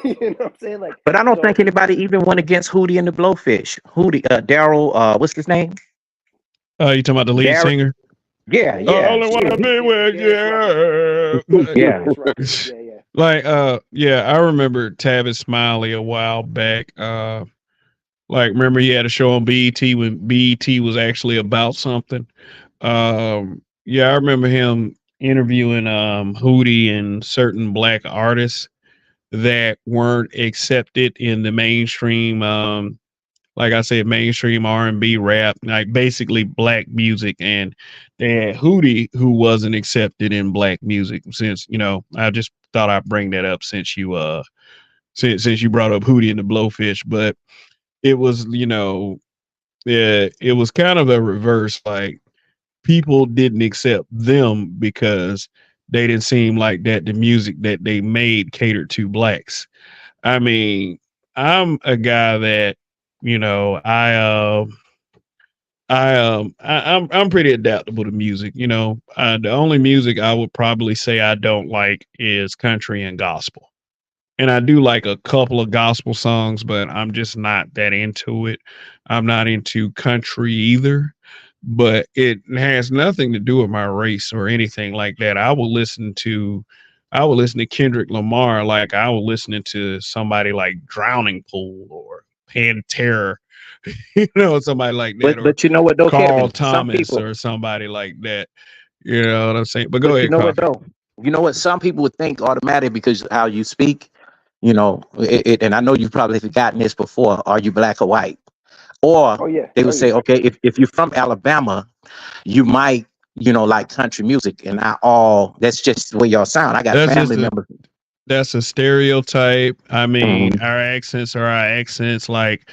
You know what I'm saying? Like,
But I don't
so
think anybody even went against Hootie and the Blowfish. Hootie, Daryl, what's his name?
You talking about the lead
Darren.
singer?
Yeah,
I
yeah,
only want to be with you.
yeah.
yeah.
Like, I remember Tavis Smiley a while back. Like, remember he had a show on BET when BET was actually about something. Yeah, I remember him interviewing Hootie and certain black artists that weren't accepted in the mainstream. Like I said, mainstream R&B rap, like basically black music, and they had Hootie who wasn't accepted in black music. Since I just thought I'd bring that up since you since you brought up Hootie and the Blowfish, but it was yeah, it was kind of a reverse. Like people didn't accept them because they didn't seem like that the music that they made catered to blacks. I mean, I'm a guy that I'm pretty adaptable to music. The only music I would probably say I don't like is country and gospel. And I do like a couple of gospel songs, but I'm just not that into it. I'm not into country either, but it has nothing to do with my race or anything like that. I would listen to Kendrick Lamar like I was listening to somebody like Drowning Pool or Pantera, somebody like that, or
But you know what though,
Carl
Kevin? Some
Thomas
people,
or somebody like that. You know what I'm saying? But go
but you
ahead,
know what
Coffee.
though? You know what? Some people would think automatic because how you speak. And I know you've probably forgotten this before. Are you black or white? Or
Oh yeah.
they
Oh
would say,
yeah.
okay, if you're from Alabama, you might, like country music, and not all. That's just the way y'all sound. I got
That's just
family members.
that's a stereotype. I mean,
Mhm.
our accents are our accents. Like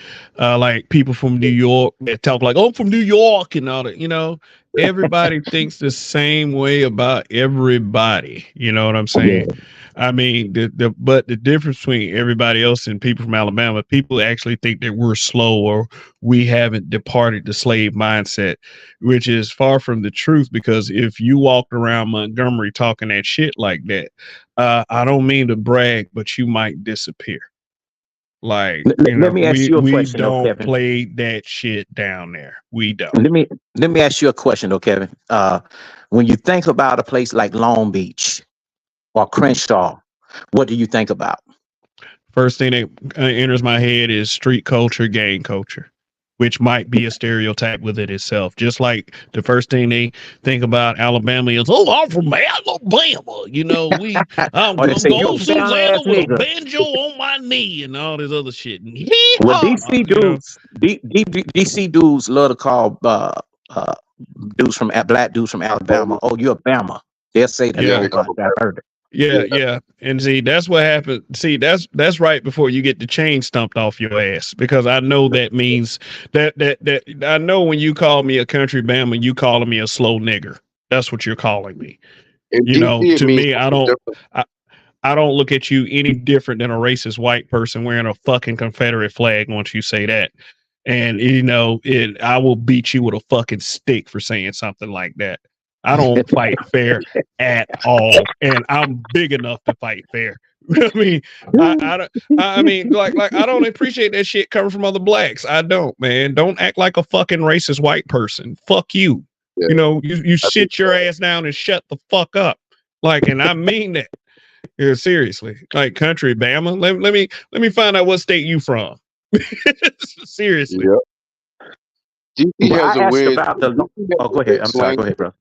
people from New York that talk like, "Oh, I'm from New York," and all that. Everybody thinks the same way about everybody. You know what I'm saying? I mean, but the difference between everybody else and people from Alabama, people actually think that we're slow or we haven't departed the slave mindset, which is far from the truth. Because if you walked around Montgomery talking that shit like that, I don't mean to brag, but you might disappear. Like,
Let me ask you a
we
question, though,
don't
Kevin.
play that shit down there. We don't.
Let me ask you a question, though, Kevin. When you think about a place like Long Beach or Crenshaw, what do you think about?
First thing that enters my head is street culture, gang culture, which might be a stereotype within itself. Just like the first thing they think about Alabama is, "Oh, I'm from Alabama." I'm
Or they say you
go
a sound
Susanna
ass
with a
nigga.
banjo on my knee and all this other shit. And
Well,
yeehaw,
DC dudes love to call black dudes from Alabama. Oh, you're a Bama. They'll say that a
Yeah.
whole bunch. I've heard it.
Yeah. And see, that's what happened. See, that's right before you get the chain stumped off your ass, because I know that means that I know when you call me a country Bama, you calling me a slow nigger. That's what you're calling me.
In DC, it
To
means
me,
something different.
I don't look at you any different than a racist white person wearing a fucking Confederate flag once you say that. And I will beat you with a fucking stick for saying something like that. I don't fight fair at all, and I'm big enough to fight fair. I mean, I mean, like I don't appreciate that shit coming from other blacks. I don't, man. Don't act like a fucking racist white person. Fuck you.
Yeah.
You sit your ass down and shut the fuck up. Like, and I mean that. Yeah, seriously. Like country Bama. Let me find out what state you from. Seriously.
Yeah. DC
Well,
has
I
a
asked
weird.
about the. Oh, go ahead. I'm sorry. Go ahead, bro.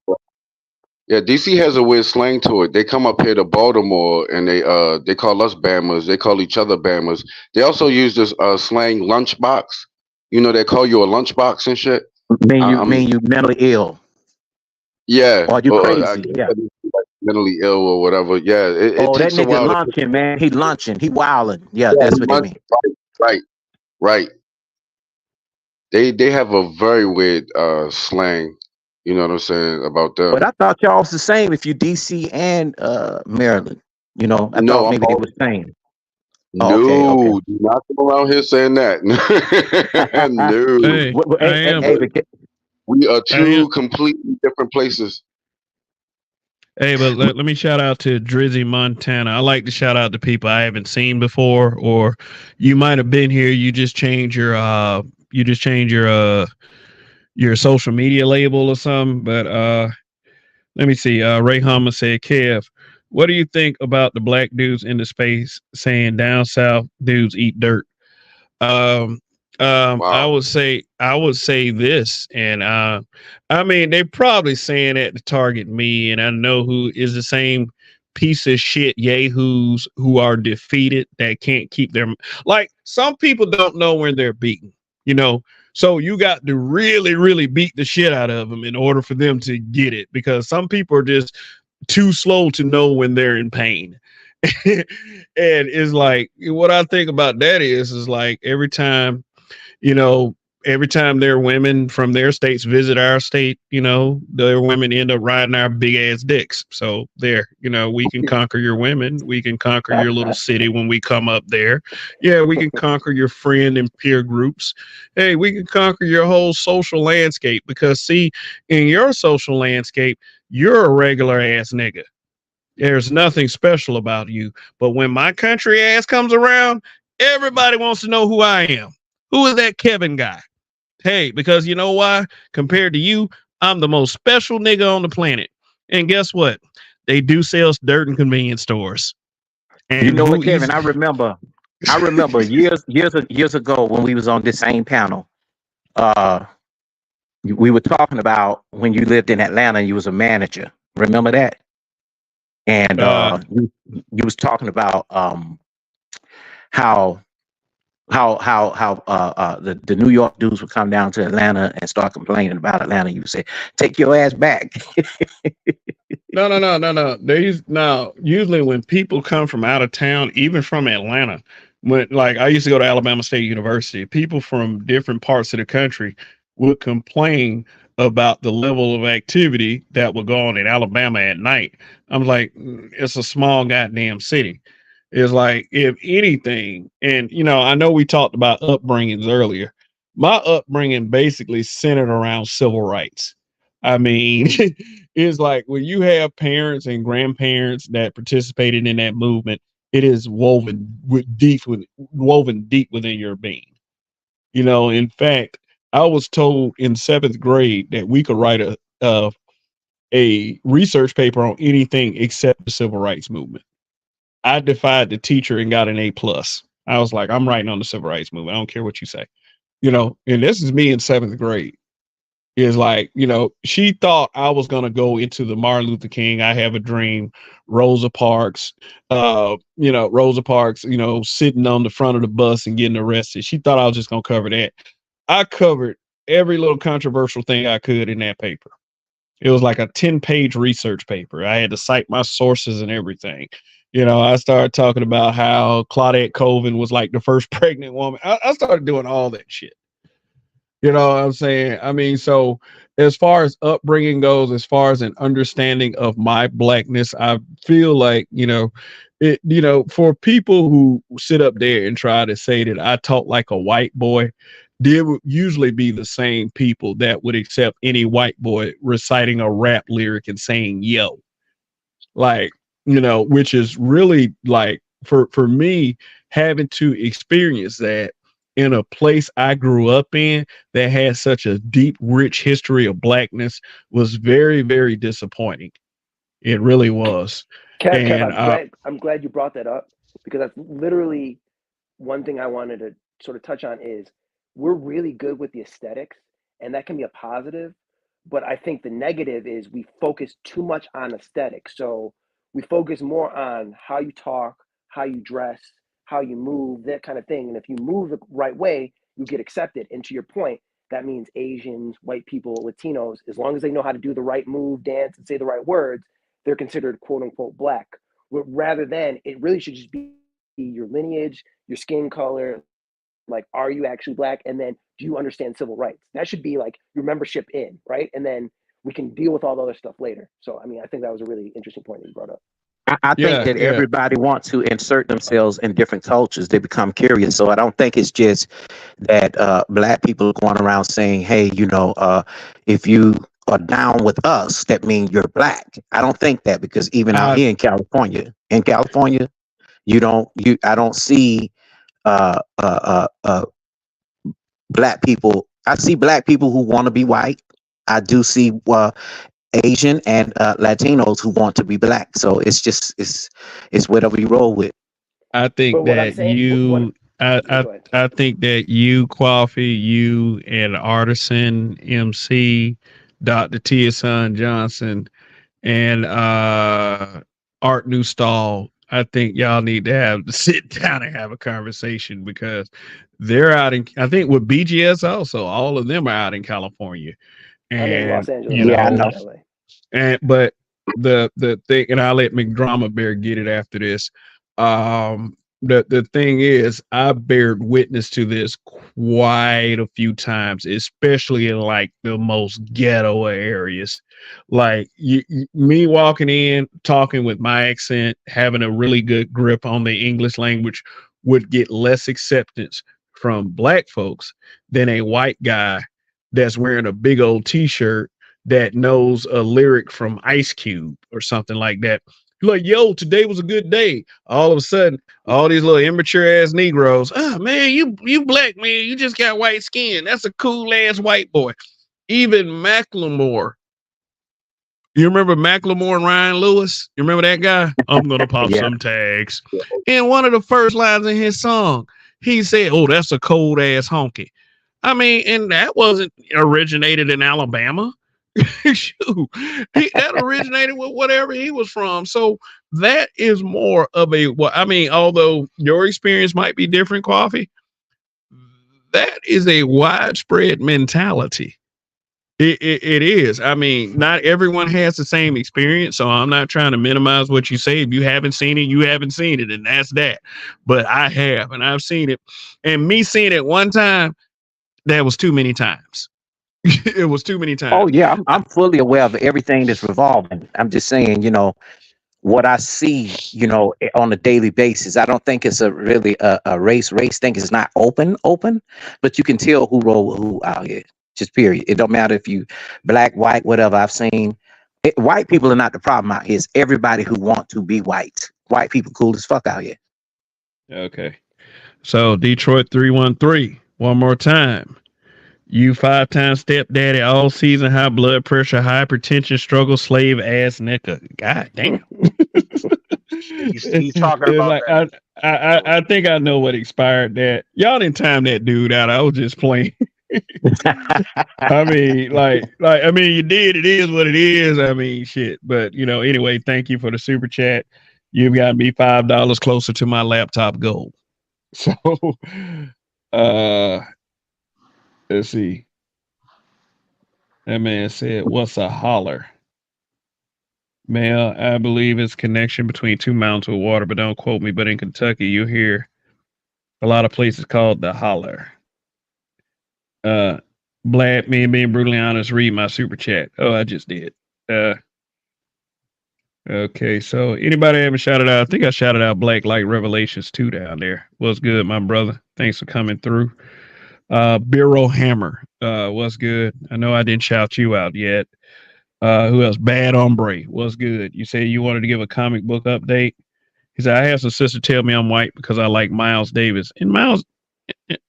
Yeah, DC has a weird slang to it. They come up here to Baltimore and they call us Bammers. They call each other Bammers. They also use this slang lunchbox. They call you a lunchbox and shit.
Mean you mentally ill.
Yeah.
Or you
I
crazy.
guess
Yeah.
that is, like, mentally ill or whatever. Yeah. It
Oh, that
takes a
nigga
while.
lunching, man. He lunching. He wilding. Yeah,
Yeah,
that's what they mean.
Right. They have a very weird slang. You know what I'm saying about them.
But I thought y'all was the same if you DC and Maryland. I
No,
thought maybe they
I'm
were the same.
No,
Okay.
do not come around here saying that. No,
Hey, I am.
Hey,
we are
I am.
two completely different places.
Hey, but let me shout out to Drizzy Montana. I like to shout out to people I haven't seen before, or you might have been here. You just change your social media label or something. But let me see. Ray Hummer said, Kev, what do you think about the black dudes in the space saying down south dudes eat dirt? Um, I
Wow.
would say this, and I mean they're probably saying that to target me, and I know who is the same piece of shit yahoos who are defeated that can't keep their like some people don't know when they're beaten, you know. So you got to really, really beat the shit out of them in order for them to get it, because some people are just too slow to know when they're in pain. And it's like what I think about that is like you know, every time their women from their states visit our state, you know, their women end up riding our big ass dicks. So there, you know, we can conquer your women. We can conquer your little city when we come up there. Yeah, we can conquer your friend and peer groups. Hey, we can conquer your whole social landscape because see, in your social landscape, you're a regular ass nigga. There's nothing special about you. But when my country ass comes around, everybody wants to know who I am. Who is that Kevin guy? Hey, because you know why? Compared to you, I'm the most special nigga on the planet. And guess what? They do sell dirt in convenience stores. And
You know
who
what, Kevin?
eats?
I remember years ago when we was on this same panel. Uh, we were talking about when you lived in Atlanta, you was a manager. Remember that? And
Uh,
you was talking about how the New York dudes would come down to Atlanta and start complaining about Atlanta. You would say, "Take your ass back."
no. Now usually when people come from out of town, even from Atlanta, when like I used to go to Alabama State University, people from different parts of the country would complain about the level of activity that would go on in Alabama at night. I'm like, it's a small goddamn city. It's like if anything, and you know, I know we talked about upbringings earlier. My upbringing basically centered around civil rights. I mean, it's like when you have parents and grandparents that participated in that movement, it is woven deep within your being. You know, in fact, I was told in seventh grade that we could write a research paper on anything except the civil rights movement. I defied the teacher and got an A plus. I was like, I'm writing on the civil rights movement. I don't care what you say. You know, and this is me in seventh grade. Is like, you know, she thought I was gonna go into the Martin Luther King, I Have a Dream, Rosa Parks, Rosa Parks, you know, sitting on the front of the bus and getting arrested. She thought I was just gonna cover that. I covered every little controversial thing I could in that paper. It was like a 10-page research paper. I had to cite my sources and everything. You know, I started talking about how Claudette Colvin was like the first pregnant woman. I started doing all that shit. You know what I'm saying? I mean, so as far as upbringing goes, as far as an understanding of my blackness, I feel like, for people who sit up there and try to say that I talk like a white boy, there would usually be the same people that would accept any white boy reciting a rap lyric and saying, yo, like, which is really like for me having to experience that in a place I grew up in that had such a deep, rich history of blackness was very, very disappointing. It really was.
Kev,
And
I'm glad you brought that up because that's literally one thing I wanted to sort of touch on is we're really good with the aesthetics, and that can be a positive. But I think the negative is we focus too much on aesthetics. So we focus more on how you talk, how you dress, how you move, that kind of thing. And if you move the right way, you get accepted. And to your point, that means Asians, white people, Latinos, as long as they know how to do the right move, dance, and say the right words, they're considered quote unquote black. Rather than it really should just be your lineage, your skin color, like are you actually black, and then do you understand civil rights? That should be like your membership in, right? And then we can deal with all the other stuff later. So I mean, I think that was a really interesting point that you brought up.
I think
yeah,
that
yeah.
everybody wants to insert themselves in different cultures. They become curious. So I don't think it's just that black people are going around saying, hey, if you or down with us, that means you're black. I don't think that, because even out here in California, I don't see black people. I see black people who want to be white. I do see Asian and Latinos who want to be black. So it's whatever you roll with.
I think
But what I'm
that
saying,
I
go ahead.
I think that you, Coffee, you and Artisan MC, Dr. Tia Son Johnson, and Art Newstall, I think y'all need to sit down and have a conversation, because they're out in, I think with BGS also, all of them are out in California.
I'm in
And
Los Angeles.
you
Yeah, I
know,
know.
LA.
but the thing, and I'll let McDrama Bear get it after this. The thing is, I bared witness to this quite a few times, especially in like the most ghetto areas. Like me walking in, talking with my accent, having a really good grip on the English language would get less acceptance from black folks than a white guy that's wearing a big old t-shirt that knows a lyric from Ice Cube or something like that. Like, yo, today was a good day. All of a sudden, all these little immature ass Negroes, oh man, you black man, you just got white skin. That's a cool ass white boy. Even Macklemore. You remember Macklemore and Ryan Lewis? You remember that guy? I'm gonna pop
Yeah.
some tags. In one of the first lines in his song, he said, "Oh, that's a cold ass honky." I mean, and that wasn't originated in Alabama. Shoot, that originated with whatever he was from. So that is more of a, well, I mean, although your experience might be different, Coffee, that is a widespread mentality. It is. I mean, not everyone has the same experience, so I'm not trying to minimize what you say. If you haven't seen it, you haven't seen it, and that's that. But I have, and I've seen it. And me seeing it one time, that was too many times. It was too many times.
Oh yeah, I'm fully aware of everything that's revolving. I'm just saying, what I see, on a daily basis. I don't think it's really a race thing. It's not open, but you can tell who roll with who out here. Just period. It don't matter if you black, white, whatever. I've seen white people are not the problem out here. It's everybody who want to be white. White people cool as fuck out here.
Okay. So Detroit 313. One more time. You 5-time stepdaddy, all season, high blood pressure, hypertension, struggle, slave ass nigga. God damn.
He's talking about
like, I think I know what expired that. Y'all didn't time that dude out. I was just playing. I mean, you did. It is what it is. I mean, shit. But anyway, thank you for the super chat. You've got me $5 closer to my laptop goal. So, let's see. That man said, "What's a holler?" Male, I believe it's connection between two mountains with water, but don't quote me. But in Kentucky, you hear a lot of places called the holler. Black man being brutally honest, read my super chat. Oh, I just did. Okay, so anybody haven't shouted out? I think I shouted out Black Light Revelations 2 down there. What's good, my brother? Thanks for coming through. Bureau Hammer, what's good? I know I didn't shout you out yet. Who else? Bad Hombre, what's good? You say you wanted to give a comic book update. He said, I had some sister tell me I'm white because I like Miles Davis. And Miles,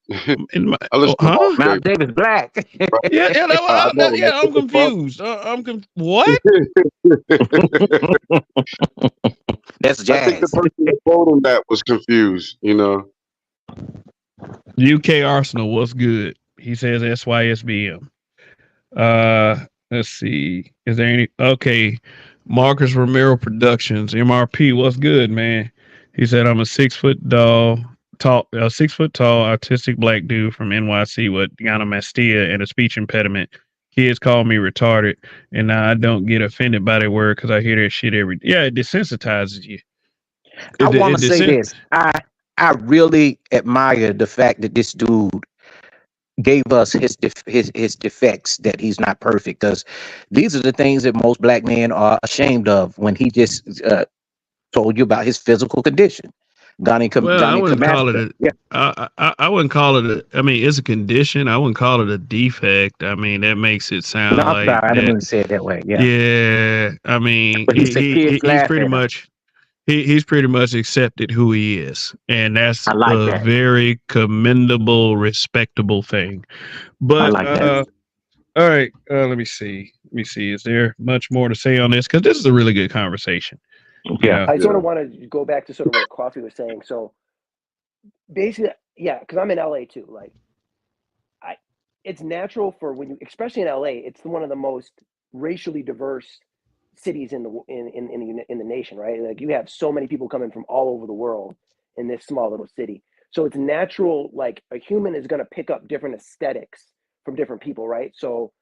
Miles Davis black.
I'm confused. What?
That's jazz.
I think the person who told him that was confused,
UK Arsenal, what's good? He says SYSBM. Let's see. Is there any? Okay. Marcus Romero Productions, MRP, what's good, man? He said, I'm a 6 foot tall, autistic black dude from NYC with gynecomastia and a speech impediment. Kids call me retarded, and now I don't get offended by that word because I hear that shit every day. Yeah, it desensitizes you.
I want to say this. I really admire the fact that this dude gave us his defects, that he's not perfect, because these are the things that most black men are ashamed of when he just told you about his physical condition.
Well, I
Johnny
wouldn't call it
Commando.
a. I wouldn't call it a. I mean, it's a condition. I wouldn't call it a defect. I mean, that makes it
No,
sound
I'm sorry.
like
I didn't
that.
mean to say it that way. Yeah.
Yeah, I mean,
But he said kids
he's
laugh
pretty
at him.
much he's pretty much accepted who he is, and that's
I like
a
that.
very commendable, respectable thing.
I
But
like that.
all right, let me see. Let me see. Is there much more to say on this? Because this is a really good conversation. You
Yeah.
know?
I sort of want to go back to sort of what Coffee was saying. So basically, yeah, because I'm in LA too. Like, it's natural for when you, especially in LA, it's one of the most racially diverse cities in the nation, right? Like, you have so many people coming from all over the world in this small little city. So it's natural, like a human is going to pick up different aesthetics from different people, right? So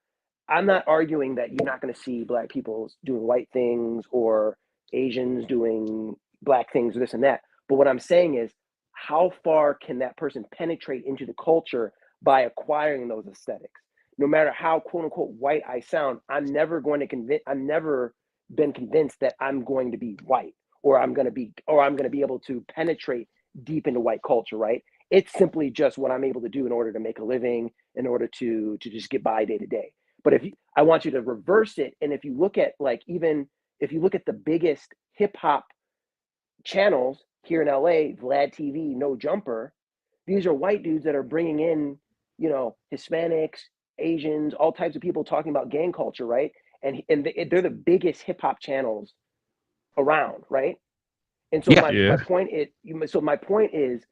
I'm not arguing that you're not going to see black people doing white things or Asians doing black things, this and that. But what I'm saying is, how far can that person penetrate into the culture by acquiring those aesthetics? No matter how quote unquote white I sound, I'm never been convinced that I'm going to be white, or I'm going to be able to penetrate deep into white culture, right? It's simply just what I'm able to do in order to make a living, in order to just get by day to day. But I want you to reverse it, and if you look at the biggest hip hop channels here in LA, Vlad TV, No Jumper, these are white dudes that are bringing in, Hispanics, Asians, all types of people talking about gang culture, right? And they're the biggest hip hop channels around, right? And so
Yeah.
my point is,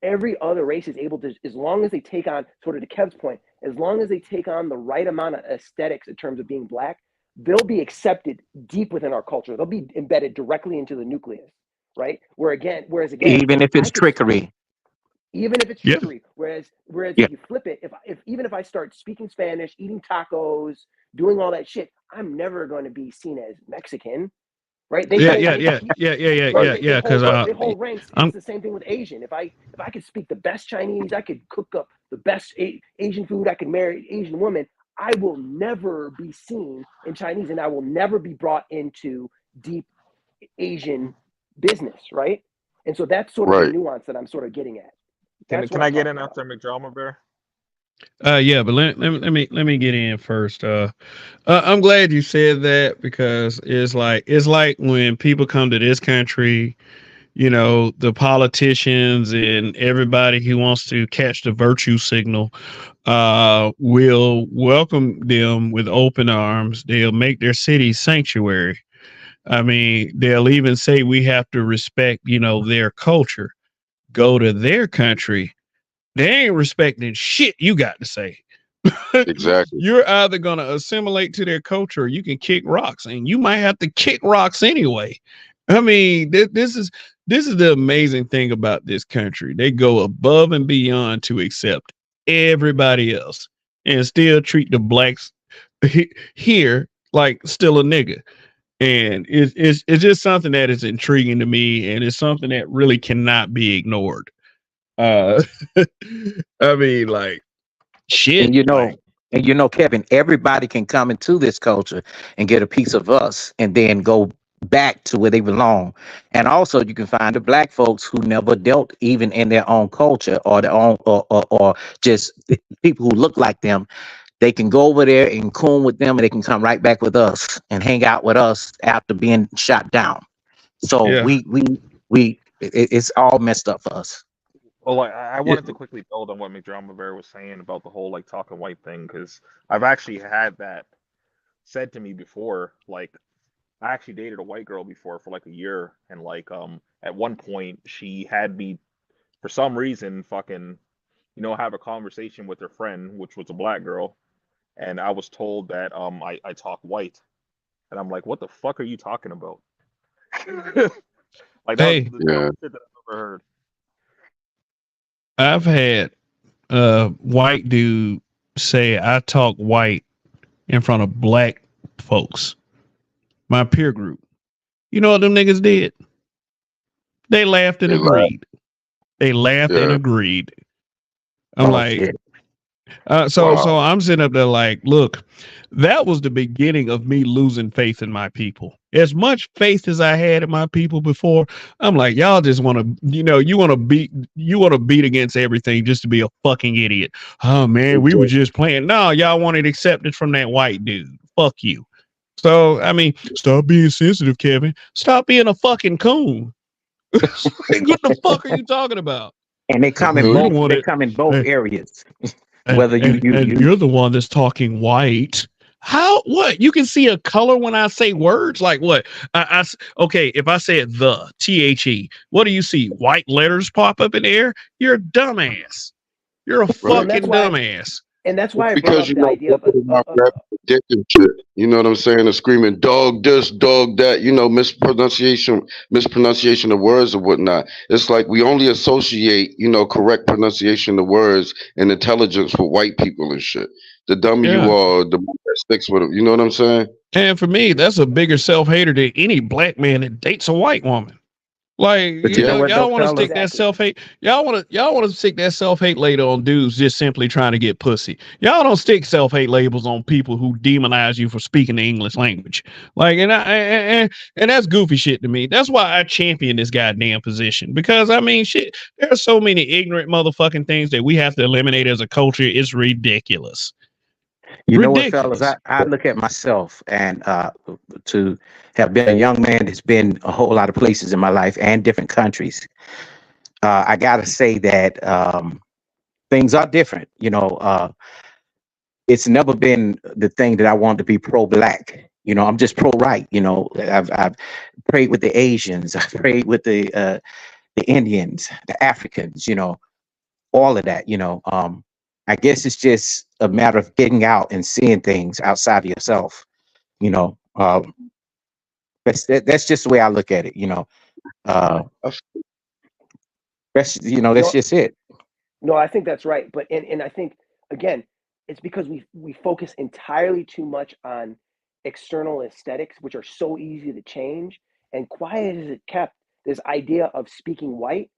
every other race is able to, as long as they take on, sort of to Kev's point, as long as they take on the right amount of aesthetics in terms of being black, they'll be accepted deep within our culture. They'll be embedded directly into the nucleus, right? Whereas again,
Even if it's trickery.
even if it's
Yeah.
trickery. Whereas
Yeah.
if you flip it, if I start speaking Spanish, eating tacos, doing all that shit, I'm never going to be seen as Mexican, right? They
Yeah,
hold-
yeah,
they-
yeah, yeah, yeah, yeah,
Bro,
yeah,
they
yeah. Because
hold ranks.
I'm
It's the same thing with Asian. If I could speak the best Chinese, I could cook up the best Asian food, I could marry an Asian woman, I will never be seen in Chinese, and I will never be brought into deep Asian business, right? And so that's sort of the
Right.
nuance that I'm sort of getting at.
Can
That's
can
what
I
I'm
get
talking
in
about.
after McDrama Bear?
yeah, but let me get in first. I'm glad you said that, because it's like when people come to this country, the politicians and everybody who wants to catch the virtue signal will welcome them with open arms. They'll make their city sanctuary. I mean, they'll even say we have to respect, their culture. Go to their country, they ain't respecting shit you got to say.
Exactly.
You're either going to assimilate to their culture, or you can kick rocks, and you might have to kick rocks anyway. I mean, this is the amazing thing about this country. They go above and beyond to accept everybody else and still treat the blacks here like still a nigga. And it's just something that is intriguing to me, and it's something that really cannot be ignored. I mean, like, shit.
And Kevin, everybody can come into this culture and get a piece of us and then go back to where they belong. And also you can find the black folks who never dealt even in their own culture, or their own or just people who look like them. They can go over there and coon with them, and they can come right back with us and hang out with us after being shot down. So
Yeah.
it's all messed up for us.
Well, I wanted to quickly build on what McDrama Bear was saying about the whole like talking white thing, because I've actually had that said to me before. Like, I actually dated a white girl before for like a year, and like at one point she had me, for some reason, fucking have a conversation with her friend, which was a black girl, and I was told that I talk white, and I'm like, what the fuck are you talking about? Like, that
Hey.
was the dumbest shit that I've ever heard.
I've had a white dude say I talk white in front of black folks, my peer group. You know what them niggas did? They laughed and agreed. They laughed and agreed. I'm like,
shit.
So
Wow.
I'm sitting up there like, look, that was the beginning of me losing faith in my people. As much faith as I had in my people before, I'm like, y'all just want to, you want to beat against everything just to be a fucking idiot. Oh man, we were just playing. No, y'all wanted acceptance from that white dude. Fuck you. So I mean, stop being sensitive, Kevin. Stop being a fucking coon. Like, what the fuck are you talking about?
And they come in
You
both.
don't want
They
it.
come in both
And,
areas.
and,
Whether you
and you're the one that's talking white. How? What? You can see a color when I say words? Like what? Okay, if I said the THE, what do you see? White letters pop up in the air? You're a dumbass. You're a
Right.
And that's
fucking
why,
dumbass.
and that's why I brought
Because
up
you
the
know,
idea of
my rap dick and shit. You know what I'm saying? And screaming dog this, dog that. You know, mispronunciation of words or whatnot. It's like we only associate, you know, correct pronunciation of words and intelligence with white people and shit. The dumber you
Yeah.
are, the more that sticks with it. You know what I'm saying?
And for me, that's a bigger self-hater than any black man that dates a white woman. Like,
But you know what,
y'all
though,
want to
fellas?
stick that
exactly.
self-hate. Y'all want to stick that self-hate label on dudes just simply trying to get pussy. Y'all don't stick self-hate labels on people who demonize you for speaking the English language. Like, and that's goofy shit to me. That's why I champion this goddamn position, because I mean, shit, there are so many ignorant motherfucking things that we have to eliminate as a culture. It's ridiculous.
You know what, fellas?
Ridiculous.
I look at myself and to have been a young man that's been a whole lot of places in my life and different countries. I gotta say that things are different. You know, it's never been the thing that I want to be pro-black. You know, I'm just pro-right. You know, I've prayed with the Asians, I prayed with the Indians, the Africans. You know, all of that. You know, I guess it's just a matter of getting out and seeing things outside of yourself. You know, that's just the way I look at it. You know, uh, that's
No,
just it.
no, I think that's right. But and I think again, it's because we focus entirely too much on external aesthetics, which are so easy to change. And quiet as it kept, this idea of speaking white,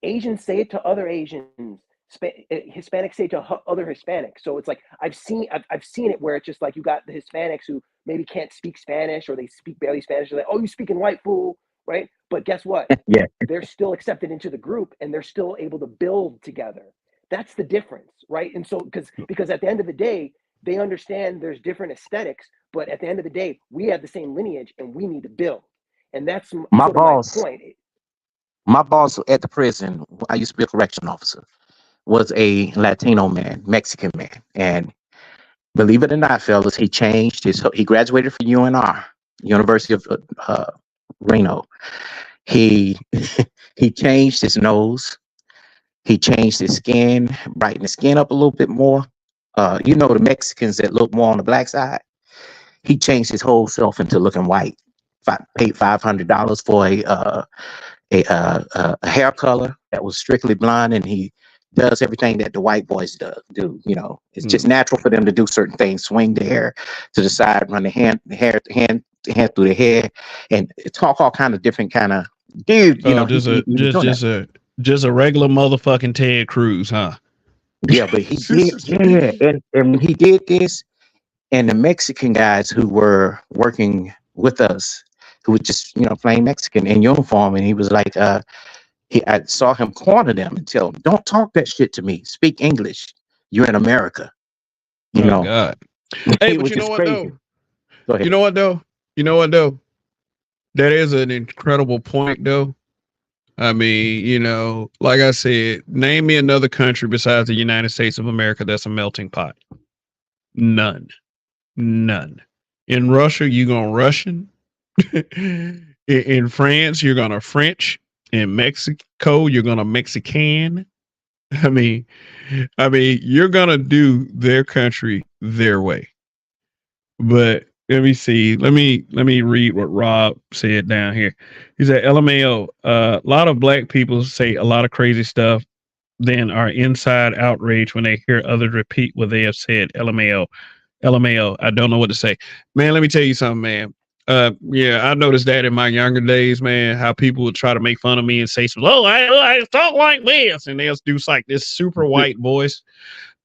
Asians say it to other Asians. Hispanics say it to other Hispanics. So it's like I've seen it where it's just like you got the Hispanics who maybe can't speak Spanish or they speak barely Spanish. They're like, "Oh, you speaking white, fool," right? But guess what?
Yeah.
They're still accepted into the group and they're still able to build together. That's the difference, right? And so because at the end of the day, they understand there's different aesthetics, but at the end of the day, we have the same lineage and we need to build. And that's
My
sort of my
boss,
point.
my boss at the prison, I used to be a correction officer, was a Latino man, Mexican man, and believe it or not, fellas, he changed his. He graduated from UNR, University of Reno. He he changed his nose. He changed his skin, brightened his skin up a little bit more. You know, the Mexicans that look more on the black side. He changed his whole self into looking white. Paid $500 for a hair color that was strictly blonde, and he does everything that the white boys do. You know, it's just natural for them to do certain things: swing the hair to the side, run the hand through the hair, and talk all kind of different kind of dude. You know,
Just
he was doing that.
just a regular motherfucking Ted Cruz, huh?
Yeah, but he did. Yeah, and when he did this, and the Mexican guys who were working with us, who were just plain Mexican in uniform, and he was like, I saw him corner them and tell them, "Don't talk that shit to me. Speak English. You're in America." You know.
God. Hey, but
was
you know
just
what
crazy.
though?
Go ahead.
You know what though? That is an incredible point though. I mean, like I said, name me another country besides the United States of America that's a melting pot. None. In Russia, you're gonna Russian. In France, you're gonna French. In Mexico, you're gonna Mexican. I mean, you're gonna do their country their way. But let me see. Let me read what Rob said down here. He said, "LMAO. A lot of black people say a lot of crazy stuff, then are inside outrage when they hear others repeat what they have said. LMAO. LMAO. I don't know what to say, man. Let me tell you something, man. Yeah, I noticed that in my younger days, man, how people would try to make fun of me and say, "Oh, I talk like this," and they'll do like this super white voice.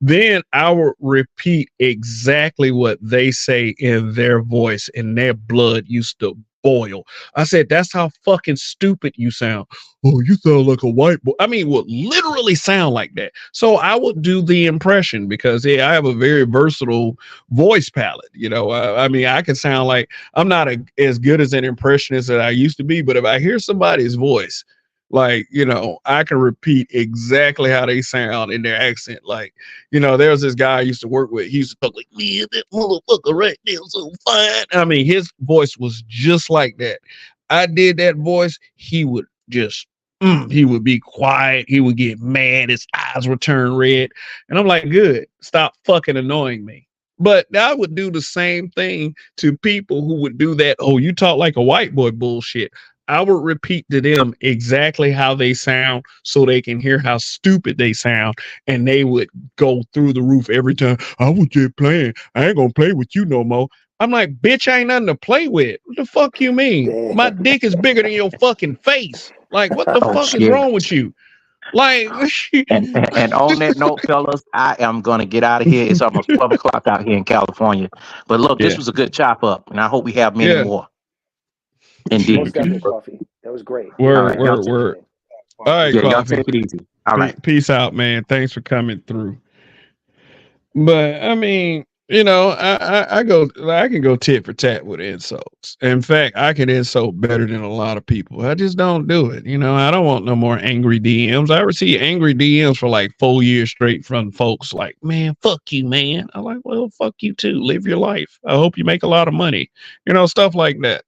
then I would repeat exactly what they say in their voice, and their blood used to boil. I said, that's how fucking stupid you sound. Oh, you sound like a white boy. I mean, would literally sound like that. So I would do the impression because I have a very versatile voice palette. You know, I mean, I can sound like I'm not as good as an impressionist that I used to be, but if I hear somebody's voice, like, you know, I can repeat exactly how they sound in their accent. Like, you know, there was this guy I used to work with. He used to talk like, man, that motherfucker right there so fine. I mean, his voice was just like that. I did that voice. He would just, he would be quiet. He would get mad. His eyes would turn red. And I'm like, good, stop fucking annoying me. But I would do the same thing to people who would do that. Oh, you talk like a white boy bullshit. I would repeat to them exactly how they sound so they can hear how stupid they sound, and they would go through the roof every time. I was just playing. I ain't gonna play with you no more. I'm like, bitch, ain't nothing to play with. What the fuck you mean?
Damn.
My dick is bigger than your fucking face. Like, what the
Oh,
fuck is
shit.
wrong with you? Like,
And on that note, fellas, I am gonna get out of here. It's almost 12 o'clock out here in California. But look, this
Yeah.
was a good chop up, and I hope we have many
Yeah.
more.
Most
Indeed.
definitely, Coffee. That was great.
word,
y'all
word, word. All right,
Yeah, y'all
Coffee.
take it easy. All right.
Peace out, man. Thanks for coming through. But I mean, you know, I can go tit for tat with insults. In fact, I can insult better than a lot of people. I just don't do it. You know, I don't want no more angry DMs. I receive angry DMs for like 4 years straight from folks like, man, fuck you, man. I'm like, well, fuck you too. Live your life. I hope you make a lot of money. You know, stuff like that.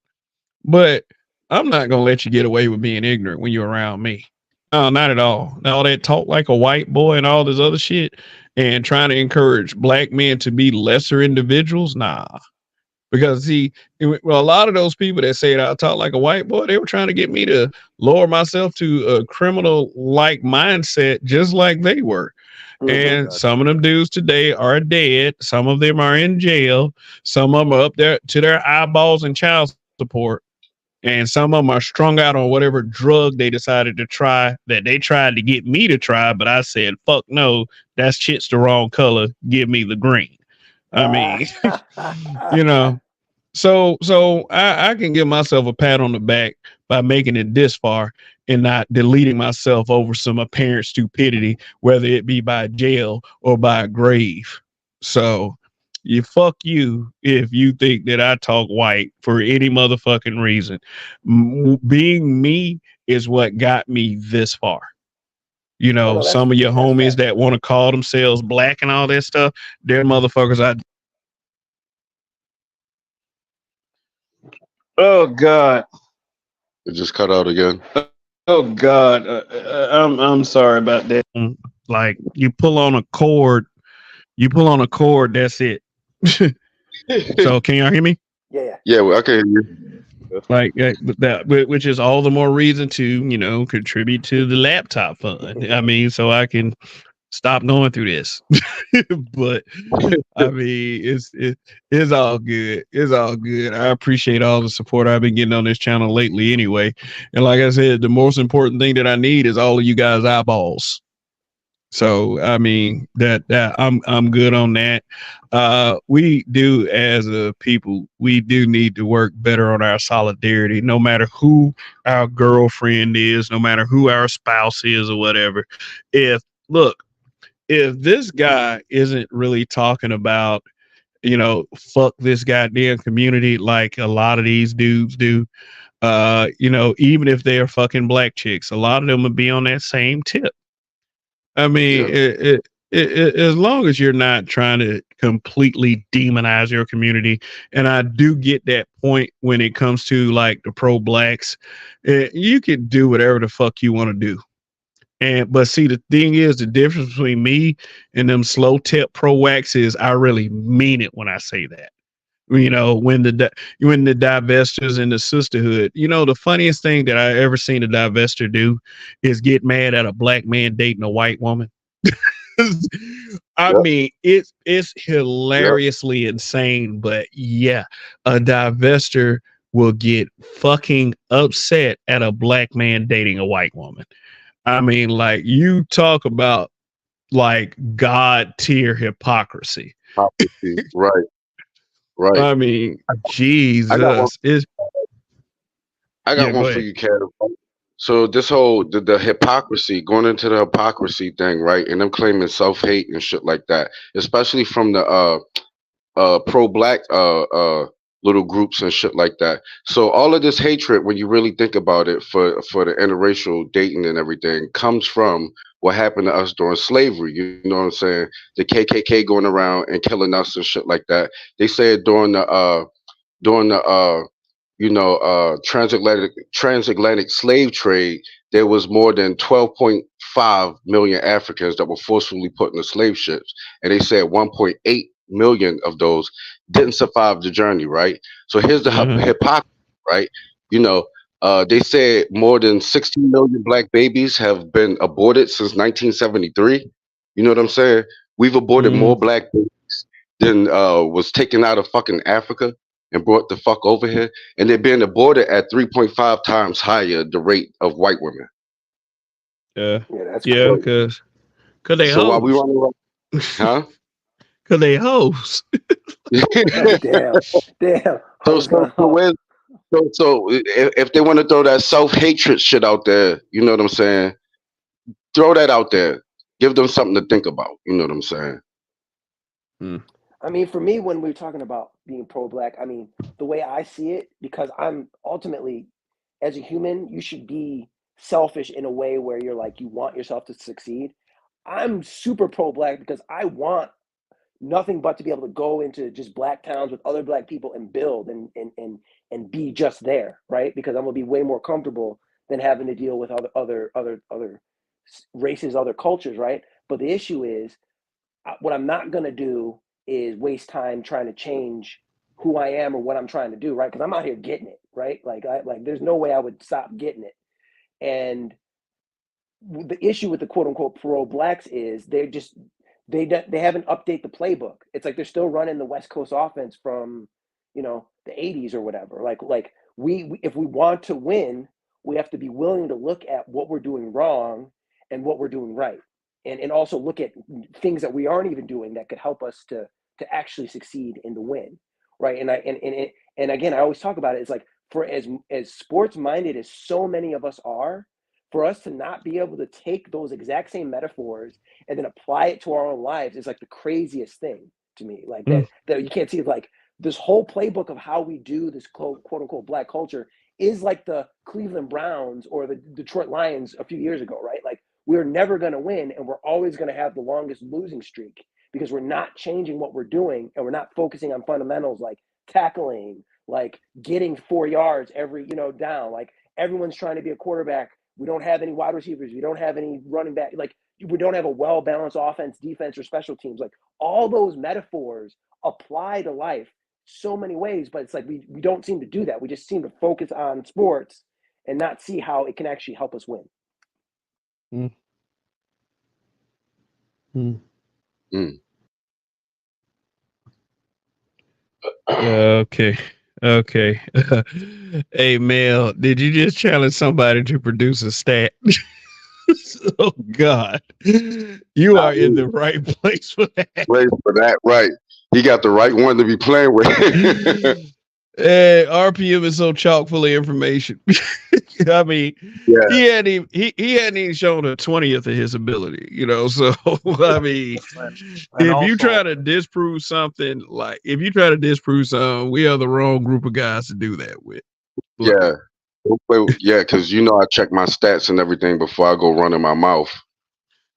But I'm not gonna let you get away with being ignorant when you're around me. No, not at all. All that talk like a white boy and all this other shit and trying to encourage black men to be lesser individuals. Nah. Because see, well, a lot of those people that say that I talk like a white boy, they were trying to get me to lower myself to a criminal like mindset, just like they were. And some of them dudes today are dead. Some of them are in jail. Some of them are up there to their eyeballs in child support. And some of them are strung out on whatever drug they decided to try that they tried to get me to try. But I said, fuck no, that shit's the wrong color. Give me the green. I mean, you know, so I can give myself a pat on the back by making it this far and not deleting myself over some apparent stupidity, whether it be by jail or by a grave. So you fuck you if you think that I talk white for any motherfucking reason. Being me is what got me this far. You know, some of your homies that want to call themselves black and all that stuff, they're motherfuckers. Oh God!
It just cut out again.
Oh God! I'm sorry about that. Like you pull on a cord, that's it. So can y'all hear me?
Yeah, well, I can hear you.
Like that, which is all the more reason to, you know, contribute to the laptop fund. I mean, so I can stop going through this. But I mean, it's all good. It's all good. I appreciate all the support I've been getting on this channel lately anyway. And like I said, the most important thing that I need is all of you guys' eyeballs. So I mean that I'm good on that. We do, as a people, we do need to work better on our solidarity, no matter who our girlfriend is, no matter who our spouse is or whatever. If this guy isn't really talking about, you know, fuck this goddamn community like a lot of these dudes do, you know, even if they're fucking black chicks, a lot of them would be on that same tip. I mean, as long as you're not trying to completely demonize your community, and I do get that point when it comes to like the pro-blacks, you can do whatever the fuck you want to do. But see, the thing is, the difference between me and them slow tip pro-wax is I really mean it when I say that. You know, when the divestors and the sisterhood, you know, the funniest thing that I ever seen a divestor do is get mad at a black man dating a white woman. I mean, it's hilariously insane, but yeah, a divestor will get fucking upset at a black man dating a white woman. I mean, like, you talk about like god tier hypocrisy.
Hypocrisy. Right. Right.
I mean,
I got one.
Jesus is
I
yeah.
got one
Go
for
ahead.
you, Cat. So this whole the hypocrisy, going into the hypocrisy thing, right? And them claiming self hate and shit like that, especially from the pro black little groups and shit like that. So all of this hatred, when you really think about it, for the interracial dating and everything, comes from what happened to us during slavery. You know what I'm saying? The KKK going around and killing us and shit like that. They said during the transatlantic slave trade, there was more than 12.5 million Africans that were forcefully put in the slave ships, and they said 1.8 million of those didn't survive the journey. Right. So here's the
Mhm.
hypocrisy. Right. You know, they said more than 16 million black babies have been aborted since 1973. You know what I'm saying? We've aborted more
Mhm.
black babies than was taken out of fucking Africa and brought the fuck over here, and they're being aborted at 3.5 times higher the rate of white women.
Yeah.
Yeah, that's
Yeah,
crazy.
because they
So while we
hoes.
running around, huh?
Because they hoes.
Damn, damn.
so
Hoes
so
gone
so
off.
where's so if they want to throw that self hatred shit out there, you know what I'm saying? Throw that out there. Give them something to think about. You know what I'm saying?
Mm.
I mean, for me, when we're talking about being pro-black, I mean, the way I see it, because I'm ultimately, as a human, you should be selfish in a way where you're like, you want yourself to succeed. I'm super pro-black because I want nothing but to be able to go into just black towns with other black people and build and be just there, right? Because I'm gonna be way more comfortable than having to deal with other races, other cultures, right? But the issue is, what I'm not gonna do is waste time trying to change who I am or what I'm trying to do, right? Because I'm out here getting it, right? There's no way I would stop getting it. And the issue with the quote unquote pro blacks is they haven't updated the playbook. It's like they're still running the West Coast offense from the 80s or whatever. We if we want to win, we have to be willing to look at what we're doing wrong and what we're doing right, and also look at things that we aren't even doing that could help us to actually succeed in the win, right? And again, I always talk about it. It's like, for as sports minded as so many of us are, for us to not be able to take those exact same metaphors and then apply it to our own lives is like the craziest thing to me. Like
Mm.
that you can't see, like, this whole playbook of how we do this quote unquote black culture is like the Cleveland Browns or the Detroit Lions a few years ago, right? Like, we're never going to win, and we're always going to have the longest losing streak because we're not changing what we're doing, and we're not focusing on fundamentals like tackling, like getting 4 yards every down. Like, everyone's trying to be a quarterback. We don't have any wide receivers. We don't have any running back. Like, we don't have a well-balanced offense, defense, or special teams. Like, all those metaphors apply to life so many ways, but it's like we don't seem to do that. We just seem to focus on sports and not see how it can actually help us win.
Mm. Mm.
Mm.
Okay. Okay. Hey, Mel, did you just challenge somebody to produce a stat? Oh God, you
Not
are in
me.
the right place for that.
Wait for that, right? He got the right one to be playing with.
Hey, RPM is so chock full of information. I mean,
Yeah,
he hadn't even shown a 20th of his ability, So I mean,
And
if you try
also,
to disprove something, we are the wrong group of guys to do that with. Like,
yeah. Yeah, because I check my stats and everything before I go running my mouth.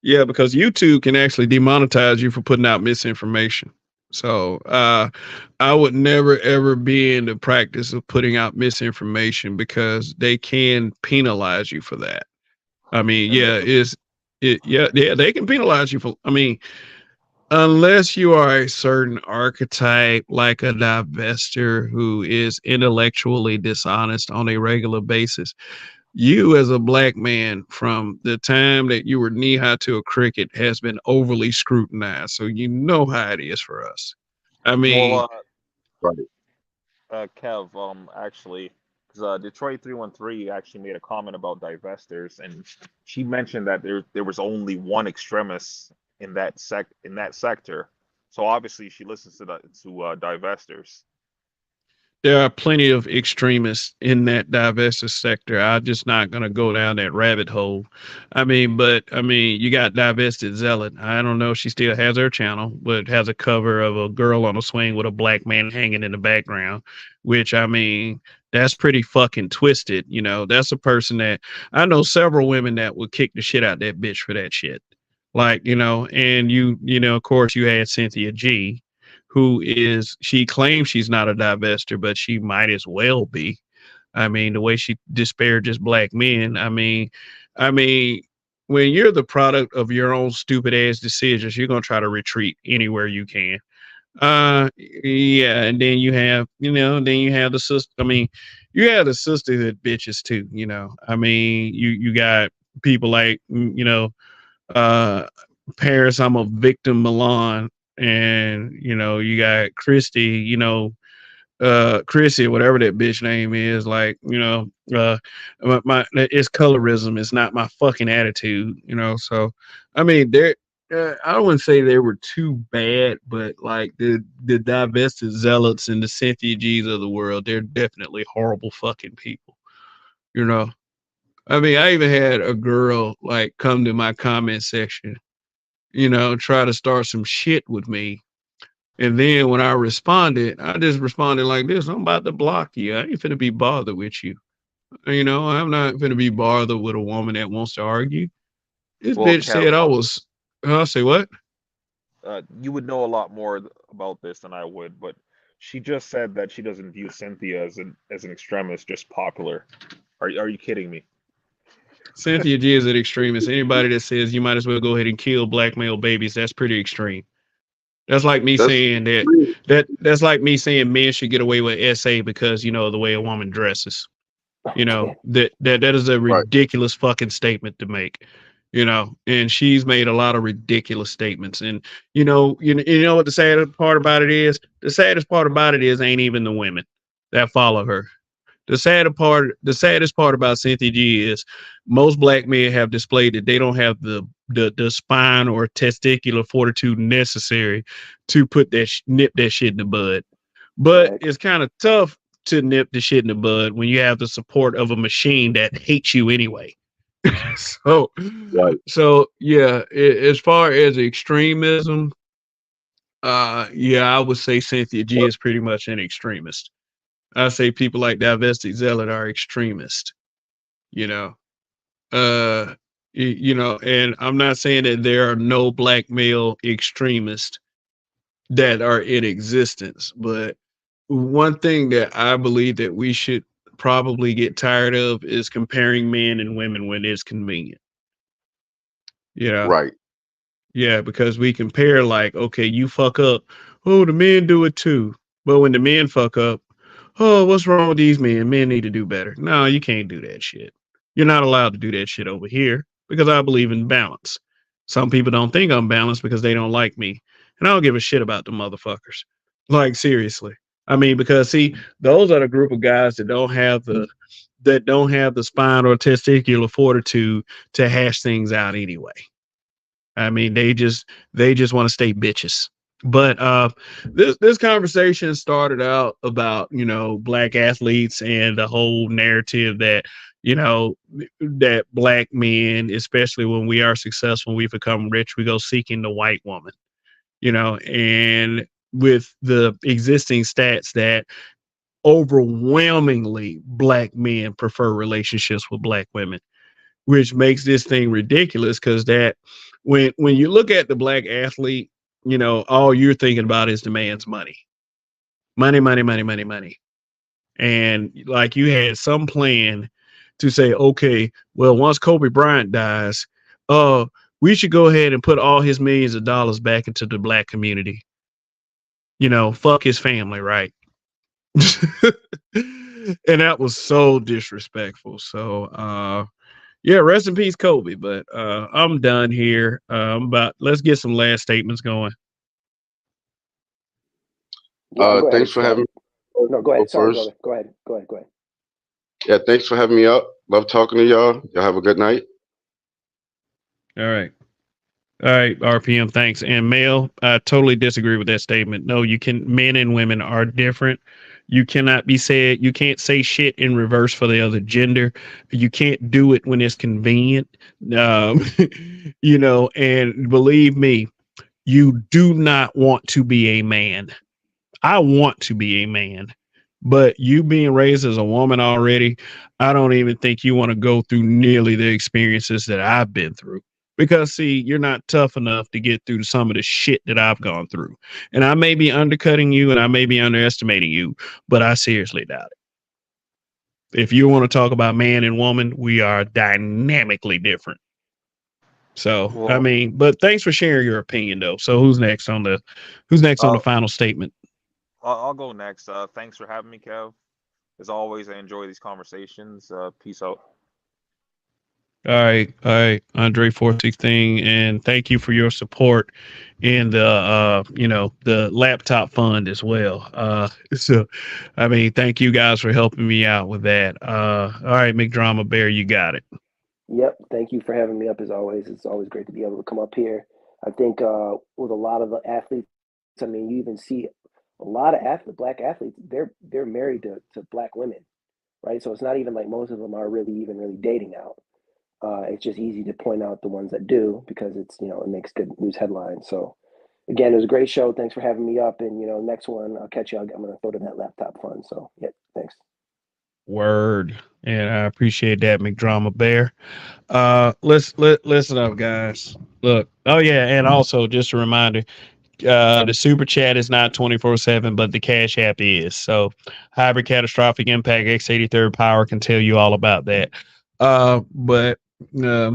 yeah, because YouTube can actually demonetize you for putting out misinformation. So I would never ever be in the practice of putting out misinformation because they can penalize you for that. I mean, yeah, they can penalize you for. I mean, unless you are a certain archetype, like a divester who is intellectually dishonest on a regular basis, you as a black man from the time that you were knee high to a cricket has been overly scrutinized. So you know how it is for us. I mean,
well,
Right.
Kev, actually, because Detroit 313 actually made a comment about divestors, and she mentioned that there was only one extremist in that sector. So obviously she listens to divestors.
There are plenty of extremists in that divestiture sector. I'm just not gonna go down that rabbit hole. But you got divested zealot. I don't know if she still has her channel, but has a cover of a girl on a swing with a black man hanging in the background, which that's pretty fucking twisted. You know, that's a person that I know several women that would kick the shit out that bitch for that shit. Like, and of course you had Cynthia G, she claims she's not a divester, but she might as well be. The way she disparages black men. When you're the product of your own stupid ass decisions, you're gonna try to retreat anywhere you can. Yeah, and then you have the sister. You have the sisterhood bitches too. You got people like Paris. I'm a victim, Milan, and you got Christy, Chrissy, whatever that bitch name is, it's colorism, it's not my fucking attitude, so there I wouldn't say they were too bad, but like the divested zealots and the Cynthia G's of the world, they're definitely horrible fucking people, I even had a girl like come to my comment section, try to start some shit with me. And then when I just responded like this: I'm about to block you. I ain't finna be bothered with you. I'm not finna be bothered with a woman that wants to argue. This bitch said I was, I'll say what?
You would know a lot more about this than I would, but she just said that she doesn't view Cynthia as an extremist, just popular. Are you kidding me?
Cynthia G is an extremist. Anybody that says you might as well go ahead and kill black male babies, that's pretty extreme. That's like me saying that's like me saying men should get away with SA because the way a woman dresses. That is a ridiculous fucking statement to make. And she's made a lot of ridiculous statements. And you know what the saddest part about it is? The saddest part about it is ain't even the women that follow her. The saddest part about Cynthia G is most black men have displayed that they don't have the spine or testicular fortitude necessary to nip that shit in the bud. But it's kind of tough to nip the shit in the bud when you have the support of a machine that hates you anyway. So yeah, as far as extremism, I would say Cynthia G is pretty much an extremist. I say people like divested zealot are extremists, and I'm not saying that there are no black male extremists that are in existence, but one thing that I believe that we should probably get tired of is comparing men and women when it's convenient.
Right.
Yeah, because we compare like, okay, you fuck up, oh, the men do it too. But when the men fuck up, oh, what's wrong with these men? Men need to do better. No, you can't do that shit. You're not allowed to do that shit over here because I believe in balance. Some people don't think I'm balanced because they don't like me. And I don't give a shit about the motherfuckers. Like, seriously. Because see, those are the group of guys that don't have the spine or testicular fortitude to hash things out anyway. They just want to stay bitches. But this conversation started out about black athletes and the whole narrative that that black men, especially when we are successful, we become rich, we go seeking the white woman, and with the existing stats that overwhelmingly black men prefer relationships with black women, which makes this thing ridiculous because that when you look at the black athlete, all you're thinking about is the man's money. Money, money, money, money, money. And like you had some plan to say, okay, well, once Kobe Bryant dies, we should go ahead and put all his millions of dollars back into the black community. Fuck his family, right? And that was so disrespectful. So yeah, rest in peace, Kobe. But I'm done here. Let's get some last statements going.
Thanks for having me.
No, go ahead. Sorry,
first.
go ahead.
Yeah, thanks for having me up. Love talking to y'all. Y'all have a good night.
All right. All right, RPM, thanks. And Mel, I totally disagree with that statement. No, you can. Men and women are different. You cannot be said. You can't say shit in reverse for the other gender. You can't do it when it's convenient. Um, and believe me, you do not want to be a man. I want to be a man, but you being raised as a woman already, I don't even think you want to go through nearly the experiences that I've been through. Because see, you're not tough enough to get through some of the shit that I've gone through. And I may be undercutting you and I may be underestimating you, but I seriously doubt it. If you want to talk about man and woman, we are dynamically different. So, I
Well,
mean, but thanks for sharing your opinion though. So who's next on the
I'll
final statement?
I'll go next. Thanks for having me, Kev. As always, I enjoy these conversations. Peace out.
All right, Andre 416, and thank you for your support in the laptop fund as well. So I mean, thank you guys for helping me out with that. All right, McDrama Bear, you got it.
Yep. Thank you for having me up as always. It's always great to be able to come up here. I think with a lot of the athletes, I mean, you even see a lot of black athletes, they're married to black women, right? So it's not even like most of them are really even really dating out. It's just easy to point out the ones that do because it makes good news headlines. So again, it was a great show. Thanks for having me up. And next one, I'll catch you. I'm gonna throw to that laptop fund. So yeah, thanks.
Word, and I appreciate that, McDrama Bear. Listen up, guys. Look, oh yeah, and also just a reminder, the super chat is not 24/7, but the Cash App is. So, Hybrid Catastrophic Impact X83rd Power can tell you all about that. But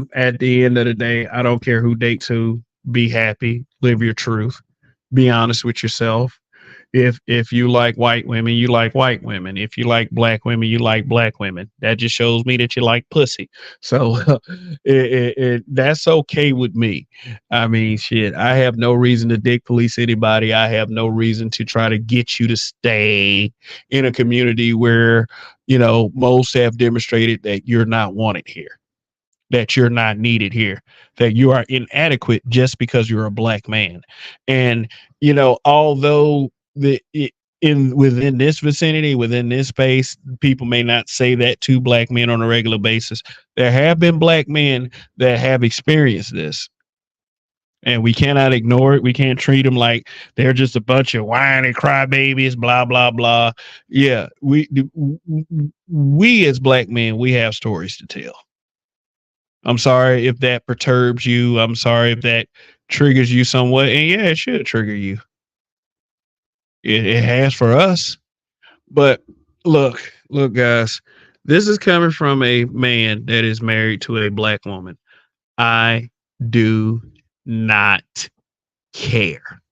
at the end of the day, I don't care who dates who. Be happy, live your truth, be honest with yourself. If you like white women, you like white women. If you like black women, you like black women. That just shows me that you like pussy. So that's okay with me. I mean, shit, I have no reason to dick police anybody. I have no reason to try to get you to stay in a community where, most have demonstrated that you're not wanted here, that you're not needed here, that you are inadequate just because you're a black man. And, although within this vicinity, within this space, people may not say that to black men on a regular basis. There have been black men that have experienced this. And we cannot ignore it. We can't treat them like they're just a bunch of whiny crybabies, blah, blah, blah. Yeah, we as black men, we have stories to tell. I'm sorry if that perturbs you. I'm sorry if that triggers you somewhat. And yeah, it should trigger you. It has for us. But look, guys, this is coming from a man that is married to a black woman. I do not care.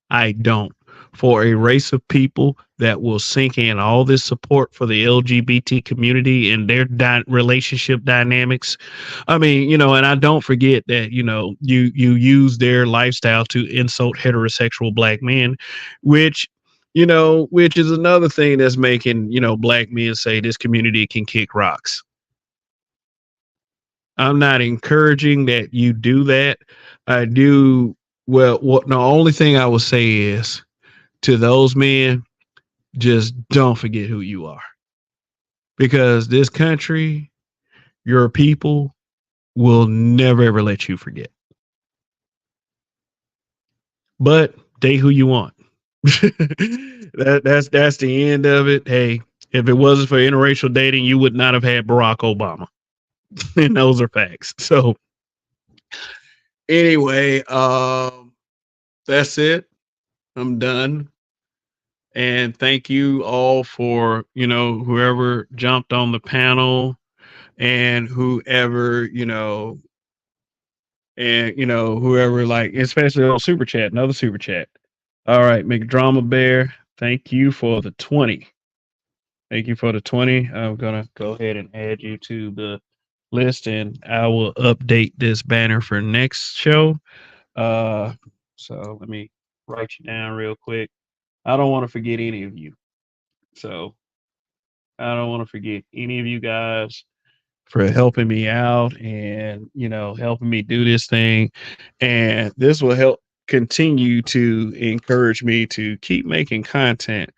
I don't. For a race of people that will sink in all this support for the LGBT community and their relationship dynamics. I mean, and I don't forget that, you use their lifestyle to insult heterosexual black men, which is another thing that's making, black men say this community can kick rocks. I'm not encouraging that you do that. I do. Well, the only thing I will say is, to those men, just don't forget who you are. Because this country, your people, will never ever let you forget. But date who you want. That's the end of it. Hey, if it wasn't for interracial dating, you would not have had Barack Obama. And those are facts. So anyway, that's it. I'm done. And thank you all for, whoever jumped on the panel and whoever, whoever, like, especially on Super Chat, another Super Chat. All right, McDrama Bear, thank you for the 20. Thank you for the 20. I'm going to go ahead and add you to the list and I will update this banner for next show. So let me write you down real quick. I don't want to forget any of you. So I don't want to forget any of you guys. for helping me out and, helping me do this thing. And this will help continue to encourage me to keep making content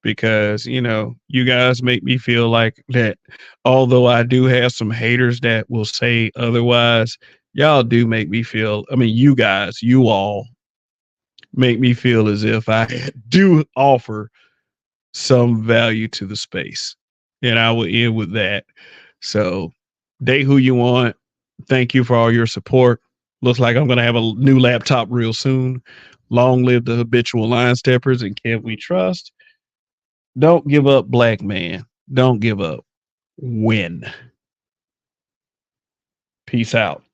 because, you guys make me feel like that although I do have some haters that will say otherwise, y'all do make me feel, you all make me feel as if I do offer some value to the space. And I will end with that. So date who you want. Thank you for all your support. Looks like I'm going to have a new laptop real soon. Long live the habitual line steppers and can we trust? Don't give up, black man. Don't give up. Win. Peace out.